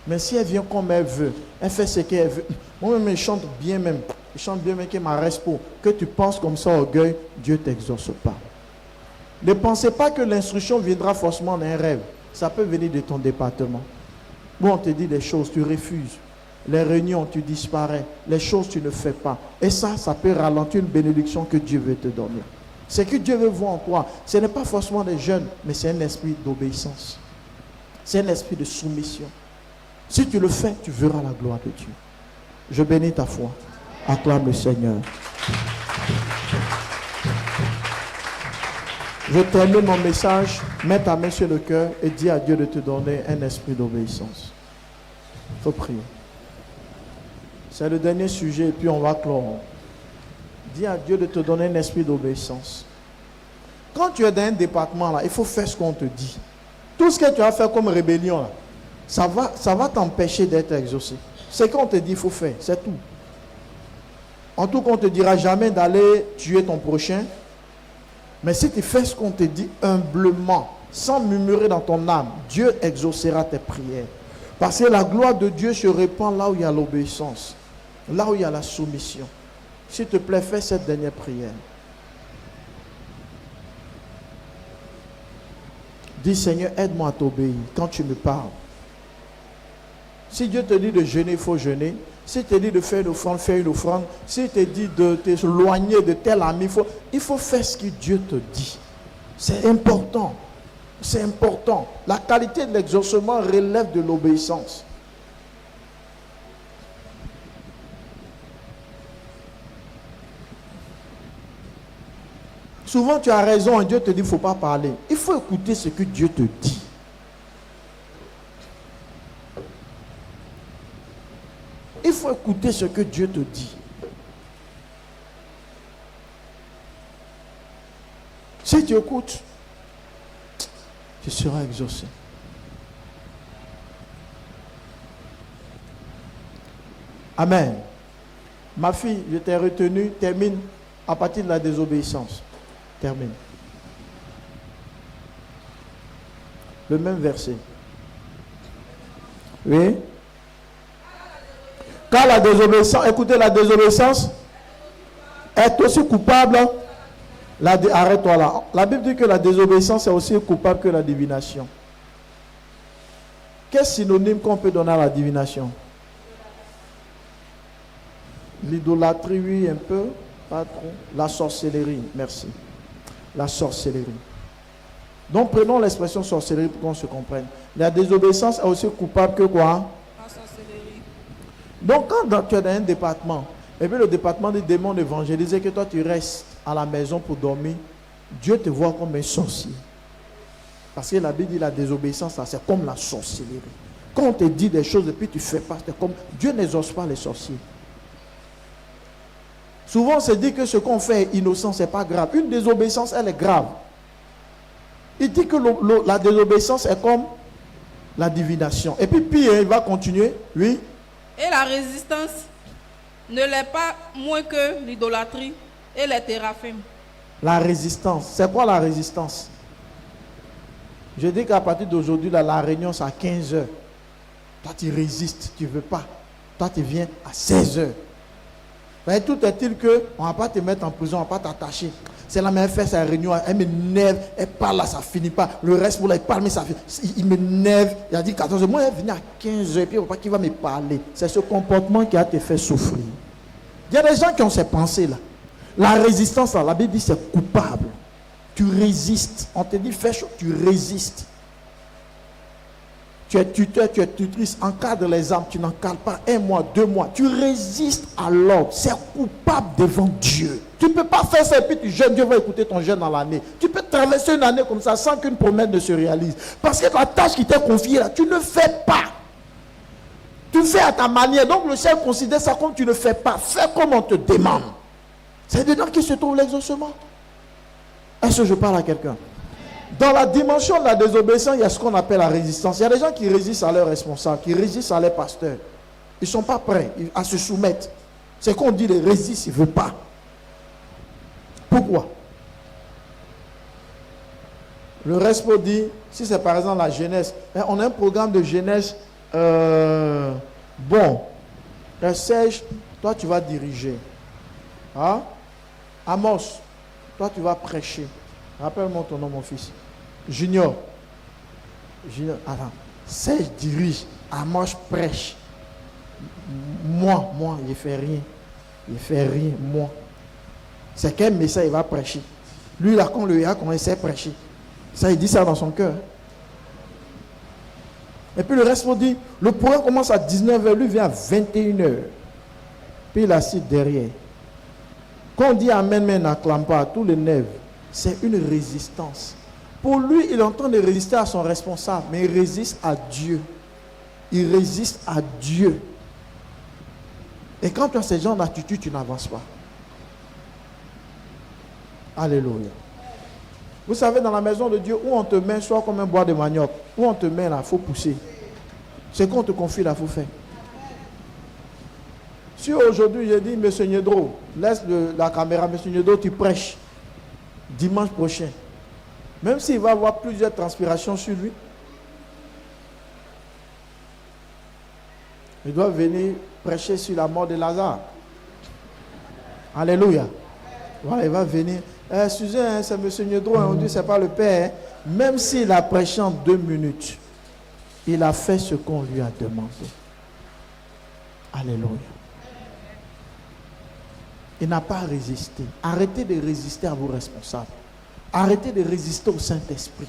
S1: Mais si elle vient comme elle veut, elle fait ce qu'elle veut. Moi-même, je chante bien même. Je chante bien même que ma respo. Que tu penses comme ça, orgueil, Dieu ne t'exauce pas. Ne pensez pas que l'instruction viendra forcément d'un rêve. Ça peut venir de ton département. Bon, on te dit des choses, tu refuses. Les réunions, tu disparais. Les choses, tu ne fais pas. Et ça peut ralentir une bénédiction que Dieu veut te donner. Ce que Dieu veut voir en toi, ce n'est pas forcément des jeunes, mais c'est un esprit d'obéissance. C'est un esprit de soumission. Si tu le fais, tu verras la gloire de Dieu. Je bénis ta foi. Acclame le Seigneur. Je termine mon message. Mets ta main sur le cœur et dis à Dieu de te donner un esprit d'obéissance. Il faut prier. C'est le dernier sujet et puis on va clore. Dis à Dieu de te donner un esprit d'obéissance. Quand tu es dans un département là, il faut faire ce qu'on te dit. Tout ce que tu as fait comme rébellion là, ça va t'empêcher d'être exaucé. Ce qu'on te dit, il faut faire, c'est tout. En tout cas, on ne te dira jamais d'aller tuer ton prochain. Mais si tu fais ce qu'on te dit humblement, sans murmurer dans ton âme, Dieu exaucera tes prières. Parce que la gloire de Dieu se répand là où il y a l'obéissance, là où il y a la soumission. S'il te plaît, fais cette dernière prière. Dis, Seigneur, aide-moi à t'obéir quand tu me parles. Si Dieu te dit de jeûner, il faut jeûner. S'il te dit de faire une offrande, fais une offrande. S'il te dit de t'éloigner de tel ami, il faut faire ce que Dieu te dit. C'est important. C'est important. La qualité de l'exaucement relève de l'obéissance. Souvent tu as raison et Dieu te dit qu'il ne faut pas parler. Il faut écouter ce que Dieu te dit. Il faut écouter ce que Dieu te dit. Si tu écoutes, tu seras exaucé. Amen. Ma fille, je t'ai retenu, termine à partir de la désobéissance. Termine. Le même verset. Oui. Car la désobéissance, écoutez, la désobéissance est aussi coupable. Arrête-toi là. La Bible dit que la désobéissance est aussi coupable que la divination. Quel synonyme qu'on peut donner à la divination? L'idolâtrie, oui, un peu, pas trop. La sorcellerie, merci. La sorcellerie. Donc prenons l'expression sorcellerie pour qu'on se comprenne. La désobéissance est aussi coupable que quoi? La sorcellerie. Donc quand tu es dans un département, et puis le département des démons évangélisés, que toi tu restes à la maison pour dormir, Dieu te voit comme un sorcier. Parce que la Bible dit la désobéissance, c'est comme la sorcellerie. Quand on te dit des choses et puis tu fais pas, c'est comme Dieu n'exauce pas les sorciers. Souvent on se dit que ce qu'on fait est innocent, c'est pas grave. Une désobéissance, elle est grave. Il dit que la désobéissance est comme la divination. Et puis pire, il va continuer, oui.
S3: Et la résistance ne l'est pas moins que l'idolâtrie et les téraphim.
S1: La résistance, c'est quoi la résistance? Je dis qu'à partir d'aujourd'hui, la réunion c'est à 15 heures. Toi tu résistes, tu ne veux pas. Toi tu viens à 16 heures. Mais tout est-il que on ne va pas te mettre en prison, on ne va pas t'attacher. C'est la même fait sa réunion, elle m'énerve, elle parle là, ça ne finit pas. Le reste pour là, il parle, mais ça finit. Il m'énerve. Il a dit 14 heures. Moi, elle est venue à 15 heures, et puis il ne va pas qu'il va me parler. C'est ce comportement qui a te fait souffrir. Il y a des gens qui ont ces pensées-là. La résistance, là, la Bible dit c'est coupable. Tu résistes. On te dit fais chose, tu résistes. Tu es tuteur, tu es tutrice, encadre les âmes, tu n'encadres pas 1 mois, 2 mois. Tu résistes à l'ordre. C'est coupable devant Dieu. Tu ne peux pas faire ça et puis tu jeûnes, Dieu va écouter ton jeûne dans l'année. Tu peux traverser une année comme ça sans qu'une promesse ne se réalise. Parce que la tâche qui t'est confiée là, tu ne fais pas. Tu fais à ta manière. Donc le ciel considère ça comme tu ne fais pas. Fais comme on te demande. C'est dedans qui se trouve l'exaucement. Est-ce que je parle à quelqu'un? Dans la dimension de la désobéissance, il y a ce qu'on appelle la résistance. Il y a des gens qui résistent à leurs responsables, qui résistent à leurs pasteurs. Ils ne sont pas prêts à se soumettre. C'est qu'on dit les résistent, ils ne veulent pas. Pourquoi? Le respo dit, si c'est par exemple la jeunesse, on a un programme de jeunesse, bon, Serge, toi tu vas diriger. Hein? Amos, toi tu vas prêcher. Rappelle-moi ton nom, mon fils. Junior. Attends. Serge dirige. Amos prêche. Moi, il ne fait rien. Il ne fait rien, moi. C'est quel message il va prêcher. Lui, là, quand le quand il sait prêcher. Ça, il dit ça dans son cœur. Et puis le reste, on dit, le programme commence à 19h, lui vient à 21h. Puis il assiste derrière. Quand on dit Amen, mais n'acclame pas, tous les nerfs. C'est une résistance. Pour lui, il est en train de résister à son responsable, mais il résiste à Dieu. Il résiste à Dieu. Et quand tu as ce genre d'attitude, tu n'avances pas. Alléluia. Vous savez, dans la maison de Dieu, où on te met, soit comme un bois de manioc, où on te met là, il faut pousser. Ce qu'on te confie là, il faut faire. Si aujourd'hui, je dis, M. Niedro, laisse la caméra, M. Niedro, tu prêches. Dimanche prochain, même s'il va avoir plusieurs transpirations sur lui, il doit venir prêcher sur la mort de Lazare. Alléluia. Voilà, il va venir. Excusez, c'est M. Niedro, on dit c'est pas le Père. Même s'il a prêché en 2 minutes, il a fait ce qu'on lui a demandé. Alléluia. Il n'a pas résisté. Arrêtez de résister à vos responsables. Arrêtez de résister au Saint-Esprit.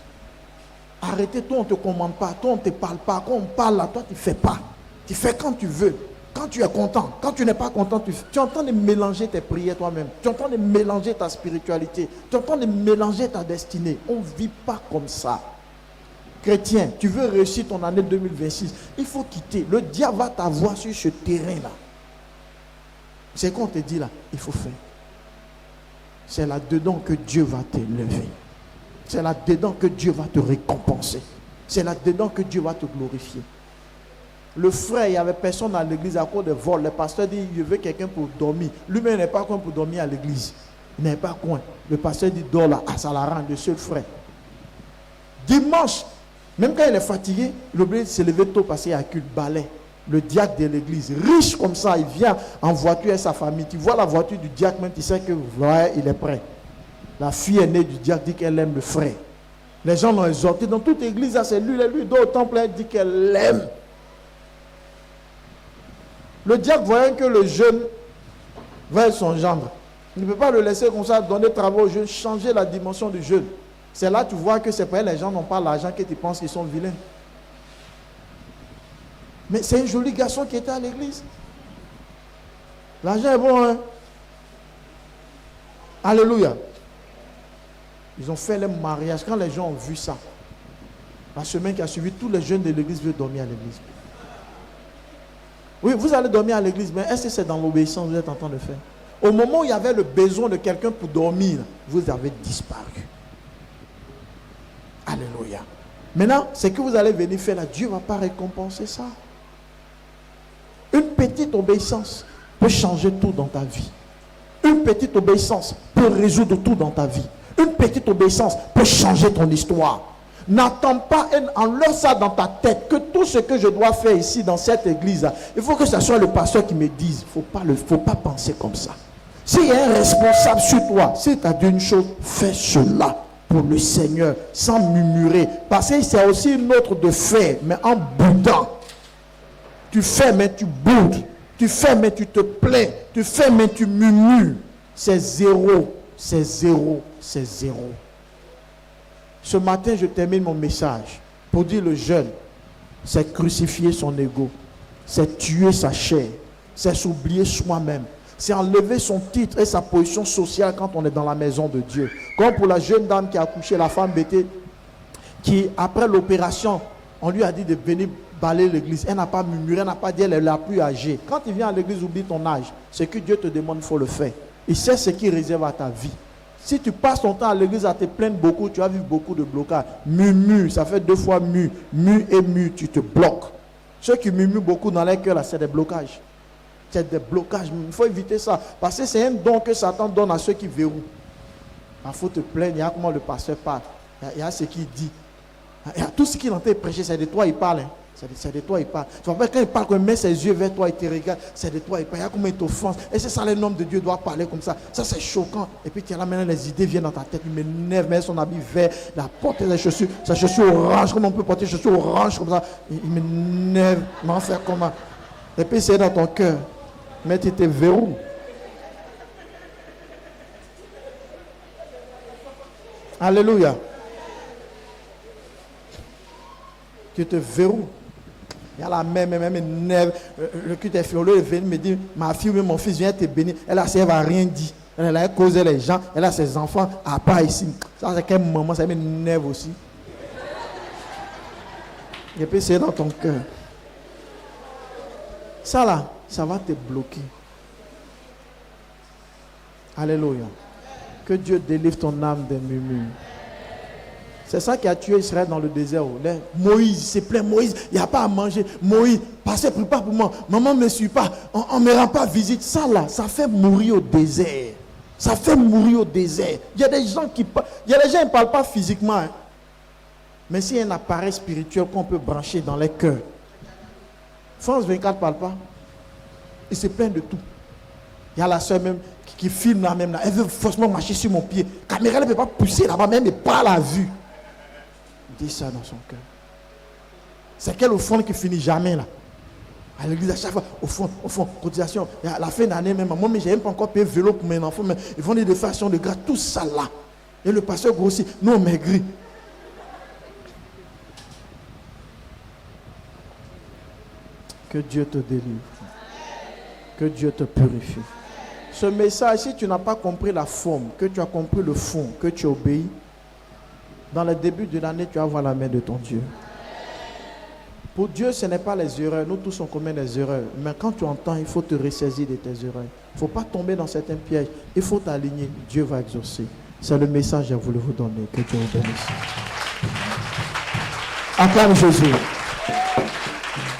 S1: Arrêtez, toi on ne te commande pas, toi on ne te parle pas. Quand on parle à toi, tu ne fais pas. Tu fais quand tu veux. Quand tu es content, quand tu n'es pas content, tu es en train de mélanger tes prières toi-même. Tu es en train de mélanger ta spiritualité. Tu es en train de mélanger ta destinée. On ne vit pas comme ça. Chrétien, tu veux réussir ton année 2026, il faut quitter. Le diable va t'avoir sur ce terrain-là. C'est qu'on te dit là, il faut faire. C'est là-dedans que Dieu va t'élever. C'est là-dedans que Dieu va te récompenser. C'est là-dedans que Dieu va te glorifier. Le frère, il n'y avait personne à l'église à cause de vol. Le pasteur dit, je veux quelqu'un pour dormir. Lui-même n'est pas coin pour dormir à l'église. Il n'est pas coin. Le pasteur dit, dors là. Ah, ça la rend, le seul frère. Dimanche, même quand il est fatigué, il est obligé de se lever tôt parce qu'il y a qu'une balai. Le diacre de l'église, riche comme ça, il vient en voiture avec sa famille. Tu vois la voiture du diacre, même tu sais que voilà, il est prêt. La fille aînée du diacre dit qu'elle aime le frère. Les gens l'ont exhorté. Dans toute église, c'est lui dort au temple, elle dit qu'elle l'aime. Le diacre, voyant que le jeune va être son gendre, il ne peut pas le laisser comme ça, donner travail au jeune, changer la dimension du jeune. C'est là que tu vois que c'est pas les gens n'ont pas l'argent que tu penses qu'ils sont vilains. Mais c'est un joli garçon qui était à l'église. L'argent est bon, hein? Alléluia. Ils ont fait le mariage. Quand les gens ont vu ça, la semaine qui a suivi, tous les jeunes de l'église veulent dormir à l'église. Oui, vous allez dormir à l'église, mais est-ce que c'est dans l'obéissance que vous êtes en train de faire? Au moment où il y avait le besoin de quelqu'un pour dormir, vous avez disparu. Alléluia. Maintenant, ce que vous allez venir faire là, Dieu ne va pas récompenser ça. Une petite obéissance peut changer tout dans ta vie. Une petite obéissance peut résoudre tout dans ta vie. Une petite obéissance peut changer ton histoire. N'attends pas et enlève ça dans ta tête que tout ce que je dois faire ici dans cette église, il faut que ce soit le pasteur qui me dise. Il ne faut pas penser comme ça. S'il y a un responsable sur toi, si tu as dit une chose, fais cela pour le Seigneur sans murmurer. Parce que c'est aussi une autre de faire, mais en boudant. Tu fais mais tu boudes. Tu fais mais tu te plains. Tu fais mais tu murmures. C'est zéro. C'est zéro. C'est zéro. Ce matin, je termine mon message pour dire le jeune, c'est crucifier son ego, c'est tuer sa chair, c'est s'oublier soi-même, c'est enlever son titre et sa position sociale quand on est dans la maison de Dieu. Comme pour la jeune dame qui a accouché, la femme bêtée, qui après l'opération, on lui a dit de venir balayer l'église. Elle n'a pas murmuré, elle n'a pas dit elle est la plus âgée. Quand tu viens à l'église, oublie ton âge. Ce que Dieu te demande, il faut le faire. Il sait ce qu'il réserve à ta vie. Si tu passes ton temps à l'église à te plaindre beaucoup, tu vas vivre beaucoup de blocages. Murmure, ça fait 2 fois mu. Mu et mu, tu te bloques. Ceux qui murmurent beaucoup dans leur cœur, là, c'est des blocages. C'est des blocages. Il faut éviter ça. Parce que c'est un don que Satan donne à ceux qui verrouillent. Il faut te plaindre. Il y a comment le pasteur parle. Il y a ce qu'il dit. Il y a tout ce qu'il est en train de prêcher, c'est de toi il parle. Hein. C'est de toi il parle. Tu vois pas quand il parle, quand il met ses yeux vers toi, il te regarde, c'est de toi il parle. Il y a comment il t'offense. Et c'est ça, l'homme de Dieu doit parler comme ça. Ça, c'est choquant. Et puis tu as là maintenant, les idées viennent dans ta tête. Il m'énerve, met son habit vert, la porte des chaussures, sa chaussure orange. Comment on peut porter des chaussures orange comme ça? Il m'énerve. M'en faire comment? Et puis c'est dans ton cœur. Mais tu te verrouilles. Alléluia. Tu te verrouilles. Il y a la même énerve. Le culte est fait. Il vient me dire, ma fille ou mon fils vient te bénir. Elle ne va rien dire. Elle a causé les gens. Elle a ses enfants à part ici. Ça, c'est quel moment, ça m'énerve aussi. Et puis c'est dans ton cœur. Ça là, ça va te bloquer. Alléluia. Que Dieu délivre ton âme des murmures. C'est ça qui a tué Israël dans le désert. Moïse, c'est plein. Moïse, il n'y a pas à manger. Moïse, passez, prépare pour moi. Maman ne me suit pas. On ne me rend pas visite. Ça là, ça fait mourir au désert. Ça fait mourir au désert. Il y a des gens qui ne parlent pas physiquement. Hein. Mais s'il y a un appareil spirituel qu'on peut brancher dans les cœurs. France 24 ne parle pas. Il se plaint de tout. Il y a la soeur même qui filme là même là. Elle veut forcément marcher sur mon pied. La caméra ne peut pas pousser là-bas, même et pas la vue. Dit ça dans son cœur. C'est quelle offrande qui finit jamais là. À l'église, à chaque fois, au fond, cotisation. Et à la fin d'année même, moi, mais je n'ai même pas encore payé vélo pour mes enfants, mais ils vont dire de façon de grâce, tout ça là. Et le pasteur grossit, nous on maigrit. Que Dieu te délivre. Que Dieu te purifie. Ce message, si tu n'as pas compris la forme, que tu as compris le fond, que tu obéis, dans le début de l'année, tu vas voir la main de ton Dieu. Pour Dieu, ce n'est pas les erreurs. Nous tous on commet des erreurs. Mais quand tu entends, il faut te ressaisir de tes erreurs. Il ne faut pas tomber dans certains pièges. Il faut t'aligner. Dieu va exaucer. C'est le message que je voulais vous donner. Que Dieu vous bénisse. Acclame Jésus.